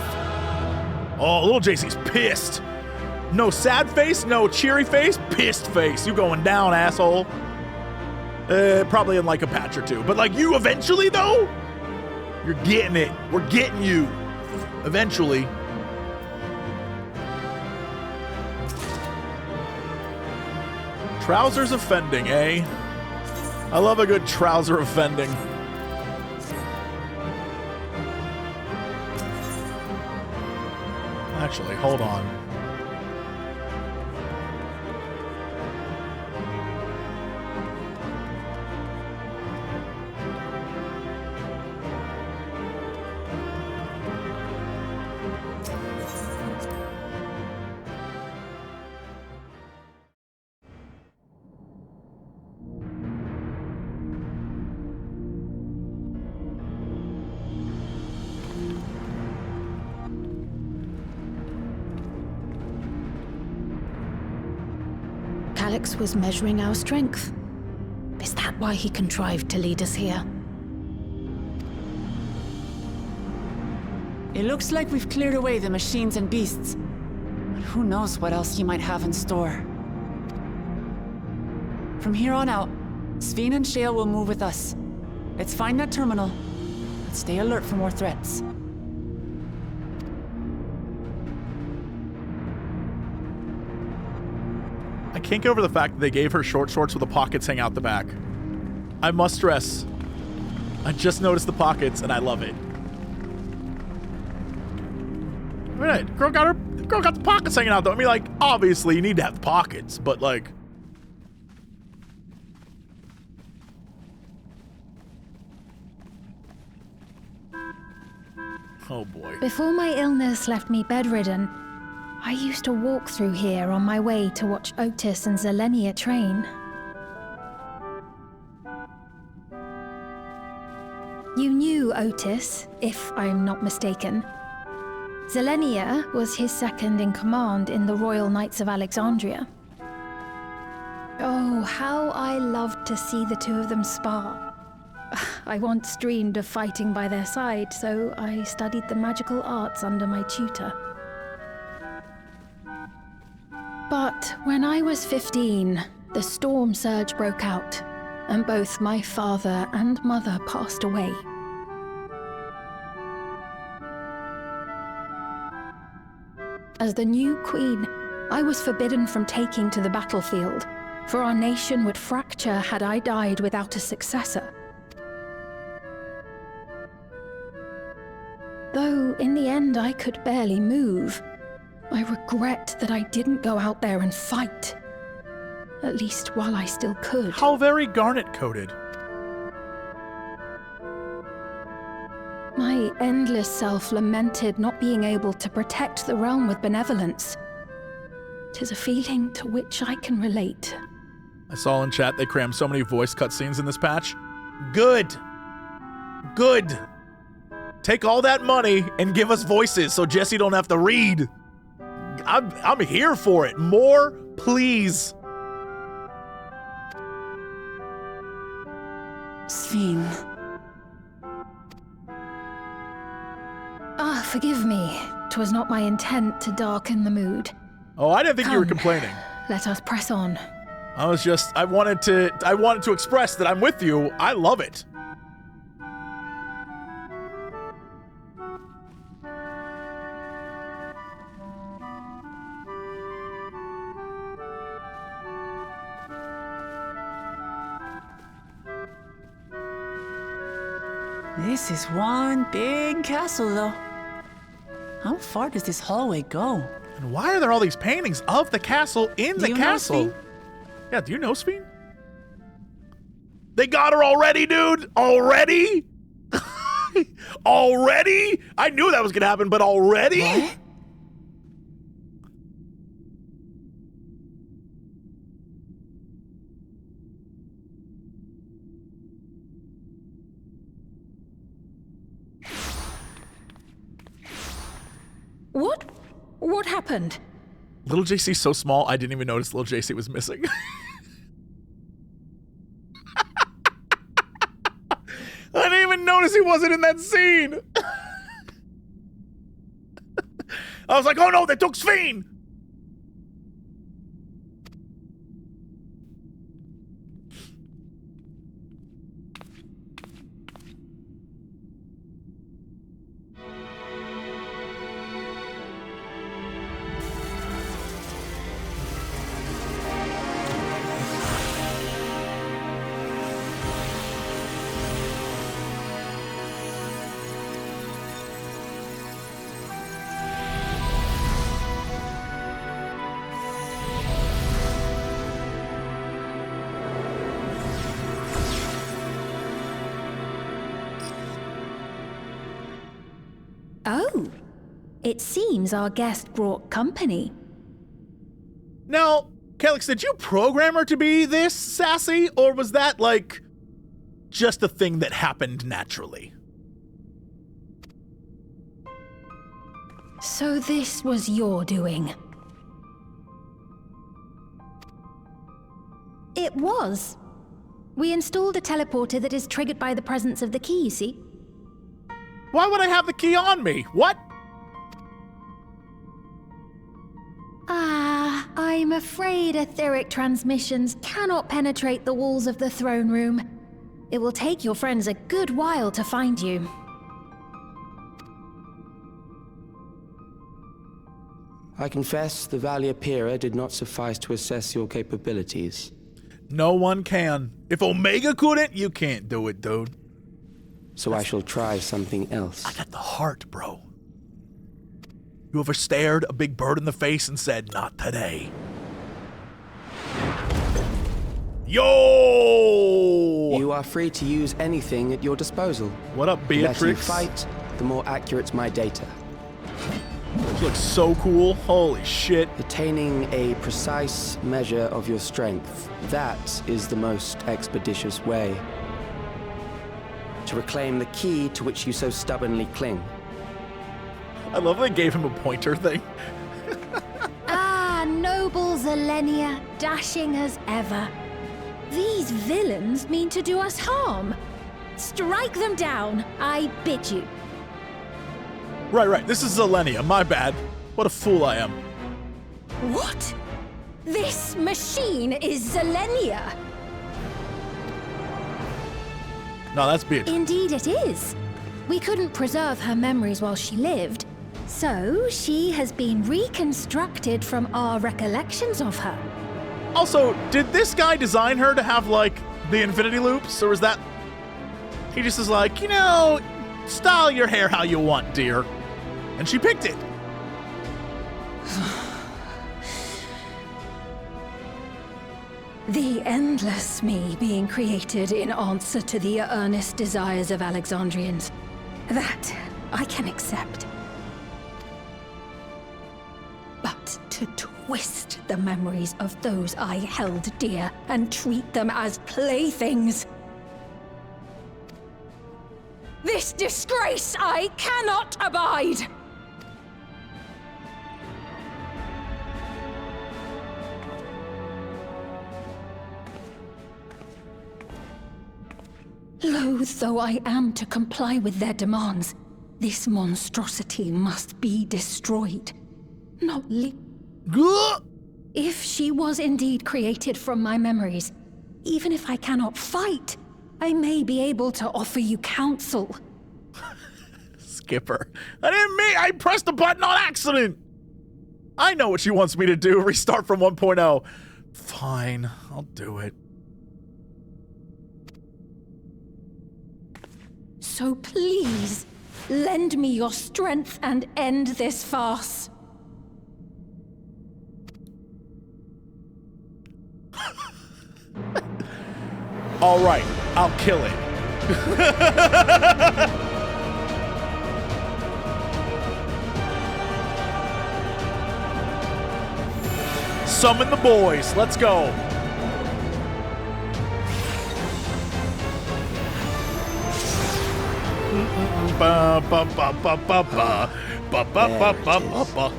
Oh, little JC's pissed. No sad face, no cheery face, pissed face. You going down, asshole. Probably in like a patch or two. But like you eventually, though, you're getting it. We're getting you. Eventually. Trousers offending, eh? I love a good trouser offending. Actually, hold on. Alex was measuring our strength. Is that why he contrived to lead us here? It looks like we've cleared away the machines and beasts. But who knows what else he might have in store. From here on out, Sphene and Shale will move with us. Let's find that terminal, but stay alert for more threats. I can't get over the fact that they gave her short shorts with the pockets hang out the back. I must stress, I just noticed the pockets and I love it. Right, girl got the pockets hanging out though. I mean, like, obviously you need to have the pockets, but like, oh boy. Before my illness left me bedridden, I used to walk through here on my way to watch Otis and Zelenia train. You knew Otis, if I'm not mistaken. Zelenia was his second in command in the Royal Knights of Alexandria. Oh, how I loved to see the two of them spar. I once dreamed of fighting by their side, so I studied the magical arts under my tutor. But when I was 15, the storm surge broke out, and both my father and mother passed away. As the new queen, I was forbidden from taking to the battlefield, for our nation would fracture had I died without a successor. Though in the end I could barely move, I regret that I didn't go out there and fight. At least while I still could. How very garnet-coated. My endless self lamented not being able to protect the realm with benevolence. 'Tis a feeling to which I can relate. I saw in chat they crammed so many voice cutscenes in this patch. Good. Good. Take all that money and give us voices so Jesse don't have to read. I'm here for it. More, please. Sphene. Ah, forgive me. 'Twas not my intent to darken the mood. Oh, I didn't think you were complaining. Let us press on. I wanted to express that I'm with you. I love it. This is one big castle, though. How far does this hallway go? And why are there all these paintings of the castle in the castle? Know Sphene? Yeah, do you know Sphene? They got her already, dude! Already? Already? I knew that was gonna happen, but already? What? What happened? Little JC's so small, I didn't even notice little JC was missing. I didn't even notice he wasn't in that scene. I was like, oh no, they took Sphene. It seems our guest brought company. Now, Calyx, did you program her to be this sassy, or was that, like, just a thing that happened naturally? So this was your doing? It was. We installed a teleporter that is triggered by the presence of the key, you see? Why would I have the key on me? What? I'm afraid etheric transmissions cannot penetrate the walls of the throne room. It will take your friends a good while to find you. I confess the Viera did not suffice to assess your capabilities. No one can. If Omega couldn't, you can't do it, dude. So I shall try something else. I got the heart, bro. You ever stared a big bird in the face and said, not today? Yo! You are free to use anything at your disposal. What up, The better you Beatrix? fight, the more accurate my data. This looks so cool. Holy shit. Attaining a precise measure of your strength, that is the most expeditious way to reclaim the key to which you so stubbornly cling. I love they gave him a pointer thing. Noble Zelenia, dashing as ever. These villains mean to do us harm. Strike them down, I bid you. Right. This is Zelenia. My bad. What a fool I am. What? This machine is Zelenia? No, that's Beatrix. Indeed it is. We couldn't preserve her memories while she lived, so she has been reconstructed from our recollections of her. Also, did this guy design her to have, like, the infinity loops? Or is that... He just is like, you know, style your hair how you want, dear. And she picked it. The endless me being created in answer to the earnest desires of Alexandrians. That I can accept. But to twist the memories of those I held dear and treat them as playthings. This disgrace I cannot abide! Loath though I am to comply with their demands, this monstrosity must be destroyed. Not If she was indeed created from my memories, even if I cannot fight, I may be able to offer you counsel. Skipper. I didn't mean... I pressed the button on accident! I know what she wants me to do. Restart from 1.0. Fine. I'll do it. So please, lend me your strength and end this farce. All right, I'll kill it. Summon the boys. Let's go. Ba ba ba ba ba ba ba ba ba ba ba.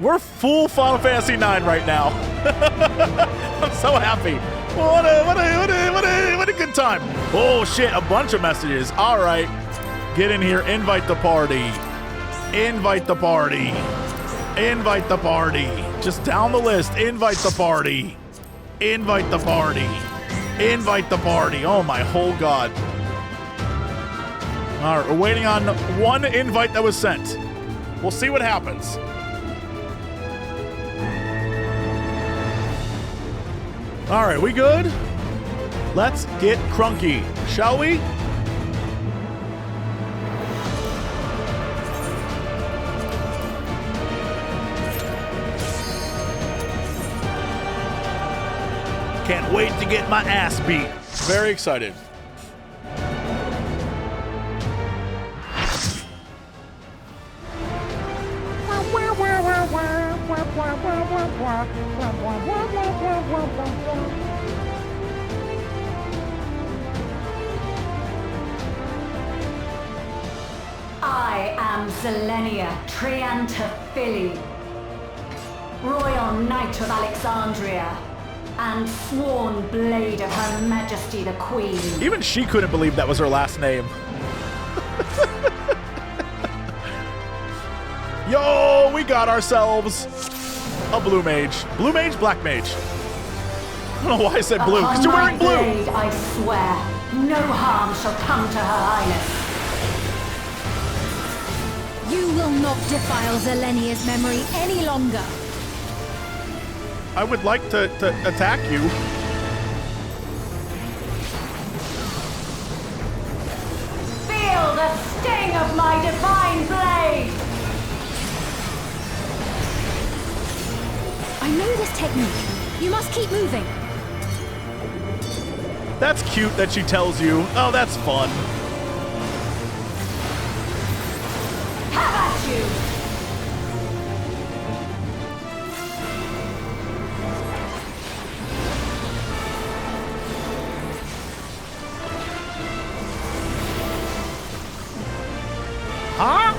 We're full Final Fantasy IX right now. I'm so happy. What a good time. Oh shit, a bunch of messages. All right, get in here. Invite the party. Invite the party. Invite the party. Just down the list. Invite the party. Invite the party. Invite the party. Oh my whole god. All right, we're waiting on one invite that was sent. We'll see what happens. All right, we good? Let's get crunky, shall we? Can't wait to get my ass beat. Very excited. I am Zelenia Triantaphili, Royal Knight of Alexandria, and sworn blade of Her Majesty the Queen. Even she couldn't believe that was her last name. Yo, we got ourselves a blue mage. Blue mage, black mage. I don't know why I said blue, because you're wearing blue. Blade, I swear, no harm shall come to Her Highness. You will not defile Zelenia's memory any longer. I would like to attack you. Feel the sting of my divine blade! I know this technique. You must keep moving. That's cute that she tells you. Oh, that's fun. Have at you! Huh?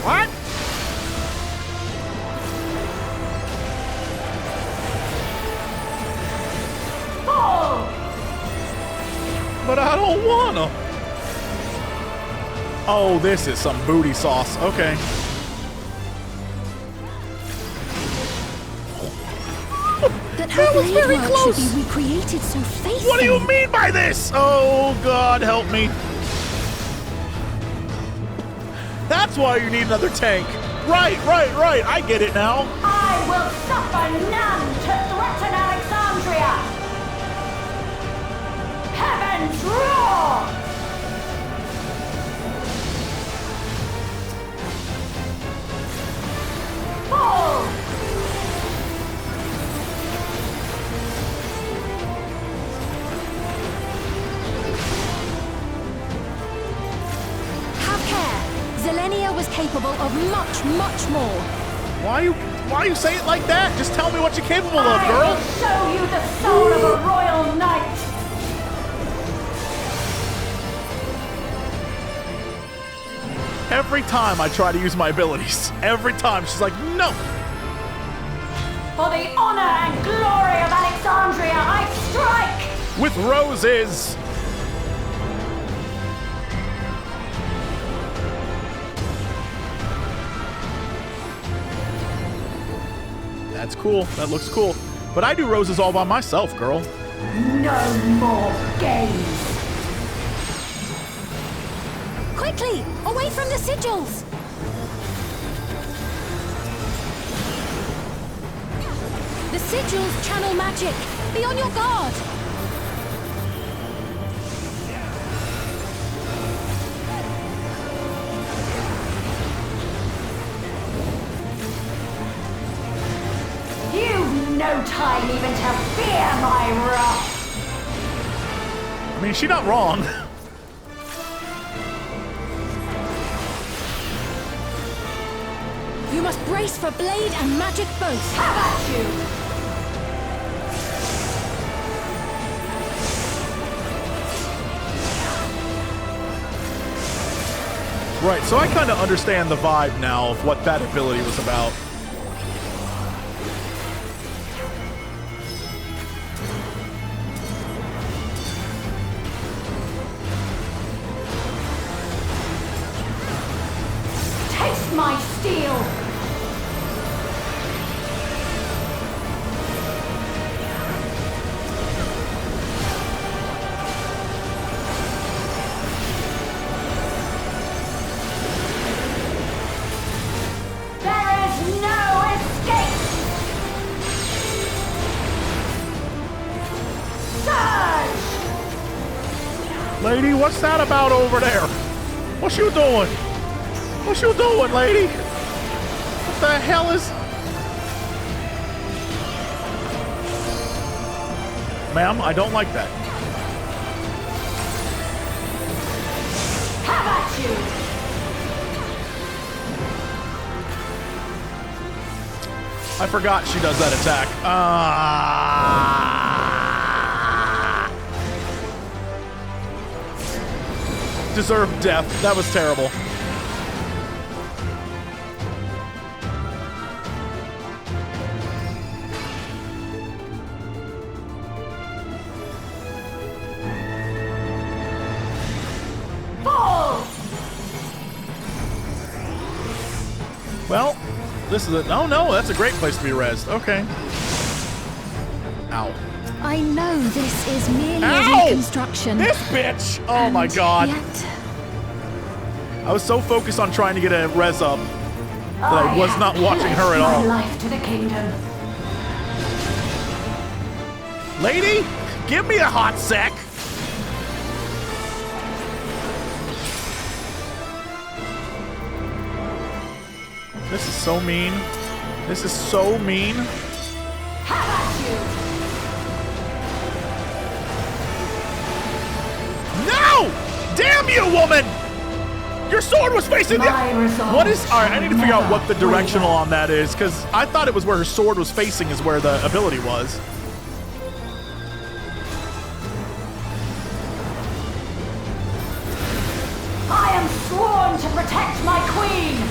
What? Fall! But I don't wanna. Oh, this is some booty sauce. Okay. That her was blade very work close. should be recreated so faithfully. What do you mean by this? Oh, God, help me. That's why you need another tank. Right. I get it now. I will suffer none to threaten Alexandria! Heavens roar! Fall! Have care. Zelenia was capable of much, much more. Why you say it like that? Just tell me what you're capable of, girl. I will show you the soul of a royal knight! Every time I try to use my abilities, every time she's like, no. For the honor and glory of Alexandria, I strike! With roses. That's cool. That looks cool. But I do roses all by myself, girl. No more games! Quickly! Away from the sigils! The sigils channel magic! Be on your guard! You've no time even to fear my wrath! I mean, she's not wrong. You must brace for blade and magic both! Have at you! Right, so I kind of understand the vibe now of what that ability was about. Taste my steel! There is no escape! Surge! Lady, what's that about over there? What you doing? What you doing, lady? What the hell is... ma'am. I don't like that. Have at you! I forgot she does that attack. Deserved death. That was terrible. Well, this is a... Oh, no, that's a great place to be rezzed. Okay. Ow. I know this is merely Ow! a reconstruction. This bitch! Oh, my God. Yet... I was so focused on trying to get a res up that I was not watching her at all. My life to the kingdom. Lady, give me a hot sec. This is so mean. This is so mean. Have at you! No! Damn you, woman! Your sword was facing the... What is... Alright, I need to figure out what the directional on that is, because I thought it was where her sword was facing is where the ability was. I am sworn to protect my queen!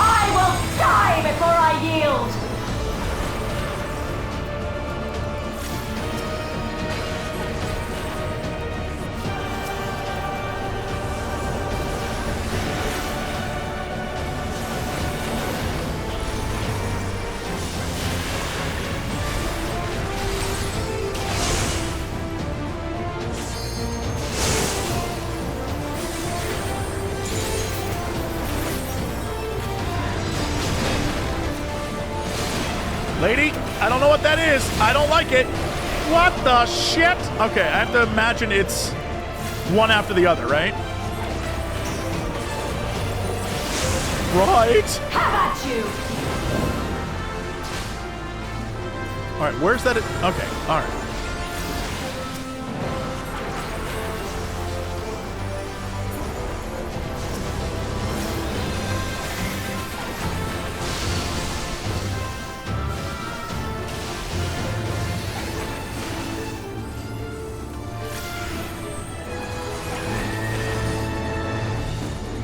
I will die before I yield! Lady, I don't know what that is. I don't like it. What the shit? Okay, I have to imagine it's one after the other, right? Right. Have at you! All right, where's that? Okay, all right.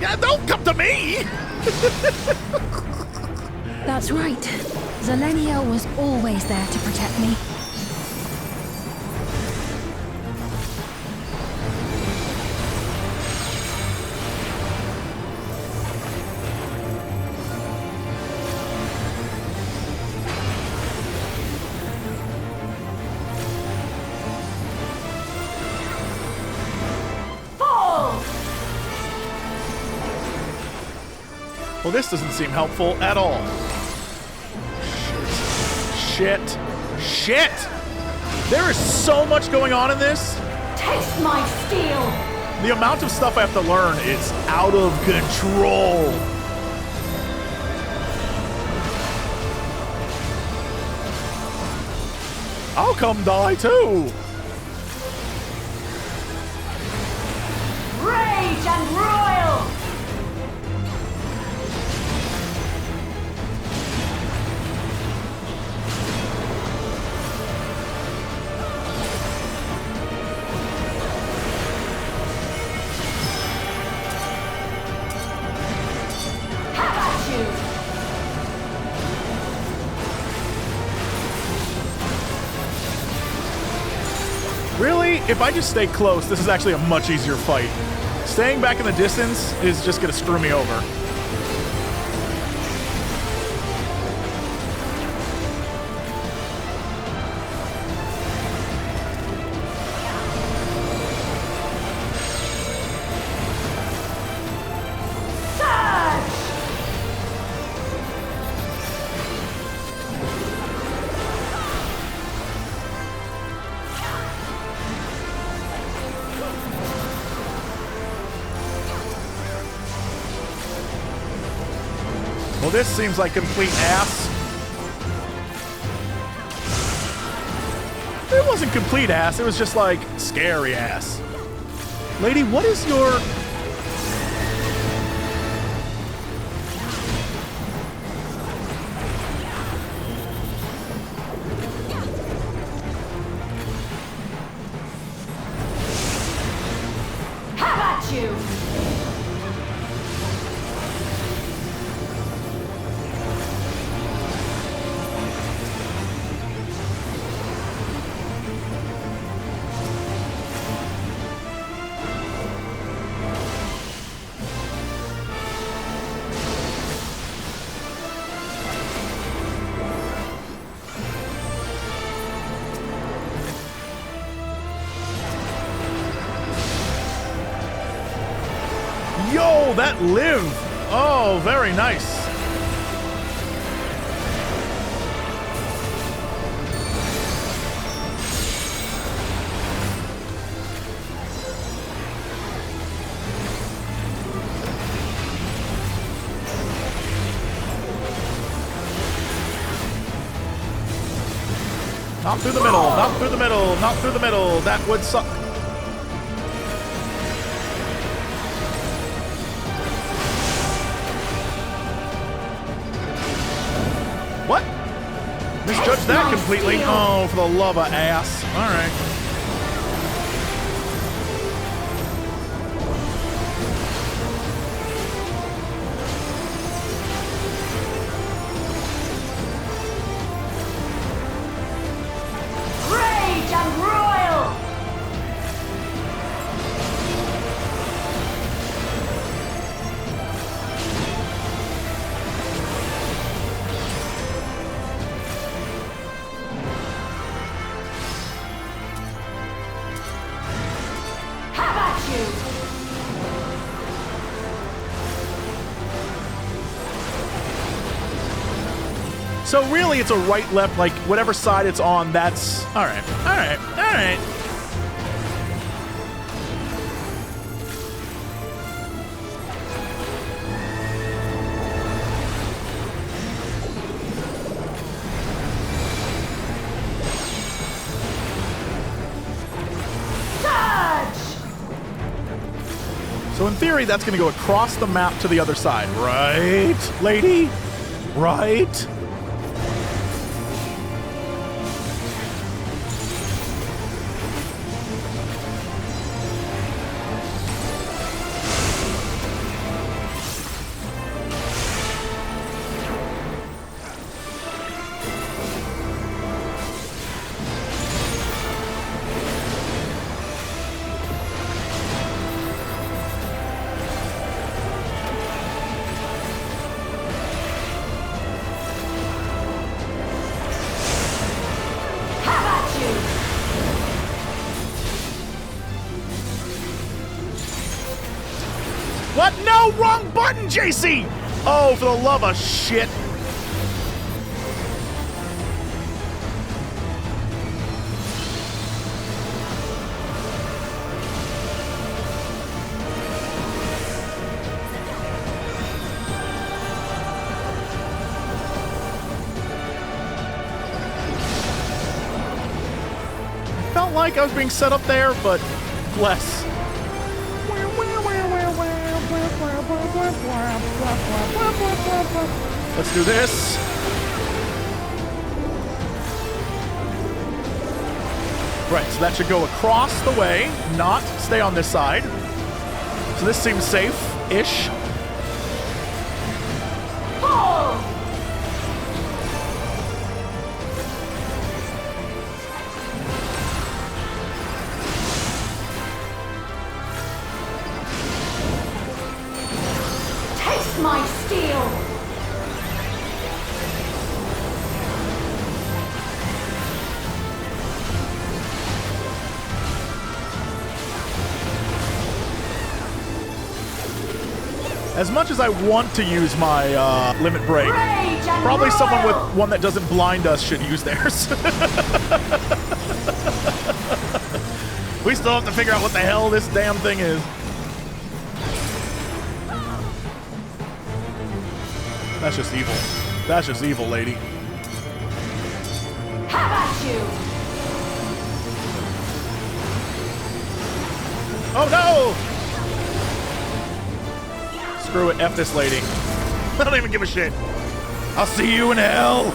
Yeah, don't come to me! That's right. Zelenia was always there to protect me. Well, this doesn't seem helpful at all. Shit. Shit! There is so much going on in this. Taste my steel! The amount of stuff I have to learn is out of control. I'll come die too. Rage and royal! Really? If I just stay close, this is actually a much easier fight. Staying back in the distance is just gonna screw me over. Well, this seems like complete ass. It wasn't complete ass, it was just like scary ass. Lady, what is your... Have at you! Yo, that lived! Oh, very nice. Not through the middle, not through the middle, not through the middle. That would suck. What? Misjudged that completely. Oh, for the love of ass. All right. Rage and royal! Have at you! So really, it's a right, left, like whatever side it's on. That's all right. All right. All right. Surge! So in theory, that's going to go across the map to the other side, right, lady? Right? What? No, wrong button, JC! Oh, for the love of shit. I felt like I was being set up there, but bless. Let's do this. Right, so that should go across the way, not stay on this side. So this seems safe-ish. Taste my steel! As much as I want to use my limit break, probably someone with one that doesn't blind us should use theirs. We still have to figure out what the hell this damn thing is. That's just evil. That's just evil, lady. Have at you! Oh no! Screw it, F this lady. I don't even give a shit. I'll see you in hell!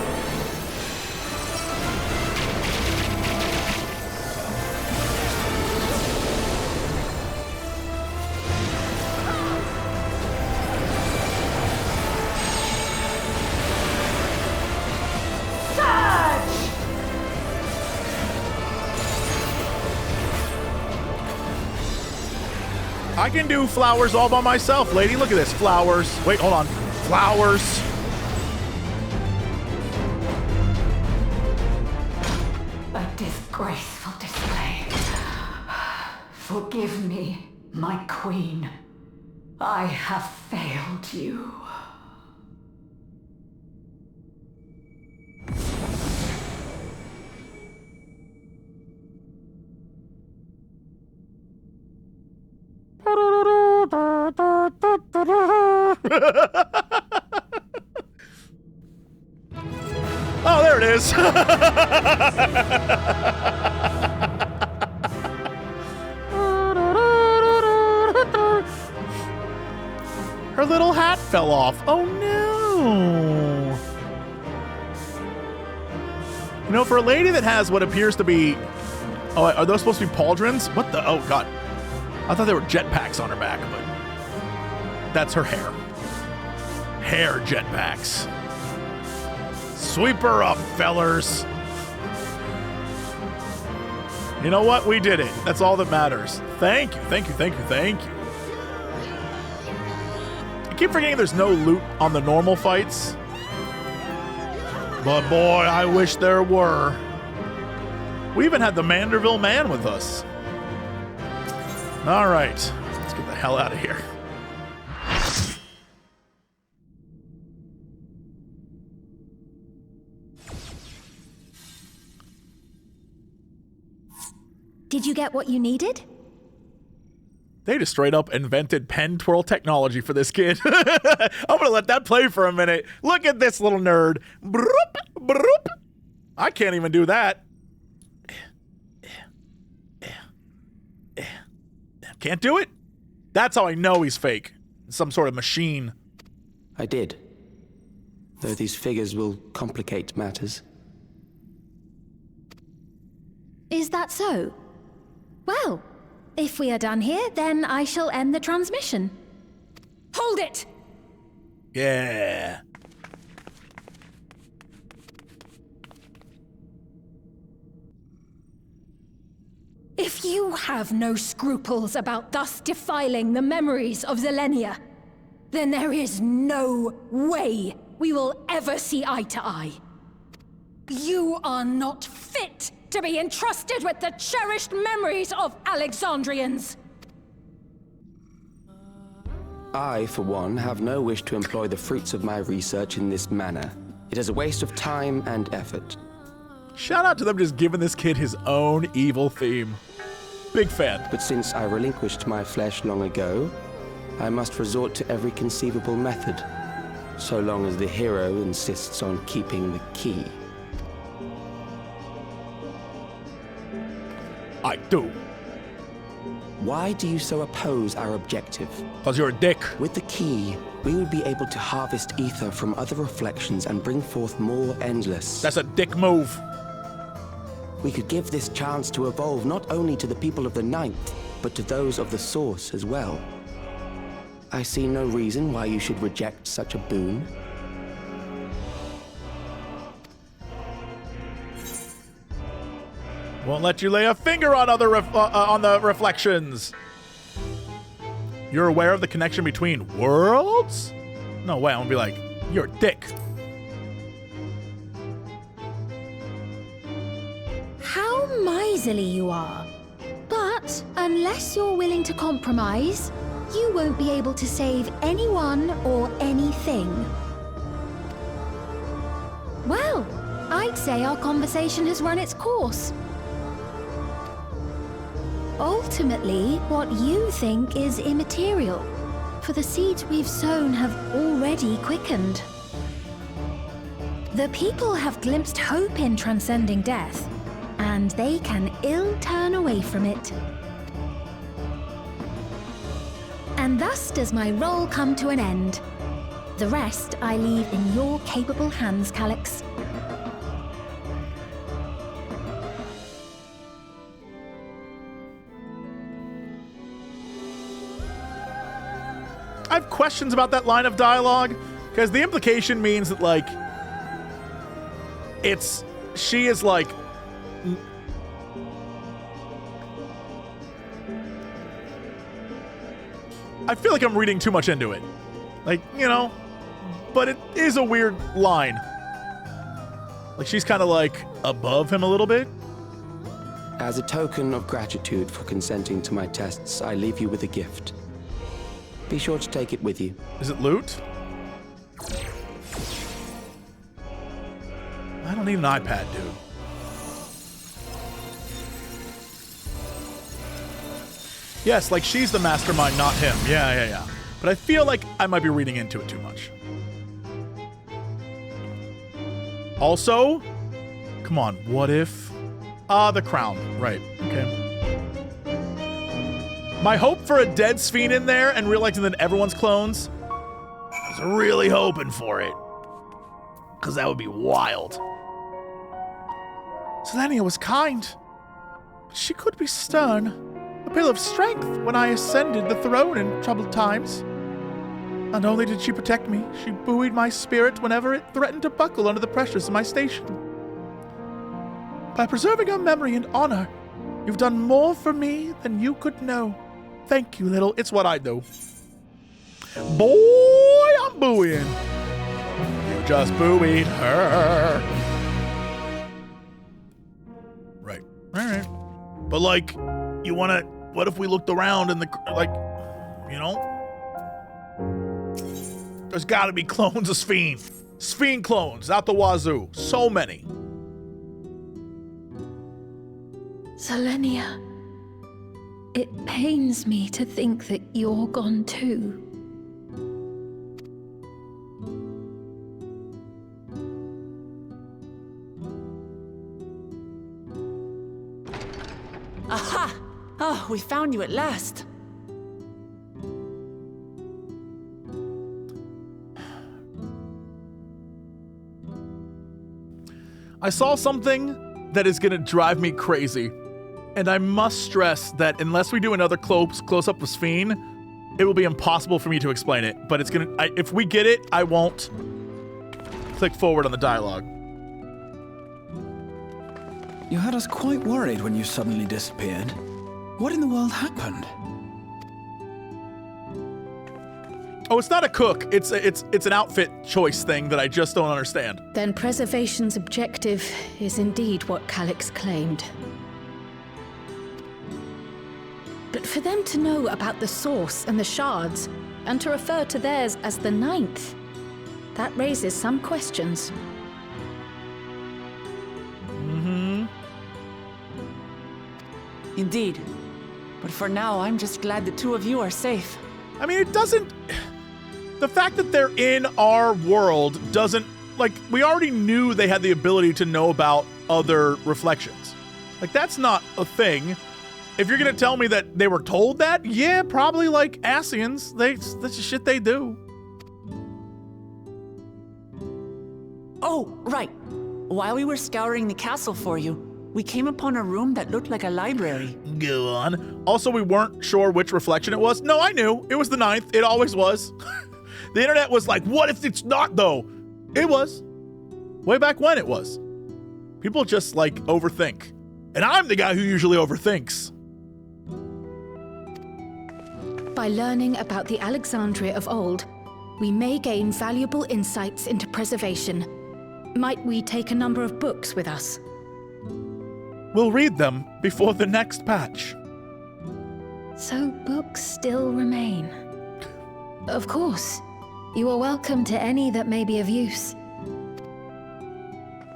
I can do flowers all by myself, lady. Look at this. Flowers. Wait, hold on. Flowers. A disgraceful display. Forgive me, my queen. I have failed you. Oh, there it is. Her little hat fell off. Oh no. You know, for a lady that has what appears to be... Oh, are those supposed to be pauldrons? What the... Oh, God. I thought they were jetpacks on her back, but... That's her hair. Hair jetpacks. Sweep her up, fellers. You know what? We did it. That's all that matters. Thank you, thank you, thank you, thank you. I keep forgetting there's no loot on the normal fights. But boy, I wish there were. We even had the Manderville man with us. All right, let's get the hell out of here. Did you get what you needed? They just straight up invented pen twirl technology for this kid. I'm gonna let that play for a minute. Look at this little nerd. Broop, broop. I can't even do that. Can't do it? That's how I know he's fake. Some sort of machine. I did. Though these figures will complicate matters. Is that so? Well, if we are done here, then I shall end the transmission. Hold it! Yeah. If you have no scruples about thus defiling the memories of Zelenia, then there is no way we will ever see eye to eye. You are not fit to be entrusted with the cherished memories of Alexandrians. I, for one, have no wish to employ the fruits of my research in this manner. It is a waste of time and effort. Shout out to them just giving this kid his own evil theme. Big fan. But since I relinquished my flesh long ago, I must resort to every conceivable method, so long as the hero insists on keeping the key. I do. Why do you so oppose our objective? Because you're a dick. With the key, we would be able to harvest ether from other reflections and bring forth more endless. That's a dick move. We could give this chance to evolve not only to the people of the Ninth, but to those of the Source as well. I see no reason why you should reject such a boon. Won't let you lay a finger on other on the reflections. You're aware of the connection between worlds? No way, I'm gonna be like, you're a dick. How miserly you are. But unless you're willing to compromise, you won't be able to save anyone or anything. Well, I'd say our conversation has run its course. Ultimately, what you think is immaterial, for the seeds we've sown have already quickened. The people have glimpsed hope in transcending death, and they can ill turn away from it. And thus does my role come to an end. The rest I leave in your capable hands, Calyx. I have questions about that line of dialogue, because the implication means that, like, she is, like, I feel like I'm reading too much into it. Like, you know, but it is a weird line. Like, she's kind of, like, above him a little bit. As a token of gratitude for consenting to my tests, I leave you with a gift. Be sure to take it with you. Is it loot? I don't need an iPad, dude. Yes, like she's the mastermind, not him. Yeah. But I feel like I might be reading into it too much. Also, come on, what if... the crown. Right, okay. My hope for a dead Sphene in there and realizing that everyone's clones, I was really hoping for it. Because that would be wild. Zelenia was kind, but she could be stern. A pillar of strength when I ascended the throne in troubled times. Not only did she protect me, she buoyed my spirit whenever it threatened to buckle under the pressures of my station. By preserving her memory and honor, you've done more for me than you could know. Thank you, little. It's what I do. Boy, I'm buoying. You just buoyed her. Right. All right. But, like, you want to... What if we looked around and like, you know? There's got to be clones of Sphene. Sphene clones out the wazoo. So many. Zelenia, it pains me to think that you're gone too. Aha! Oh, we found you at last. I saw something that is going to drive me crazy. And I must stress that unless we do another close-up with Sphene, it will be impossible for me to explain it. But it's going to... If we get it, I won't click forward on the dialogue. You had us quite worried when you suddenly disappeared. What in the world happened? Oh, it's not a cook. It's an outfit choice thing that I just don't understand. Then preservation's objective is indeed what Calyx claimed. But for them to know about the source and the shards, and to refer to theirs as the 9th, that raises some questions. Indeed. But for now, I'm just glad the two of you are safe. I mean, it doesn't... The fact that they're in our world doesn't... Like, we already knew they had the ability to know about other reflections. Like, that's not a thing. If you're going to tell me that they were told that, yeah, probably like Ascians. That's the shit they do. Oh, right. While we were scouring the castle for you, we came upon a room that looked like a library. Go on. Also, we weren't sure which reflection it was. No, I knew. It was the 9th. It always was. The internet was like, what if it's not, though? It was. Way back when it was. People just, like, overthink. And I'm the guy who usually overthinks. By learning about the Alexandria of old, we may gain valuable insights into preservation. Might we take a number of books with us? We'll read them before the next patch. So books still remain. Of course. You are welcome to any that may be of use.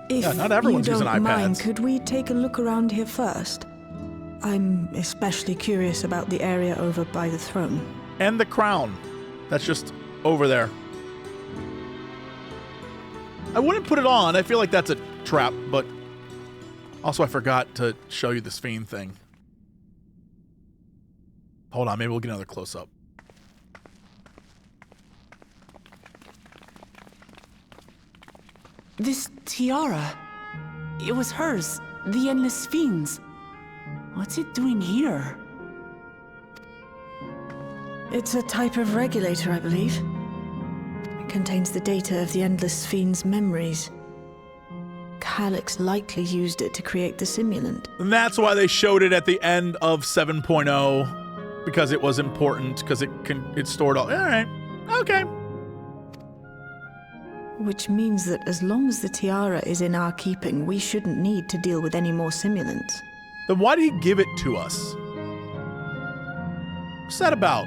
If not everyone's you using don't mind, iPads. could we take a look around here first? I'm especially curious about the area over by the throne. And the crown. That's just over there. I wouldn't put it on. I feel like that's a trap, but also I forgot to show you the Sphene thing. Hold on, maybe we'll get another close-up. This tiara. It was hers, the Endless Sphene's. What's it doing here? It's a type of regulator, I believe. It contains the data of the Endless Sphene's memories. Calyx likely used it to create the simulant. And that's why they showed it at the end of 7.0, because it was important, because it stored all right, okay. Which means that as long as the tiara is in our keeping, we shouldn't need to deal with any more simulants. Then why did he give it to us? What's that about?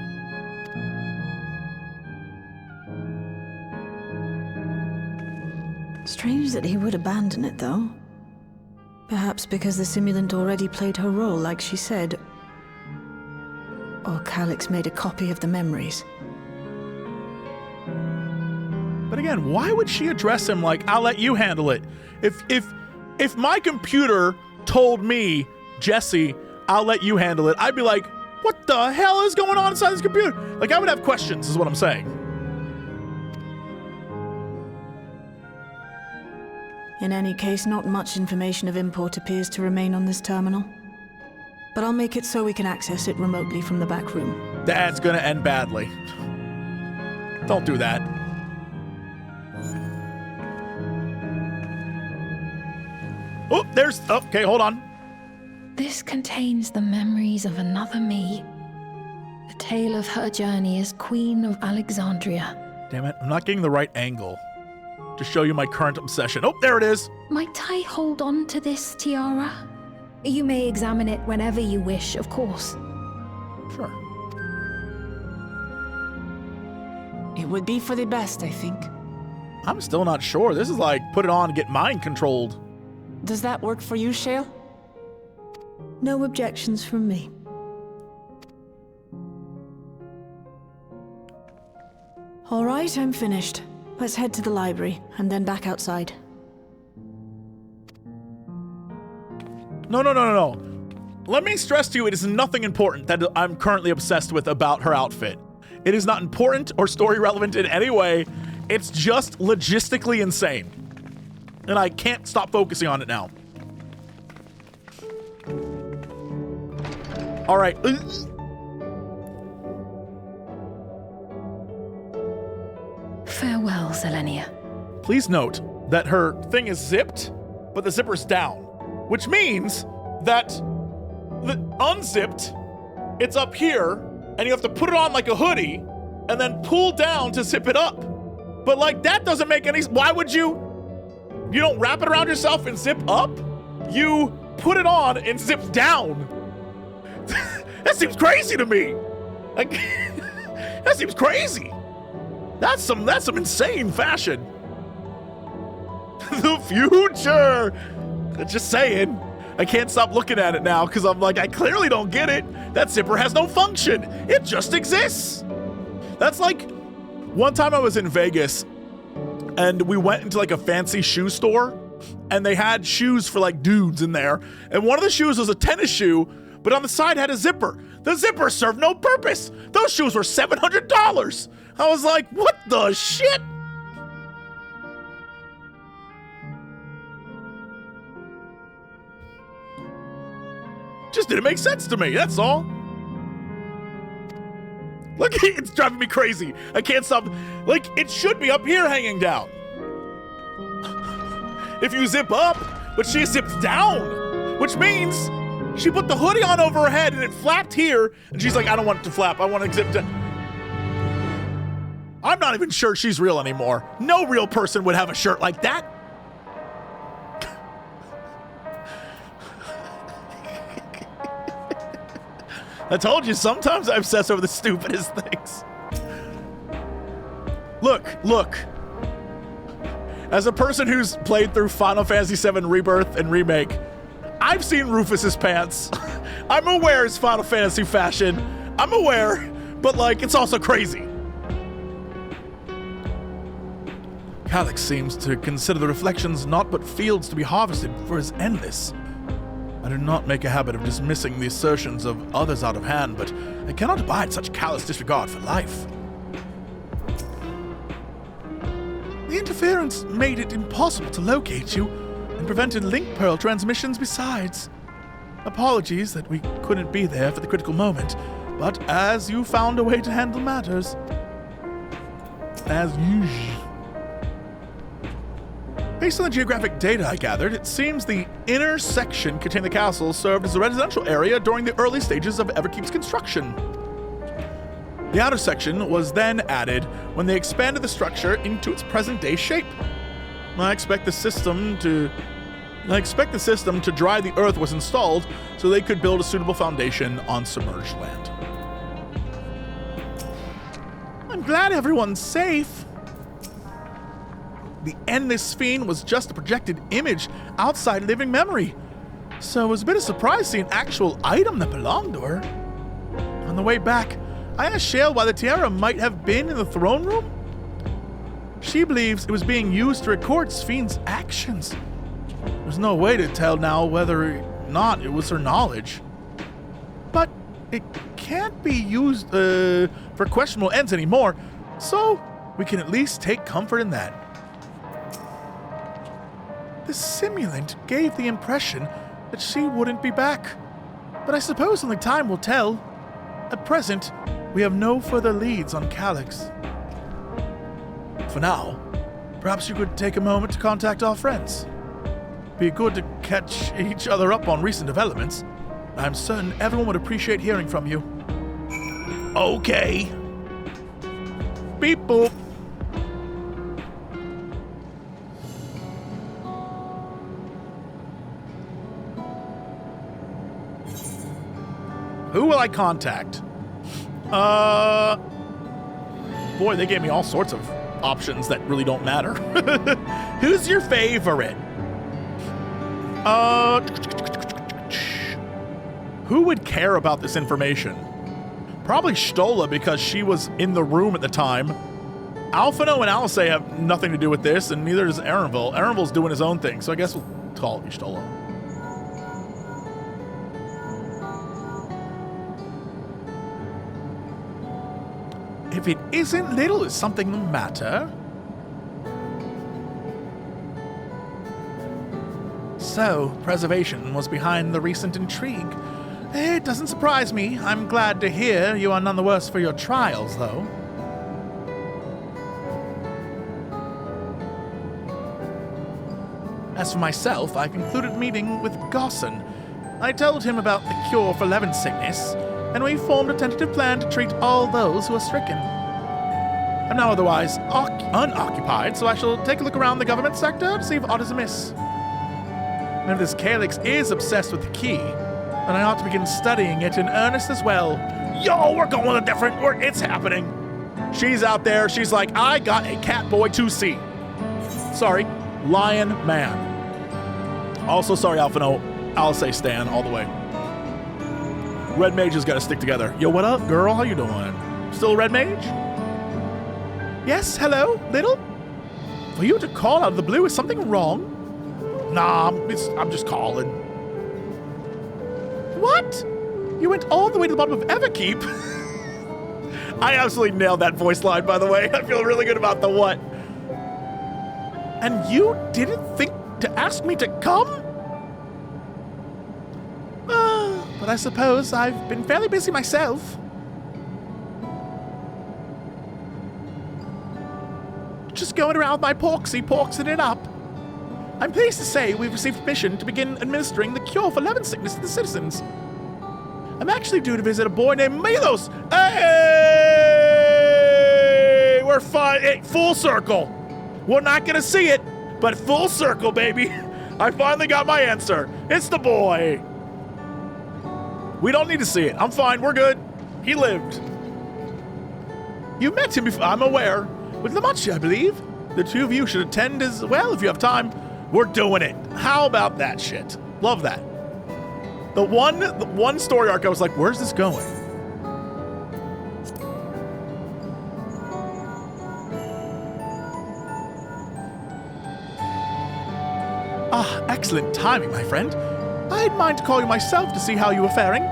Strange that he would abandon it, though. Perhaps because the simulant already played her role, like she said. Or Calyx made a copy of the memories. But again, why would she address him like, I'll let you handle it? If my computer told me, Jesse, I'll let you handle it, I'd be like, what the hell is going on inside this computer? Like, I would have questions, is what I'm saying. In any case, not much information of import appears to remain on this terminal. But I'll make it so we can access it remotely from the back room. That's gonna end badly. Don't do that. Oh, okay, hold on. This contains the memories of another me. The tale of her journey as Queen of Alexandria. Damn it, I'm not getting the right angle to show you my current obsession. Oh, there it is. Might I hold on to this tiara? You may examine it whenever you wish, of course. Sure. It would be for the best, I think. I'm still not sure. This is like, put it on and get mind controlled. Does that work for you, Shale? No objections from me. All right, I'm finished. Let's head to the library, and then back outside. No. Let me stress to you, it is nothing important that I'm currently obsessed with about her outfit. It is not important or story relevant in any way. It's just logistically insane. And I can't stop focusing on it now. All right. Farewell, Zelenia. Please note that her thing is zipped, but the zipper's down, which means that the unzipped, it's up here, and you have to put it on like a hoodie, and then pull down to zip it up. But like, that doesn't make any, why would you don't wrap it around yourself and zip up? You put it on and zip down. That seems crazy to me. Like, that seems crazy. That's some insane fashion. The future. Just saying. I can't stop looking at it now because I'm like, I clearly don't get it. That zipper has no function. It just exists. That's like, one time I was in Vegas and we went into like a fancy shoe store and they had shoes for like dudes in there. And one of the shoes was a tennis shoe, but on the side had a zipper. The zipper served no purpose. Those shoes were $700. I was like, what the shit? Just didn't make sense to me, that's all. Look, it's driving me crazy. I can't stop. Like, it should be up here hanging down. If you zip up, but she zips down, which means she put the hoodie on over her head and it flapped here, and she's like, I don't want it to flap, I want it to zip down. I'm not even sure she's real anymore. No real person would have a shirt like that. I told you, sometimes I obsess over the stupidest things. Look. As a person who's played through Final Fantasy VII Rebirth and Remake, I've seen Rufus's pants. I'm aware it's Final Fantasy fashion. I'm aware, but like, it's also crazy. Calyx seems to consider the reflections not but fields to be harvested for his endless. I do not make a habit of dismissing the assertions of others out of hand, but I cannot abide such callous disregard for life. The interference made it impossible to locate you, and prevented link pearl transmissions besides. Apologies that we couldn't be there for the critical moment, but as you found a way to handle matters. As usual. Based on the geographic data I gathered, it seems the inner section containing the castle served as a residential area during the early stages of Everkeep's construction. The outer section was then added when they expanded the structure into its present-day shape. I expect the system to dry the earth was installed so they could build a suitable foundation on submerged land. I'm glad everyone's safe. The endless Sphene was just a projected image outside living memory, so it was a bit of a surprise to see an actual item that belonged to her. On the way back, I asked Shale why the tiara might have been in the throne room. She believes it was being used to record Sphene's actions. There's no way to tell now whether or not it was her knowledge. But it can't be used for questionable ends anymore, so we can at least take comfort in that. The simulant gave the impression that she wouldn't be back, but I suppose only time will tell. At present, we have no further leads on Calyx. For now, perhaps you could take a moment to contact our friends. Be good to catch each other up on recent developments. I'm certain everyone would appreciate hearing from you. Okay. Beep boop. Who will I contact? Boy, they gave me all sorts of options that really don't matter. Who's your favorite? Who would care about this information? Probably Stola, because she was in the room at the time. Alphino and Alice have nothing to do with this, and neither does Erenville. Erenville's doing his own thing, so I guess we'll call it Stola. If it isn't Little, is something the matter? So, preservation was behind the recent intrigue. It doesn't surprise me. I'm glad to hear you are none the worse for your trials, though. As for myself, I concluded a meeting with Gosson. I told him about the cure for Levin sickness, and we formed a tentative plan to treat all those who are stricken. I'm now otherwise unoccupied, so I shall take a look around the government sector to see if aught is amiss. And if this Calyx is obsessed with the key, then I ought to begin studying it in earnest as well. Yo, we're going a different... It's happening. She's out there. She's like, I got a Catboy 2C. Sorry, Lion Man. Also, sorry, Alphino. I'll say Stan all the way. Red Mage has got to stick together. Yo, what up, girl? How you doing? Still Red Mage? Yes, hello, Little? For you to call out of the blue, is something wrong? Nah, I'm just calling. What? You went all the way to the bottom of Everkeep? I absolutely nailed that voice line, by the way. I feel really good about the what. And you didn't think to ask me to come? But I suppose I've been fairly busy myself. Just going around with my porksing it up. I'm pleased to say we've received permission to begin administering the cure for Levin sickness to the citizens. I'm actually due to visit a boy named Milos. Hey! We're fine. Hey, full circle. We're not going to see it, but full circle, baby. I finally got my answer. It's the boy. We don't need to see it. I'm fine. We're good. He lived. You met him before. I'm aware. With Lamachi, I believe. The two of you should attend as well if you have time. We're doing it. How about that shit? Love that. The one story arc, I was like, where's this going? Ah, excellent timing, my friend. I'd mind to call you myself to see how you were faring.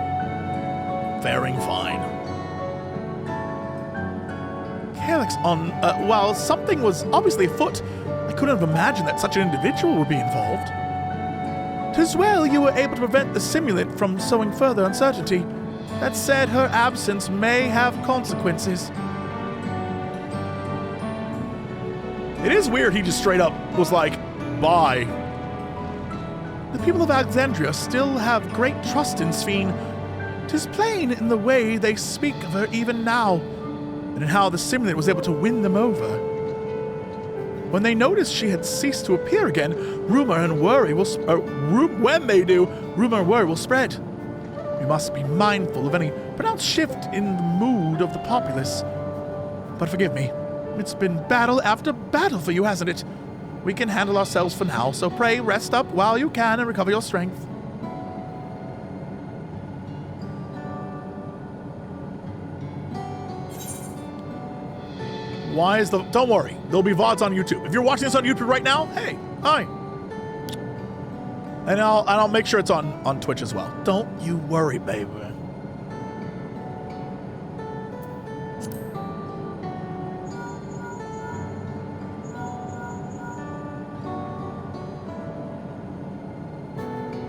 Faring fine. Calyx on, while something was obviously afoot, I couldn't have imagined that such an individual would be involved. 'Tis well you were able to prevent the simulant from sowing further uncertainty. That said, her absence may have consequences. It is weird he just straight up was like, bye. The people of Alexandria still have great trust in Sphene. 'Tis plain in the way they speak of her even now, and in how the simulant was able to win them over. When they noticed she had ceased to appear again, rumor and worry will spread. We must be mindful of any pronounced shift in the mood of the populace. But forgive me, it's been battle after battle for you, hasn't it? We can handle ourselves for now, so pray rest up while you can and recover your strength. Why is the... Don't worry. There'll be VODs on YouTube. If you're watching this on YouTube right now, hey, hi. And I'll make sure it's on Twitch as well. Don't you worry, baby.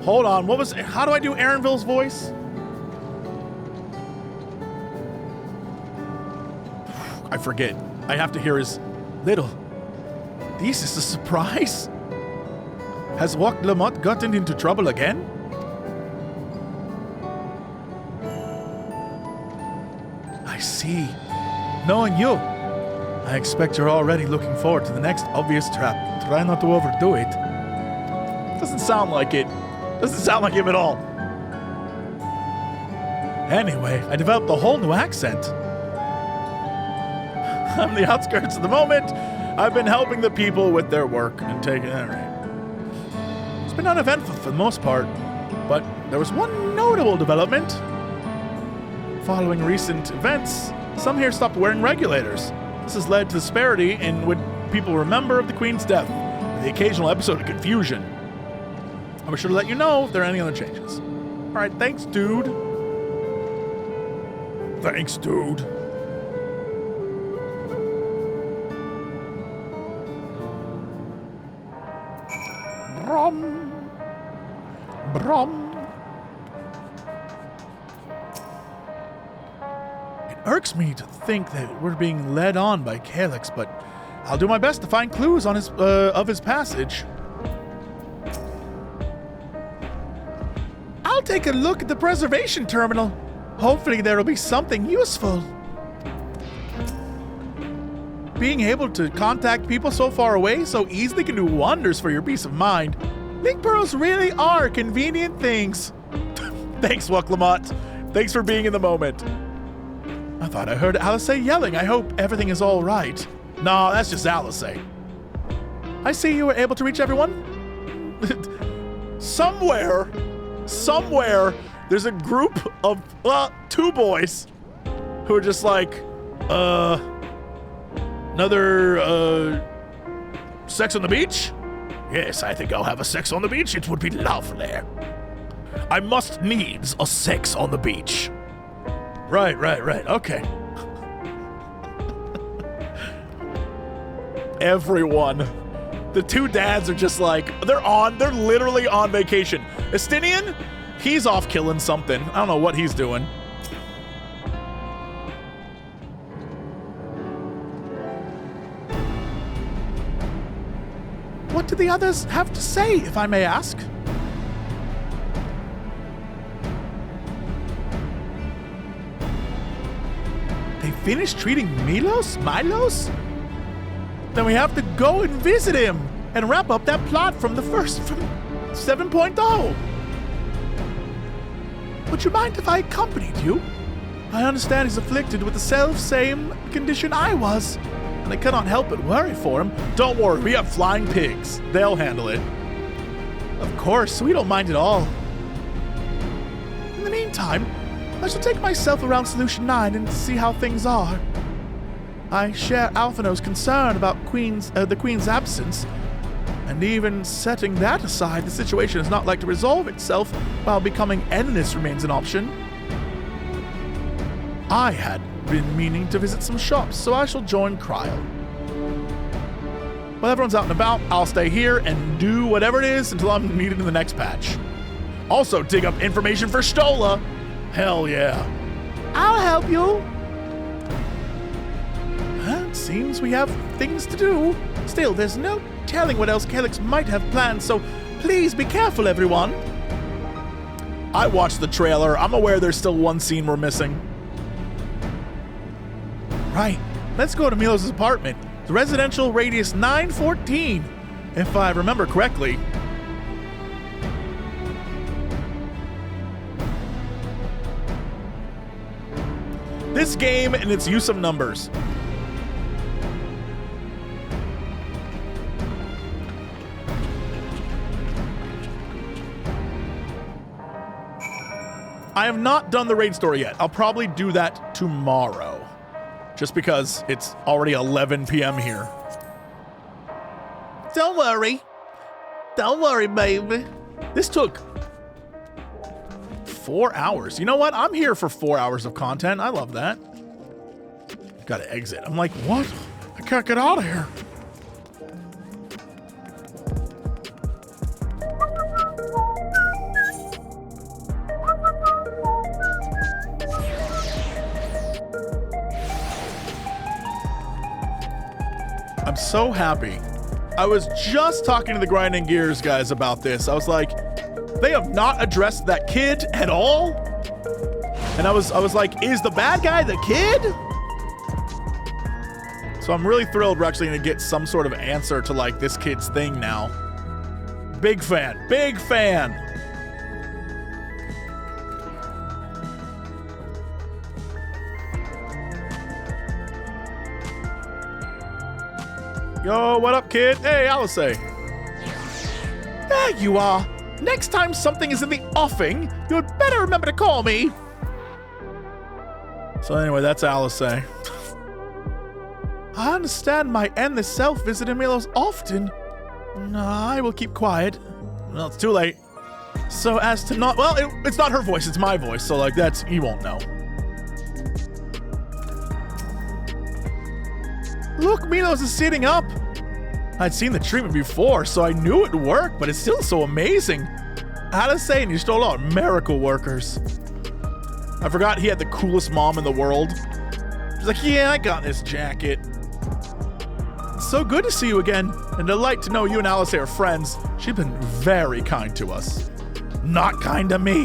Hold on. What was... How do I do Aaronville's voice? I forget. I have to hear his little. This is a surprise. Has Garlemald gotten into trouble again? I see. Knowing you, I expect you're already looking forward to the next obvious trap. Try not to overdo it. Doesn't sound like it. Doesn't sound like him at all. Anyway, I developed a whole new accent. I'm the outskirts of the moment. I've been helping the people with their work and taking it. It's been uneventful for the most part, but there was one notable development. Following recent events, some here stopped wearing regulators. This has led to disparity in what people remember of the Queen's death, and the occasional episode of confusion. I'll be sure to let you know if there are any other changes. All right, thanks, dude. Thanks, dude. Brum. Brum. It irks me to think that we're being led on by Calyx, but I'll do my best to find clues on his of his passage. I'll take a look at the preservation terminal. Hopefully there'll be something useful. Being able to contact people so far away so easily can do wonders for your peace of mind. Link pearls really are convenient things. Thanks, Garlemald. Thanks for being in the moment. I thought I heard Alice yelling. I hope everything is all right. No, that's just Alice. I see you were able to reach everyone. Somewhere, there's a group of two boys who are just like, another, sex on the beach? Yes, I think I'll have a sex on the beach. It would be lovely. I must needs a sex on the beach. Right. Okay. Everyone. The two dads are just like, they're literally on vacation. Estinian, he's off killing something. I don't know what he's doing. What do the others have to say, if I may ask? They finished treating Milos? Then we have to go and visit him and wrap up that plot from 7.0. Would you mind if I accompanied you? I understand he's afflicted with the self-same condition I was, and I cannot help but worry for him. Don't worry, we have flying pigs. They'll handle it. Of course, we don't mind at all. In the meantime, I shall take myself around Solution 9 and see how things are. I share Alphino's concern about the Queen's absence, and even setting that aside, the situation is not like to resolve itself while becoming endless remains an option. I had been meaning to visit some shops, so I shall join Cryle. While everyone's out and about, I'll stay here and do whatever it is until I'm needed in the next patch. Also, dig up information for Stola. Hell yeah. I'll help you. It seems we have things to do. Still, there's no telling what else Calyx might have planned, so please be careful, everyone. I watched the trailer. I'm aware there's still one scene we're missing. Right. Let's go to Milos' apartment. The residential radius 914, if I remember correctly. This game and its use of numbers. I have not done the raid story yet. I'll probably do that tomorrow. Just because it's already 11 p.m. here. Don't worry. Don't worry, baby. This took 4 hours. You know what? I'm here for 4 hours of content. I love that. Gotta exit. I'm like, what? I can't get out of here. I'm so happy. I was just talking to the Grinding Gears guys about this. I was like, they have not addressed that kid at all? And I was like, is the bad guy the kid? So I'm really thrilled we're actually gonna get some sort of answer to like this kid's thing now. Big fan, big fan. Yo, what up, kid? Hey, Alice. There you are. Next time something is in the offing, you'd better remember to call me. So anyway, that's Alice. I understand my endless self visiting Milos often. I will keep quiet. Well, it's too late. So as to not... Well, it's not her voice, it's my voice. So like that's... You won't know. Look, Milos is sitting up. I'd seen the treatment before, so I knew it would work, but it's still so amazing. Alice and you stole out miracle workers. I forgot he had the coolest mom in the world. She's like, yeah, I got this jacket. It's so good to see you again, and a delight to know you and Alice are friends. She's been very kind to us. Not kind to me.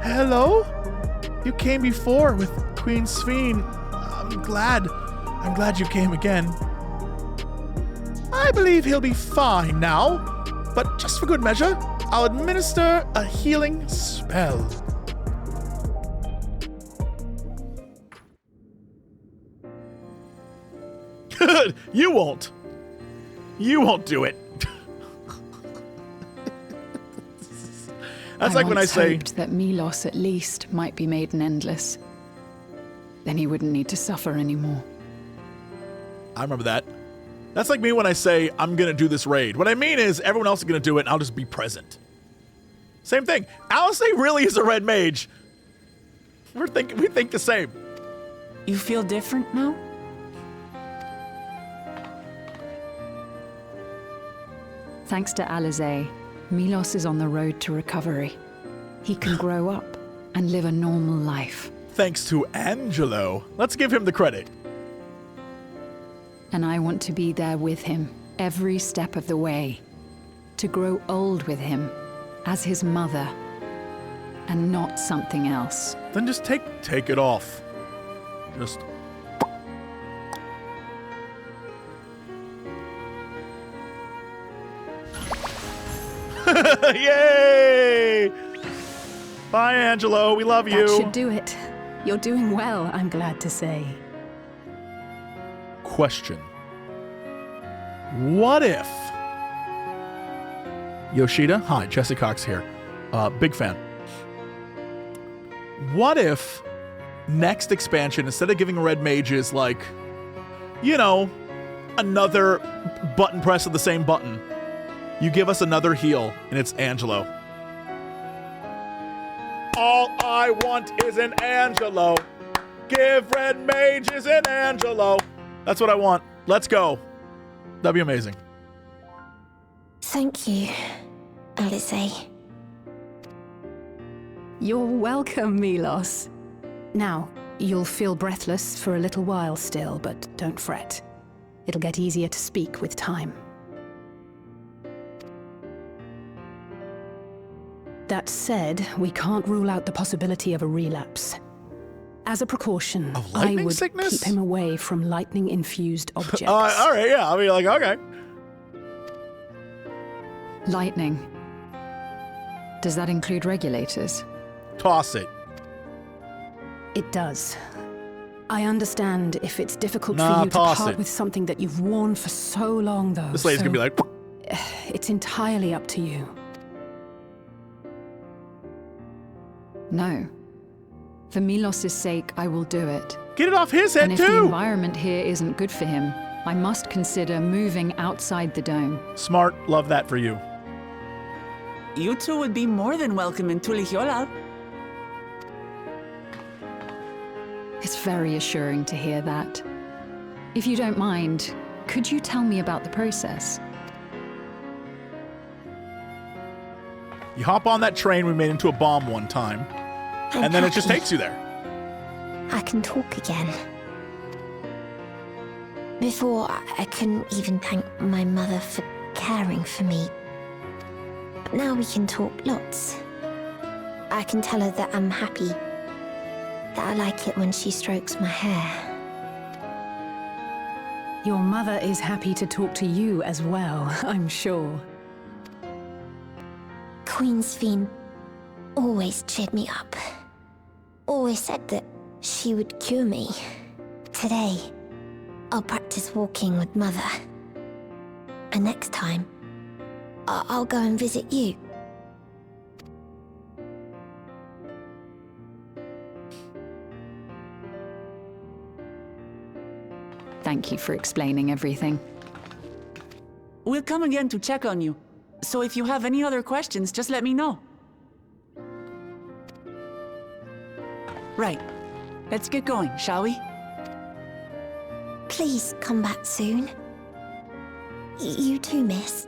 Hello? You came before with Queen Sphene. I'm glad you came again. I believe he'll be fine now, but just for good measure, I'll administer a healing spell. You won't. You won't do it. That's like when I say... hoped that Milos at least might be made an endless. Then he wouldn't need to suffer anymore. I remember that. That's like me when I say, I'm going to do this raid. What I mean is, everyone else is going to do it, and I'll just be present. Same thing. Alice really is a red mage. We think the same. You feel different now? Thanks to Alize, Milos is on the road to recovery. He can grow up and live a normal life. Thanks to Angelo. Let's give him the credit. And I want to be there with him every step of the way. To grow old with him as his mother and not something else. Then just take it off. Just... Yay! Bye, Angelo. We love you. That should do it. You're doing well, I'm glad to say. Question. What if... Yoshida? Hi, Jesse Cox here. Big fan. What if next expansion, instead of giving red mages like, you know, another button press of the same button, you give us another heal, and it's Angelo. All I want is an Angelo. give red mages an Angelo. That's what I want. Let's go. That'd be amazing. Thank you, Alice. You're welcome, Milos. Now, you'll feel breathless for a little while still, but don't fret. It'll get easier to speak with time. That said, we can't rule out the possibility of a relapse. As a precaution, I would keep him away from lightning-infused objects. All right, yeah. I'll be like, okay. Lightning. Does that include regulators? Toss it. It does. I understand if it's difficult for you to part with something that you've worn for so long, though. This lady's gonna be like... It's entirely up to you. No. For Milos' sake, I will do it. Get it off his head, too! And if the environment here isn't good for him, I must consider moving outside the dome. Smart. Love that for you. You two would be more than welcome in Tulihiolal. It's very assuring to hear that. If you don't mind, could you tell me about the process? You hop on that train we made into a bomb one time, and then it just takes you there. I can talk again. Before, I couldn't even thank my mother for caring for me. But now we can talk lots. I can tell her that I'm happy, that I like it when she strokes my hair. Your mother is happy to talk to you as well, I'm sure. Queen Sphene always cheered me up. Always said that she would cure me. Today, I'll practice walking with Mother. And next time, I'll go and visit you. Thank you for explaining everything. We'll come again to check on you. So if you have any other questions, just let me know. Right. Let's get going, shall we? Please come back soon. You too, miss.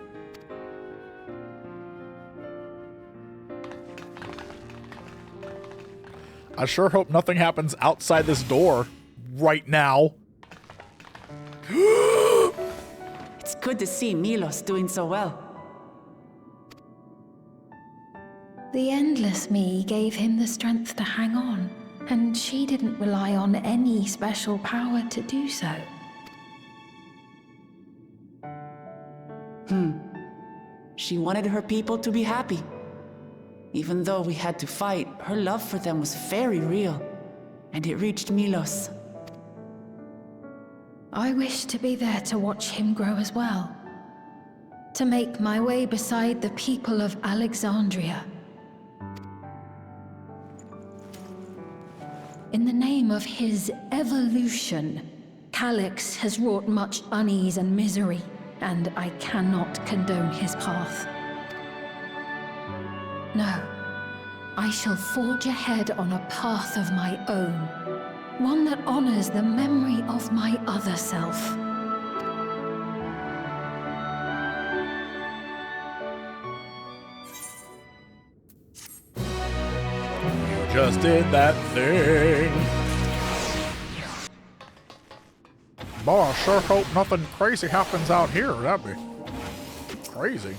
I sure hope nothing happens outside this door right now. It's good to see Milos doing so well. The Endless Me gave him the strength to hang on, and she didn't rely on any special power to do so. She wanted her people to be happy. Even though we had to fight, her love for them was very real, and it reached Milos. I wish to be there to watch him grow as well. To make my way beside the people of Alexandria. In the name of his evolution, Calyx has wrought much unease and misery, and I cannot condone his path. No, I shall forge ahead on a path of my own, one that honors the memory of my other self. You just did that thing. Boy, I sure hope nothing crazy happens out here. That'd be crazy.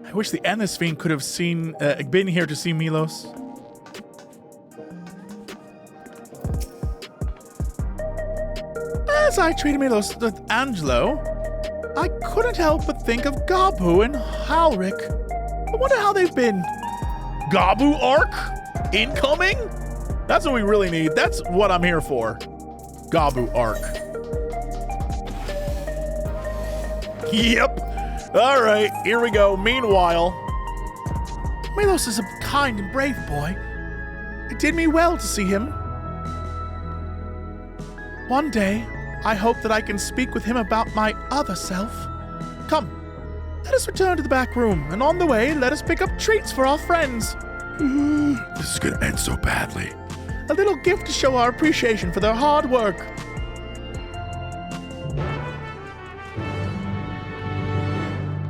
I wish the Sphene could have been here to see Milos. As I treated Milos with Angelo, I couldn't help but think of Gabu and Halric. I wonder how they've been. Gabu arc? Incoming? That's what we really need. That's what I'm here for. Gabu arc. Yep. All right, here we go. Meanwhile, Milos is a kind and brave boy. It did me well to see him. One day, I hope that I can speak with him about my other self. Come, let us return to the back room, and on the way, let us pick up treats for our friends. This is gonna end so badly. A little gift to show our appreciation for their hard work.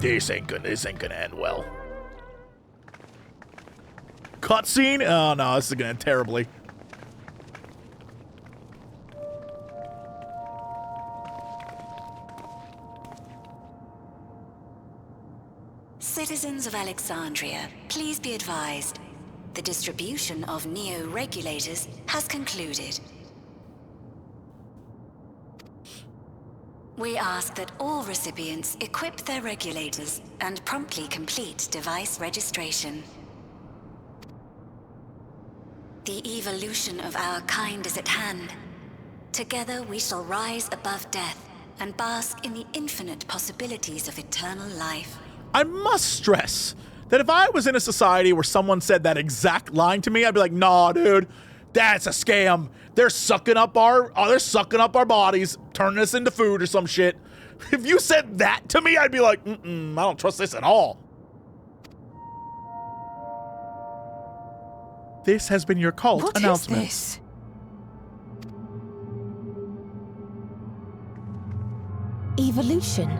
This ain't gonna end well. Cutscene? Oh no, this is gonna end terribly. Citizens of Alexandria, please be advised. The distribution of neo-regulators has concluded. We ask that all recipients equip their regulators and promptly complete device registration. The evolution of our kind is at hand. Together we shall rise above death and bask in the infinite possibilities of eternal life. I must stress that if I was in a society where someone said that exact line to me, I'd be like, nah, dude, that's a scam. They're sucking up our bodies, turning us into food or some shit. If you said that to me, I'd be like, I don't trust this at all. This has been your cult announcement. What is this? Evolution?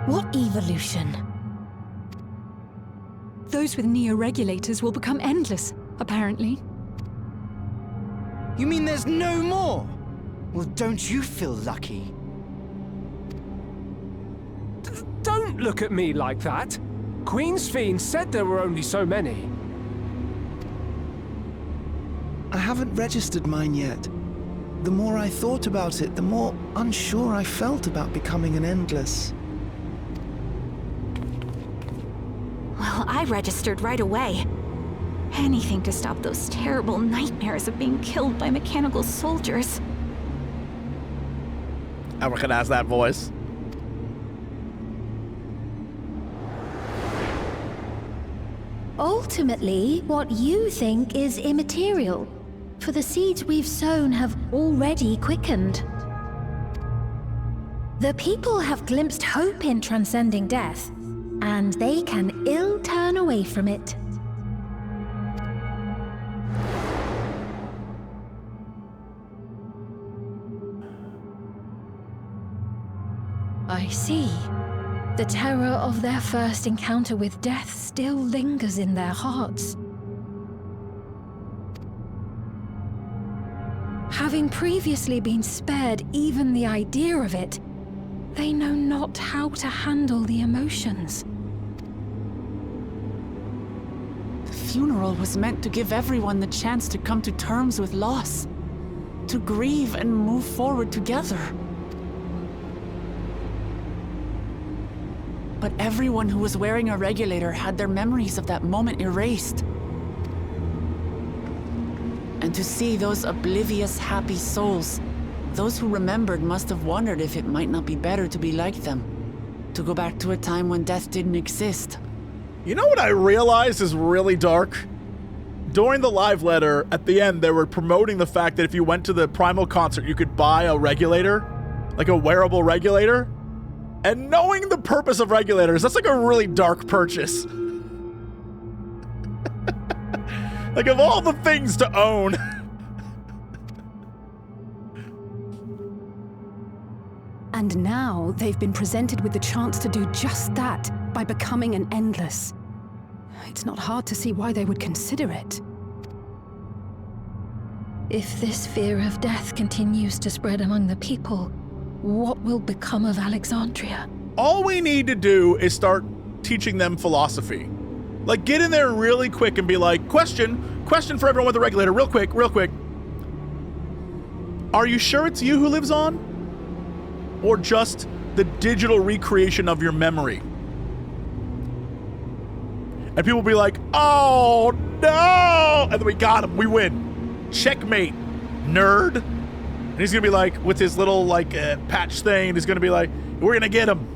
What evolution? Those with neo-regulators will become endless, apparently. You mean there's no more? Well, don't you feel lucky? Don't look at me like that. Queen Sphene said there were only so many. I haven't registered mine yet. The more I thought about it, the more unsure I felt about becoming an endless. Well, I registered right away. Anything to stop those terrible nightmares of being killed by mechanical soldiers. I recognize that voice. Ultimately, what you think is immaterial, for the seeds we've sown have already quickened. The people have glimpsed hope in transcending death, and they can ill turn away from it. I see. The terror of their first encounter with death still lingers in their hearts. Having previously been spared even the idea of it, they know not how to handle the emotions. The funeral was meant to give everyone the chance to come to terms with loss, to grieve and move forward together. But everyone who was wearing a regulator had their memories of that moment erased. And to see those oblivious, happy souls, those who remembered must have wondered if it might not be better to be like them, to go back to a time when death didn't exist. You know what I realized is really dark? During the live letter, at the end, they were promoting the fact that if you went to the Primal concert, you could buy a regulator, like a wearable regulator. And knowing the purpose of regulators, that's like a really dark purchase. Like, of all the things to own. And now they've been presented with the chance to do just that by becoming an endless. It's not hard to see why they would consider it. If this fear of death continues to spread among the people, what will become of Alexandria? All we need to do is start teaching them philosophy. Like, get in there really quick and be like, question for everyone with a regulator, real quick. Are you sure it's you who lives on? Or just the digital recreation of your memory? And people will be like, oh no! And then we got him, we win. Checkmate, nerd. And he's gonna be like, with his little like patch thing, he's gonna be like, we're gonna get him.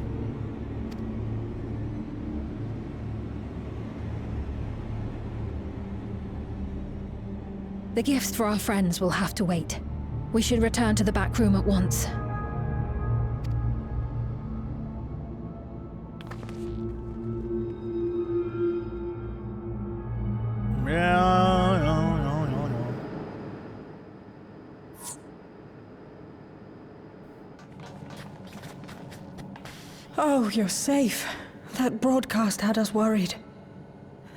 The gifts for our friends will have to wait. We should return to the back room at once. Oh, you're safe. That broadcast had us worried.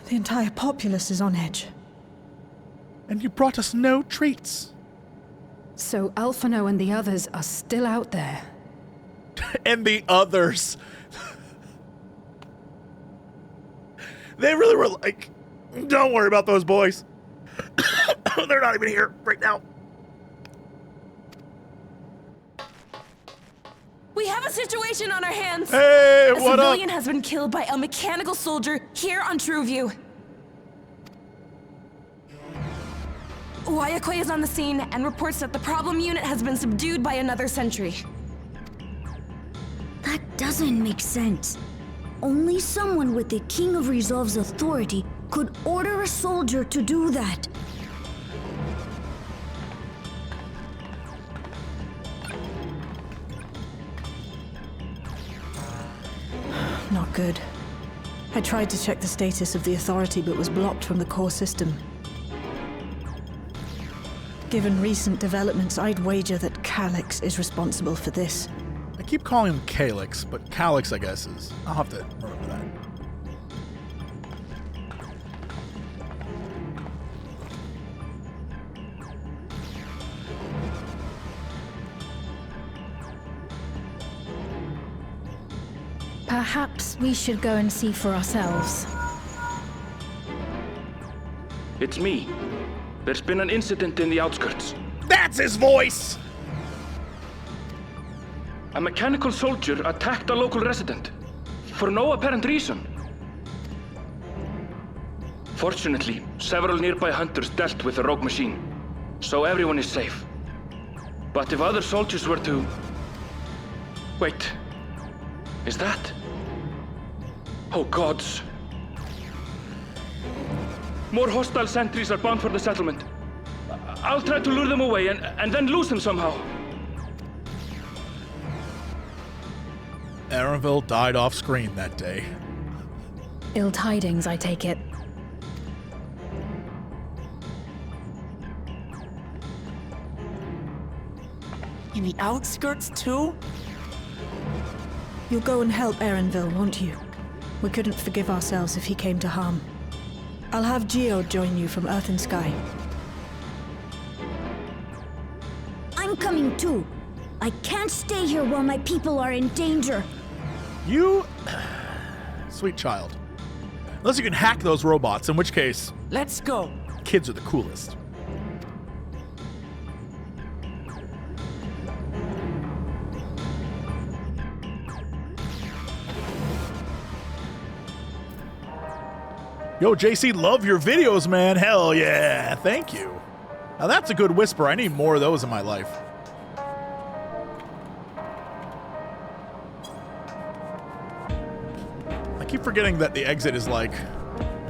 The entire populace is on edge. And you brought us no treats. So Alphino and the others are still out there. And the others. They really were like, don't worry about those boys. They're not even here right now. We have a situation on our hands. Hey, what up? A civilian has been killed by a mechanical soldier here on Trueview. Wayakwe is on the scene and reports that the problem unit has been subdued by another sentry. That doesn't make sense. Only someone with the King of Resolve's authority could order a soldier to do that. Not good. I tried to check the status of the authority but was blocked from the core system. Given recent developments, I'd wager that Calyx is responsible for this. I keep calling him Calyx, but Calyx, I guess, is... I'll have to remember that. Perhaps we should go and see for ourselves. It's me. There's been an incident in the outskirts. That's his voice! A mechanical soldier attacked a local resident. For no apparent reason. Fortunately, several nearby hunters dealt with the rogue machine, so everyone is safe. But if other soldiers were to... Wait. Is that... Oh gods. More hostile sentries are bound for the settlement. I'll try to lure them away and then lose them somehow. Erenville died off screen that day. Ill tidings, I take it. In the outskirts, too? You'll go and help Erenville, won't you? We couldn't forgive ourselves if he came to harm. I'll have Geo join you from Earth and Sky. I'm coming too. I can't stay here while my people are in danger. You... Sweet child. Unless you can hack those robots, in which case... Let's go. Kids are the coolest. Yo, JC, love your videos, man. Hell yeah. Thank you. Now that's a good whisper. I need more of those in my life. I keep forgetting that the exit is like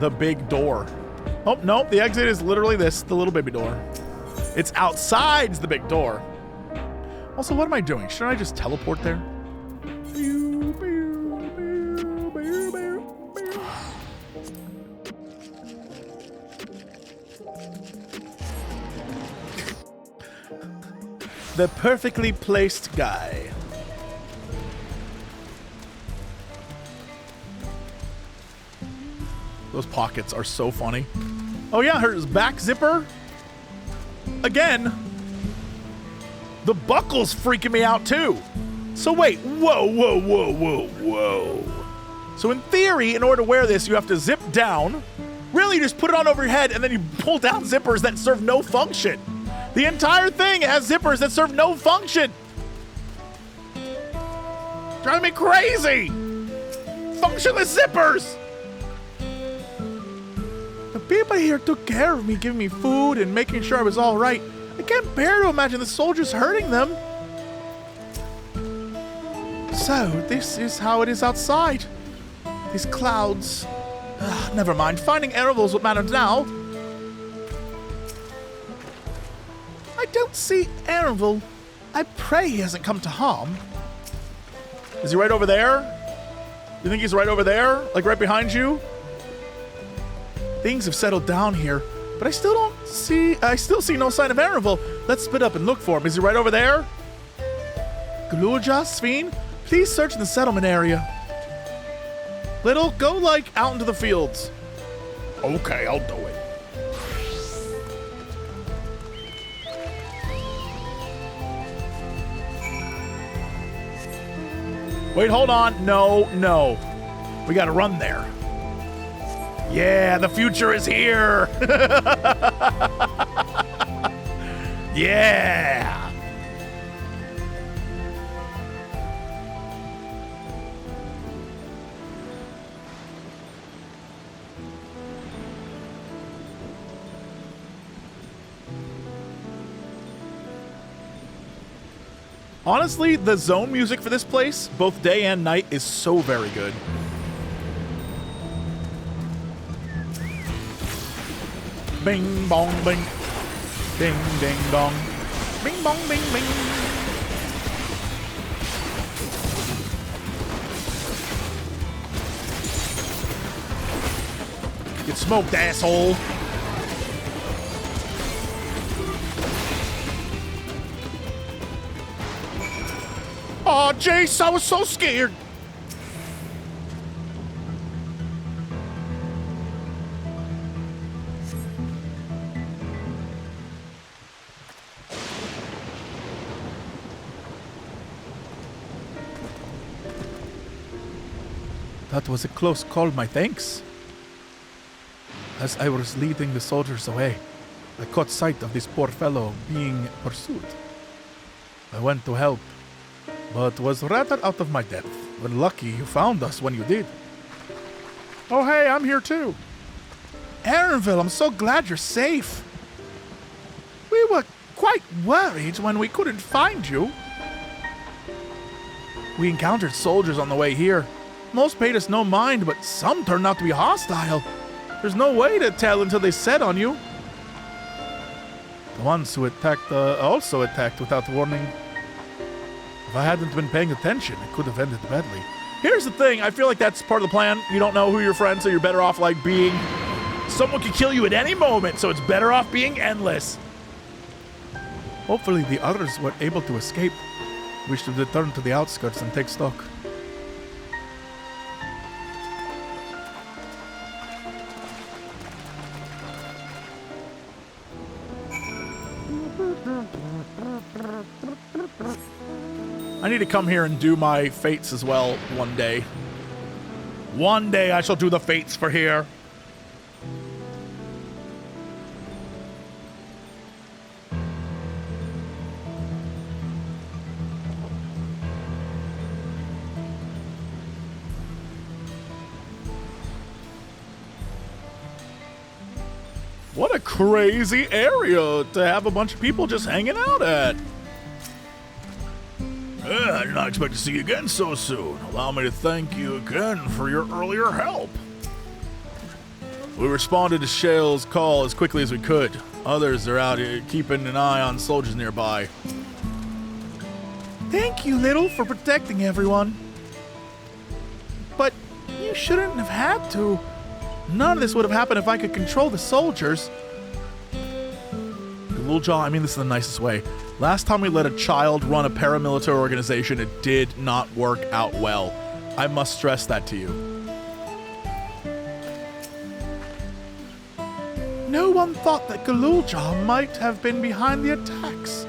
the big door. Oh, no, the exit is literally this, the little baby door. It's outside the big door. Also, what am I doing? Shouldn't I just teleport there? The perfectly placed guy. Those pockets are so funny. Oh yeah, her back zipper. Again. The buckle's freaking me out too. So wait, whoa. So in theory, in order to wear this, you have to zip down. Really, you just put it on over your head and then you pull down zippers that serve no function. The entire thing has zippers that serve no function. Driving me crazy. Functionless zippers. The people here took care of me, giving me food and making sure I was all right. I can't bear to imagine the soldiers hurting them. So, this is how it is outside. These clouds. Never mind. Finding Erenville's what matters now. I don't see Erenville. I pray he hasn't come to harm. Is he right over there? You think he's right over there? Like right behind you? Things have settled down here, but I still see no sign of Erenville. Let's split up and look for him. Is he right over there? Gluja, Sphene? Please search the settlement area. Little, go, like, out into the fields. Okay, I'll do it. Wait, hold on. No. We gotta run there. Yeah, the future is here. Yeah. Honestly, the zone music for this place, both day and night, is so very good. Bing bong bing. Ding ding dong. Bing bong bing bing. Get smoked, asshole. Oh, Jace, I was so scared. That was a close call, my thanks. As I was leading the soldiers away, I caught sight of this poor fellow being pursued. I went to help, but was rather out of my depth. But lucky you found us when you did. Oh hey, I'm here too. Aaronville, I'm so glad you're safe. We were quite worried when we couldn't find you. We encountered soldiers on the way here. Most paid us no mind, but some turned out to be hostile. There's no way to tell until they set on you. The ones who attacked also attacked without warning. If I hadn't been paying attention, it could have ended badly. Here's the thing, I feel like that's part of the plan. You don't know who your friends, so you're better off like being... Someone could kill you at any moment, so it's better off being endless. Hopefully the others were able to escape. We should return to the outskirts and take stock. I need to come here and do my fates as well one day. One day I shall do the fates for here. What a crazy area to have a bunch of people just hanging out at. I did not expect to see you again so soon. Allow me to thank you again for your earlier help. We responded to Shale's call as quickly as we could. Others are out here keeping an eye on soldiers nearby. Thank you, Little, for protecting everyone. But you shouldn't have had to. None of this would have happened if I could control the soldiers. Little Jaw, I mean this in the nicest way. Last time we let a child run a paramilitary organization, it did not work out well. I must stress that to you. No one thought that Galulja might have been behind the attacks.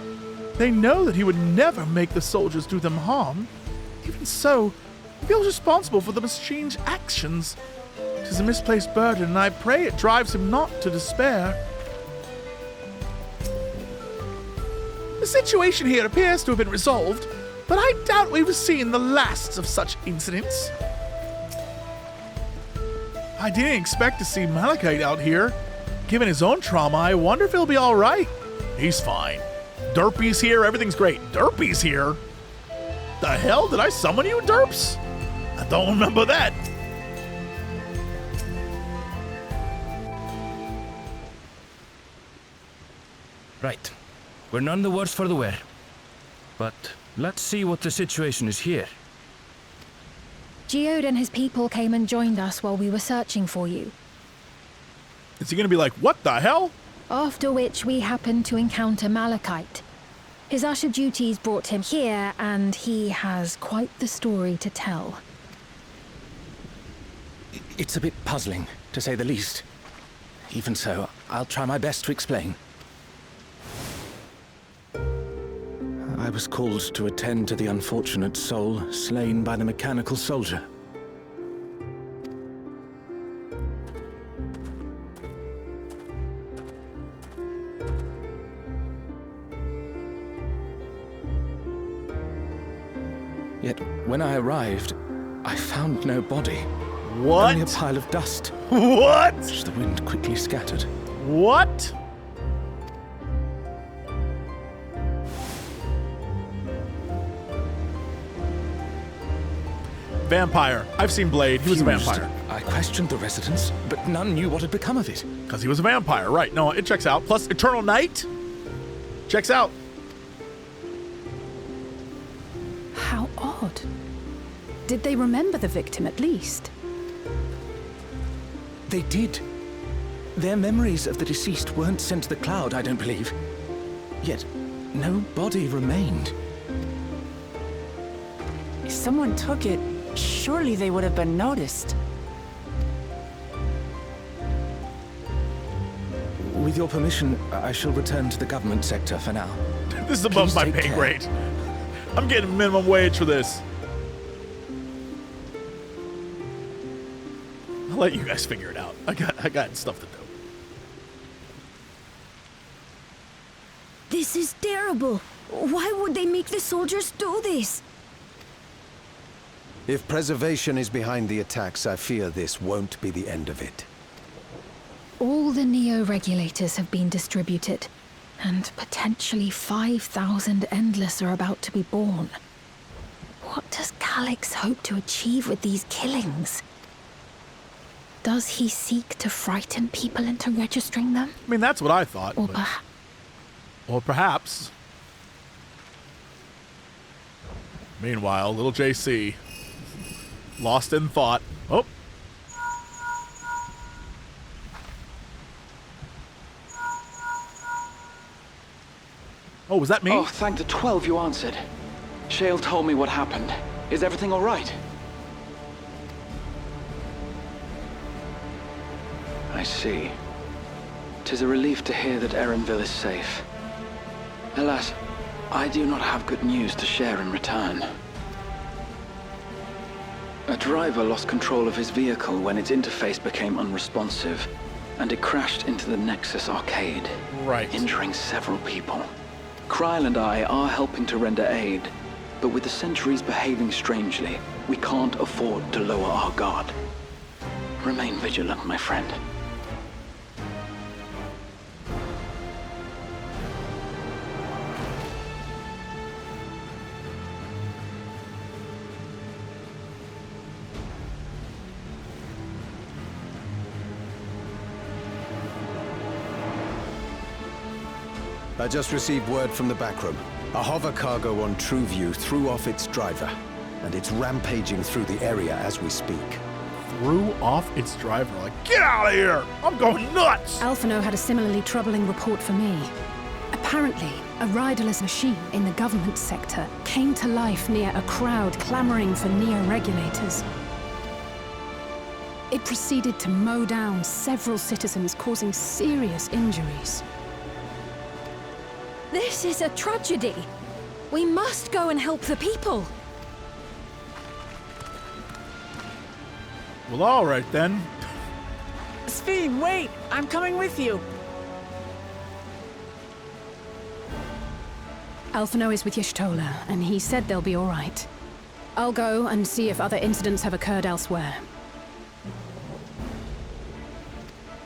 They know that he would never make the soldiers do them harm. Even so, he feels responsible for the machine's actions. It is a misplaced burden, and I pray it drives him not to despair. The situation here appears to have been resolved, but I doubt we've seen the last of such incidents. I didn't expect to see Malachite out here. Given his own trauma, I wonder if he'll be all right. He's fine. Derpy's here, everything's great. Derpy's here? The hell? Did I summon you, Derps? I don't remember that. Right. We're none the worse for the wear. But let's see what the situation is here. Geode and his people came and joined us while we were searching for you. Is he gonna be like, what the hell? After which we happened to encounter Malachite. His usher duties brought him here, and he has quite the story to tell. It's a bit puzzling, to say the least. Even so, I'll try my best to explain. I was called to attend to the unfortunate soul slain by the mechanical soldier. Yet, when I arrived, I found no body. What? Only a pile of dust. What? Which the wind quickly scattered. What? Vampire. I've seen Blade. He was a vampire. I questioned the residents, but none knew what had become of it. Because he was a vampire, right. No, it checks out. Plus, Eternal Night? Checks out. How odd. Did they remember the victim at least? They did. Their memories of the deceased weren't sent to the cloud, I don't believe. Yet, no body remained. If someone took it, surely they would have been noticed. With your permission, I shall return to the government sector for now. This is above my pay grade. I'm getting minimum wage for this. I'll let you guys figure it out. I got stuff to do. This is terrible. Why would they make the soldiers do this? If preservation is behind the attacks, I fear this won't be the end of it. All the Neo-regulators have been distributed, and potentially 5,000 Endless are about to be born. What does Calyx hope to achieve with these killings? Does he seek to frighten people into registering them? I mean, that's what I thought. Or perhaps. Meanwhile, little JC, lost in thought. Oh. Oh, was that me? Oh, thank the 12 you answered. Shale told me what happened. Is everything all right? I see. 'Tis a relief to hear that Erenville is safe. Alas, I do not have good news to share in return. A driver lost control of his vehicle when its interface became unresponsive, and it crashed into the Nexus arcade, injuring several people. Kryl and I are helping to render aid, but with the sentries behaving strangely, we can't afford to lower our guard. Remain vigilant, my friend. I just received word from the backroom. A hover cargo on TrueView threw off its driver, and it's rampaging through the area as we speak. Threw off its driver? Like, get out of here! I'm going nuts! Alphino had a similarly troubling report for me. Apparently, a riderless machine in the government sector came to life near a crowd clamoring for Neo-regulators. It proceeded to mow down several citizens, causing serious injuries. This is a tragedy. We must go and help the people. Well, all right then. Sphene, wait! I'm coming with you. Alphino is with Y'shtola, and he said they'll be all right. I'll go and see if other incidents have occurred elsewhere.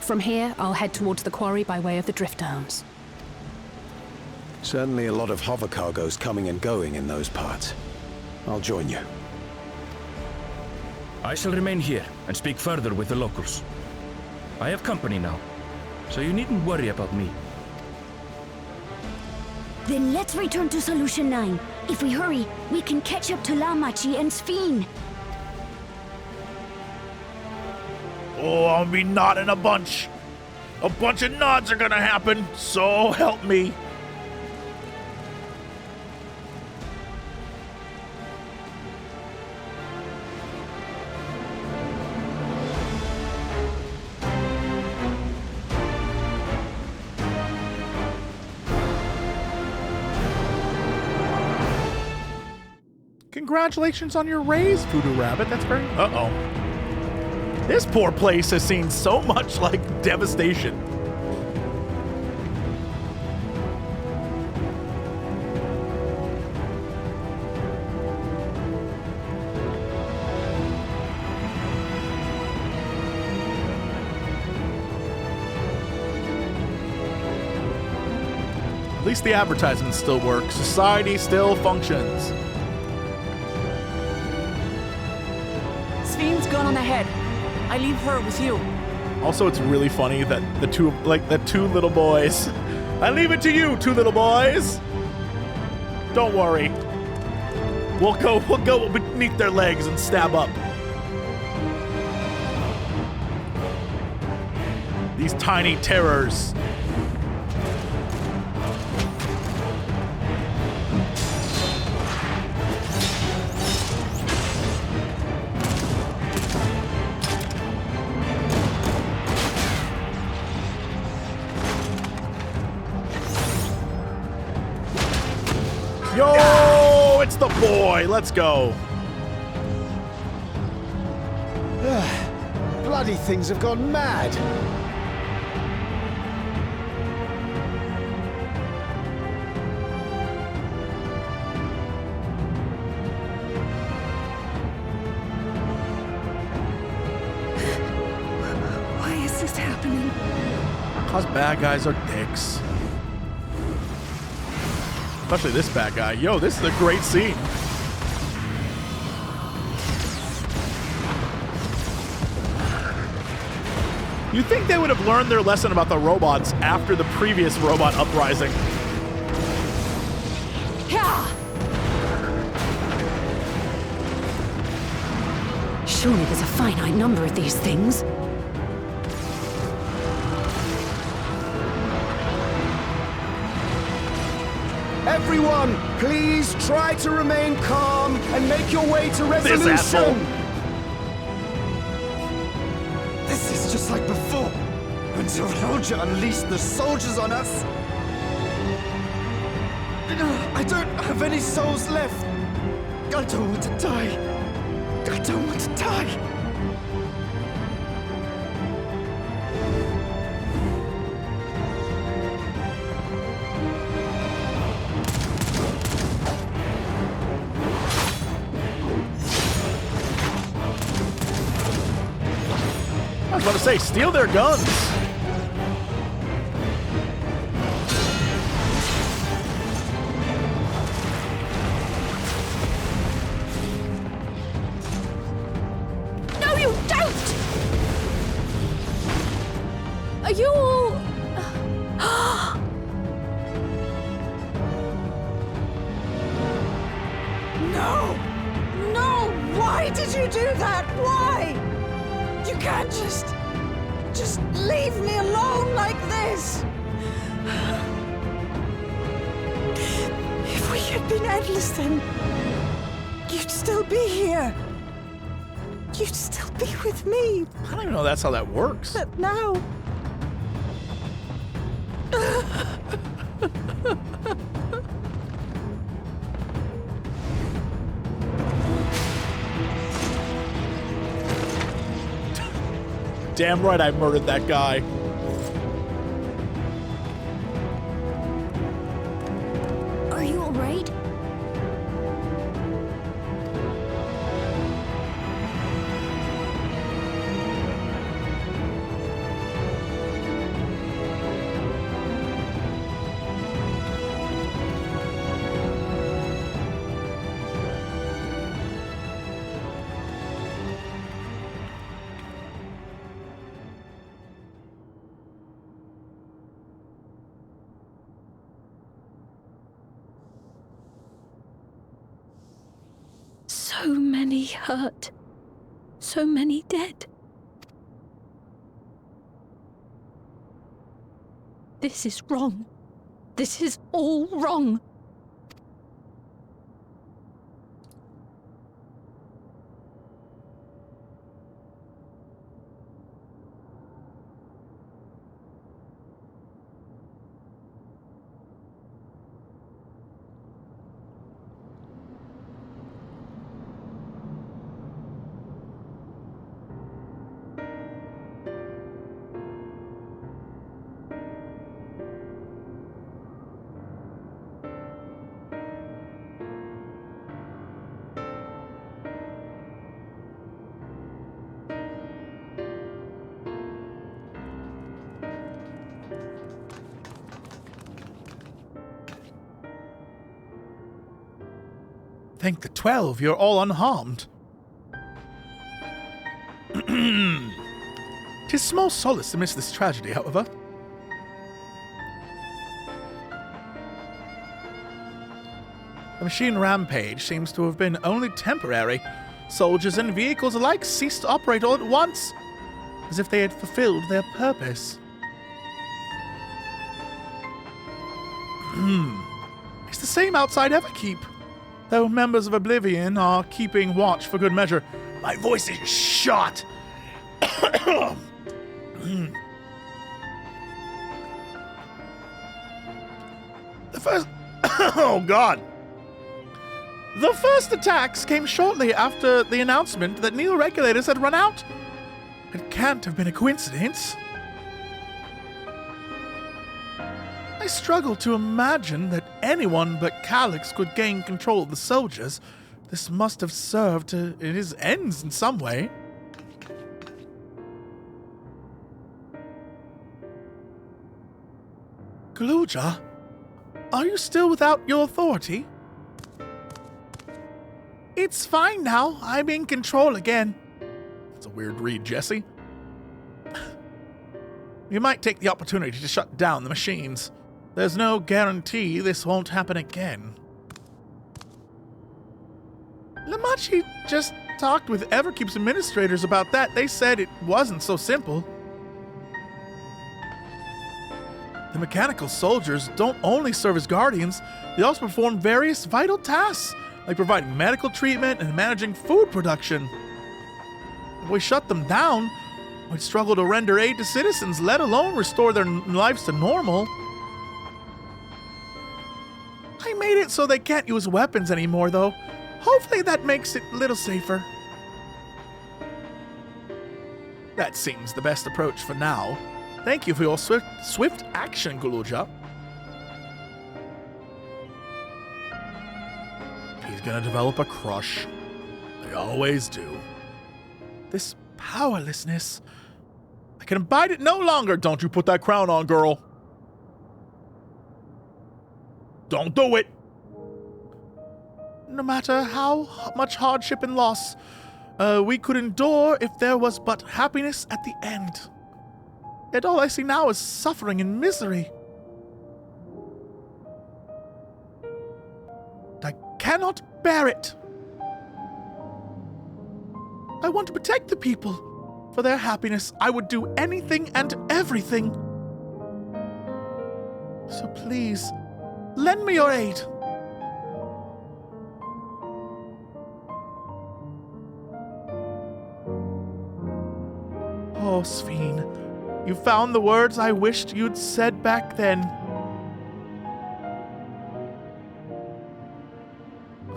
From here, I'll head towards the quarry by way of the Drift Downs. Certainly a lot of hover cargoes coming and going in those parts. I'll join you. I shall remain here and speak further with the locals. I have company now, so you needn't worry about me. Then let's return to Solution 9. If we hurry, we can catch up to Lamachi and Sphene. Oh, I'll be nodding a bunch. A bunch of nods are gonna happen, so help me. Congratulations on your raise, Voodoo Rabbit. That's very... Uh-oh. This poor place has seen so much, like, devastation. At least the advertisements still work. Society still functions. Sphene's gone on ahead. I leave her with you. Also, it's really funny that the two little boys. I leave it to you, two little boys. Don't worry. We'll go beneath their legs and stab up. These tiny terrors. Yo, it's the boy. Let's go. Bloody things have gone mad. Why is this happening? Because bad guys are dicks. Especially this bad guy. Yo, this is a great scene. You'd think they would have learned their lesson about the robots after the previous robot uprising. Surely there's a finite number of these things. Everyone, please try to remain calm and make your way to resolution. This asshole. This is just like before, when Zelenia unleashed the soldiers on us. I don't have any souls left. I don't want to die. I don't want to die. I was about to say, steal their guns. No, you don't! Are you all... No! No! Why did you do that? Why? You can't just leave me alone like this! If we had been endless, then you'd still be here. You'd still be with me. I don't even know that's how that works. But now... Damn right I murdered that guy. Are you all right? So many hurt. So many dead. This is wrong. This is all wrong. Thank the 12, you're all unharmed. 'Tis small solace amidst this tragedy, however. The machine rampage seems to have been only temporary. Soldiers and vehicles alike ceased to operate all at once, as if they had fulfilled their purpose. It's the same outside Everkeep, though members of Oblivion are keeping watch for good measure. My voice is shot! The first... oh, God. The first attacks came shortly after the announcement that Neo regulators had run out. It can't have been a coincidence. I struggle to imagine that anyone but Calyx could gain control of the soldiers. This must have served to his ends in some way. Kaluja, are you still without your authority? It's fine now. I'm in control again. That's a weird read, Jesse. You might take the opportunity to shut down the machines. There's no guarantee this won't happen again. Lamachi just talked with Everkeep's administrators about that. They said it wasn't so simple. The mechanical soldiers don't only serve as guardians, they also perform various vital tasks, like providing medical treatment and managing food production. If we shut them down, we'd struggle to render aid to citizens, let alone restore their lives to normal. I made it so they can't use weapons anymore, though. Hopefully that makes it a little safer. That seems the best approach for now. Thank you for your swift action, Guluja. He's gonna develop a crush. They always do. This powerlessness. I can abide it no longer. Don't you put that crown on, girl. Don't do it. No matter how much hardship and loss we could endure if there was but happiness at the end. Yet all I see now is suffering and misery. I cannot bear it. I want to protect the people. For their happiness, I would do anything and everything. So please, lend me your aid. Oh, Sphene, you found the words I wished you'd said back then.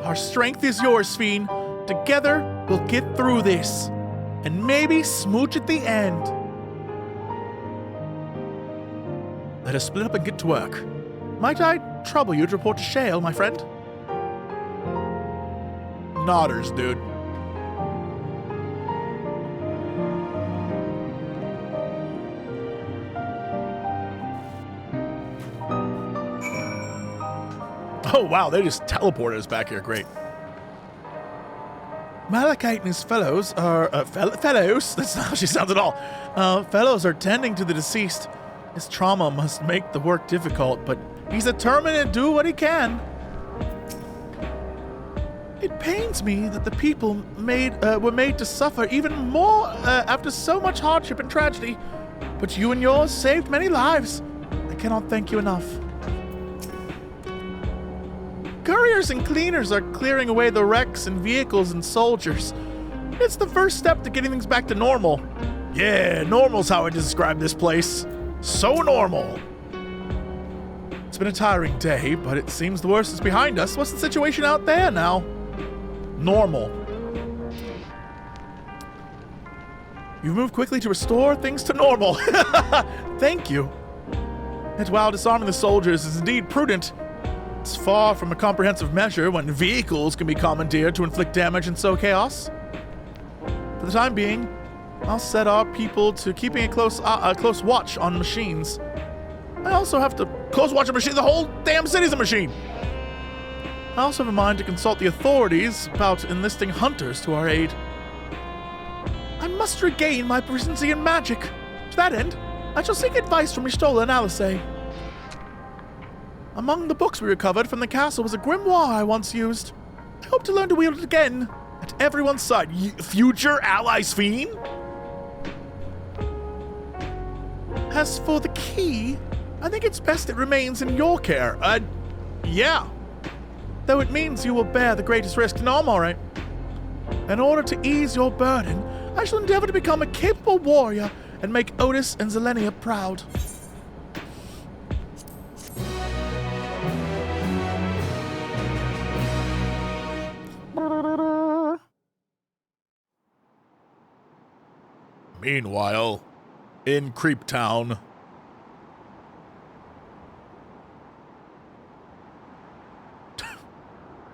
Our strength is yours, Sphene. Together, we'll get through this. And maybe smooch at the end. Let us split up and get to work. Might I trouble you to report to Shale, my friend? Nodders, dude. Oh, wow, they just teleported us back here. Great. Malachite and his fellows are... fellows? That's not how she sounds at all. Fellows are tending to the deceased. His trauma must make the work difficult, but he's determined to do what he can. It pains me that the people were made to suffer even more after so much hardship and tragedy, but you and yours saved many lives. I cannot thank you enough. Couriers and cleaners are clearing away the wrecks and vehicles and soldiers. It's the first step to getting things back to normal. Yeah, normal's how I describe this place. So normal. It's been a tiring day, but it seems the worst is behind us. What's the situation out there now? Normal. You've moved quickly to restore things to normal. Thank you. Yet while disarming the soldiers is indeed prudent, it's far from a comprehensive measure when vehicles can be commandeered to inflict damage and sow chaos. For the time being, I'll set our people to keeping a close watch on machines. I also have to close watch a machine. The whole damn city's a machine. I also have a mind to consult the authorities about enlisting hunters to our aid. I must regain my proficiency in magic. To that end, I shall seek advice from Ristola and Alice. Among the books we recovered from the castle was a grimoire I once used. I hope to learn to wield it again, at everyone's side. Future ally Sphene? As for the key, I think it's best it remains in your care. Yeah. Though it means you will bear the greatest risk. No, I'm alright. In order to ease your burden, I shall endeavor to become a capable warrior and make Otis and Zelenia proud. Meanwhile, in Creep Town.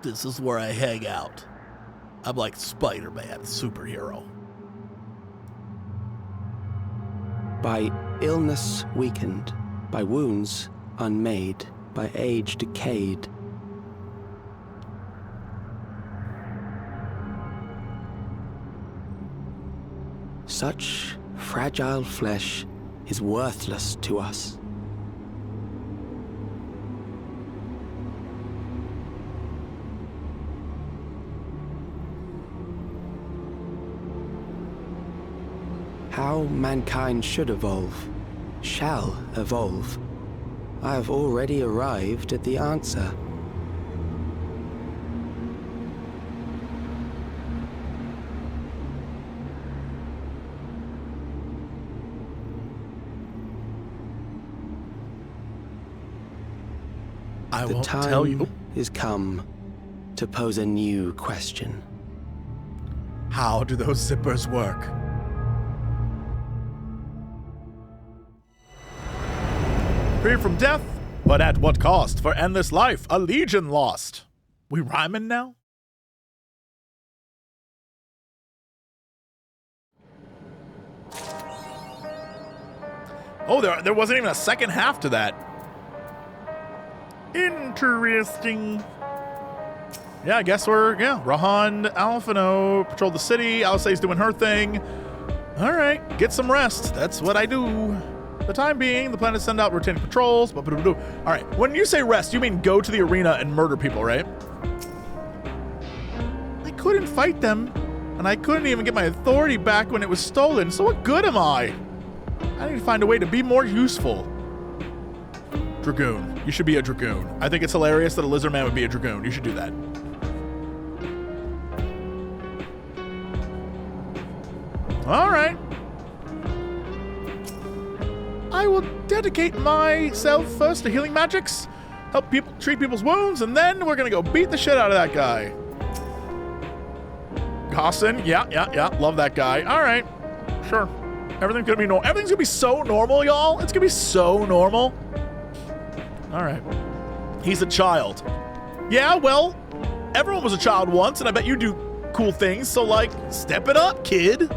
This is where I hang out. I'm like Spider-Man, superhero. By illness weakened, by wounds unmade, by age decayed. Such fragile flesh is worthless to us. How mankind should evolve, shall evolve. I have already arrived at the answer. I won't tell you. The time is come to pose a new question. How do those zippers work? Free from death, but at what cost? For endless life, a legion lost. We rhyming now? Oh, there wasn't even a second half to that. Interesting. Yeah, I guess Rahan, Alphino patrol the city. Alice's doing her thing. All right, get some rest. That's what I do. For the time being, the plan is to send out rotating patrols. All right, when you say rest, you mean go to the arena and murder people, right? I couldn't fight them, and I couldn't even get my authority back when it was stolen, so what good am I? I need to find a way to be more useful. Dragoon. You should be a Dragoon. I think it's hilarious that a lizard man would be a Dragoon. You should do that. All right. I will dedicate myself first to healing magics, help people treat people's wounds, and then we're gonna go beat the shit out of that guy. Gossin, yeah, love that guy. All right, sure. Everything's gonna be normal. Everything's gonna be so normal, y'all. It's gonna be so normal. All right. He's a child. Yeah, well, everyone was a child once, and I bet you do cool things, so, like, step it up, kid.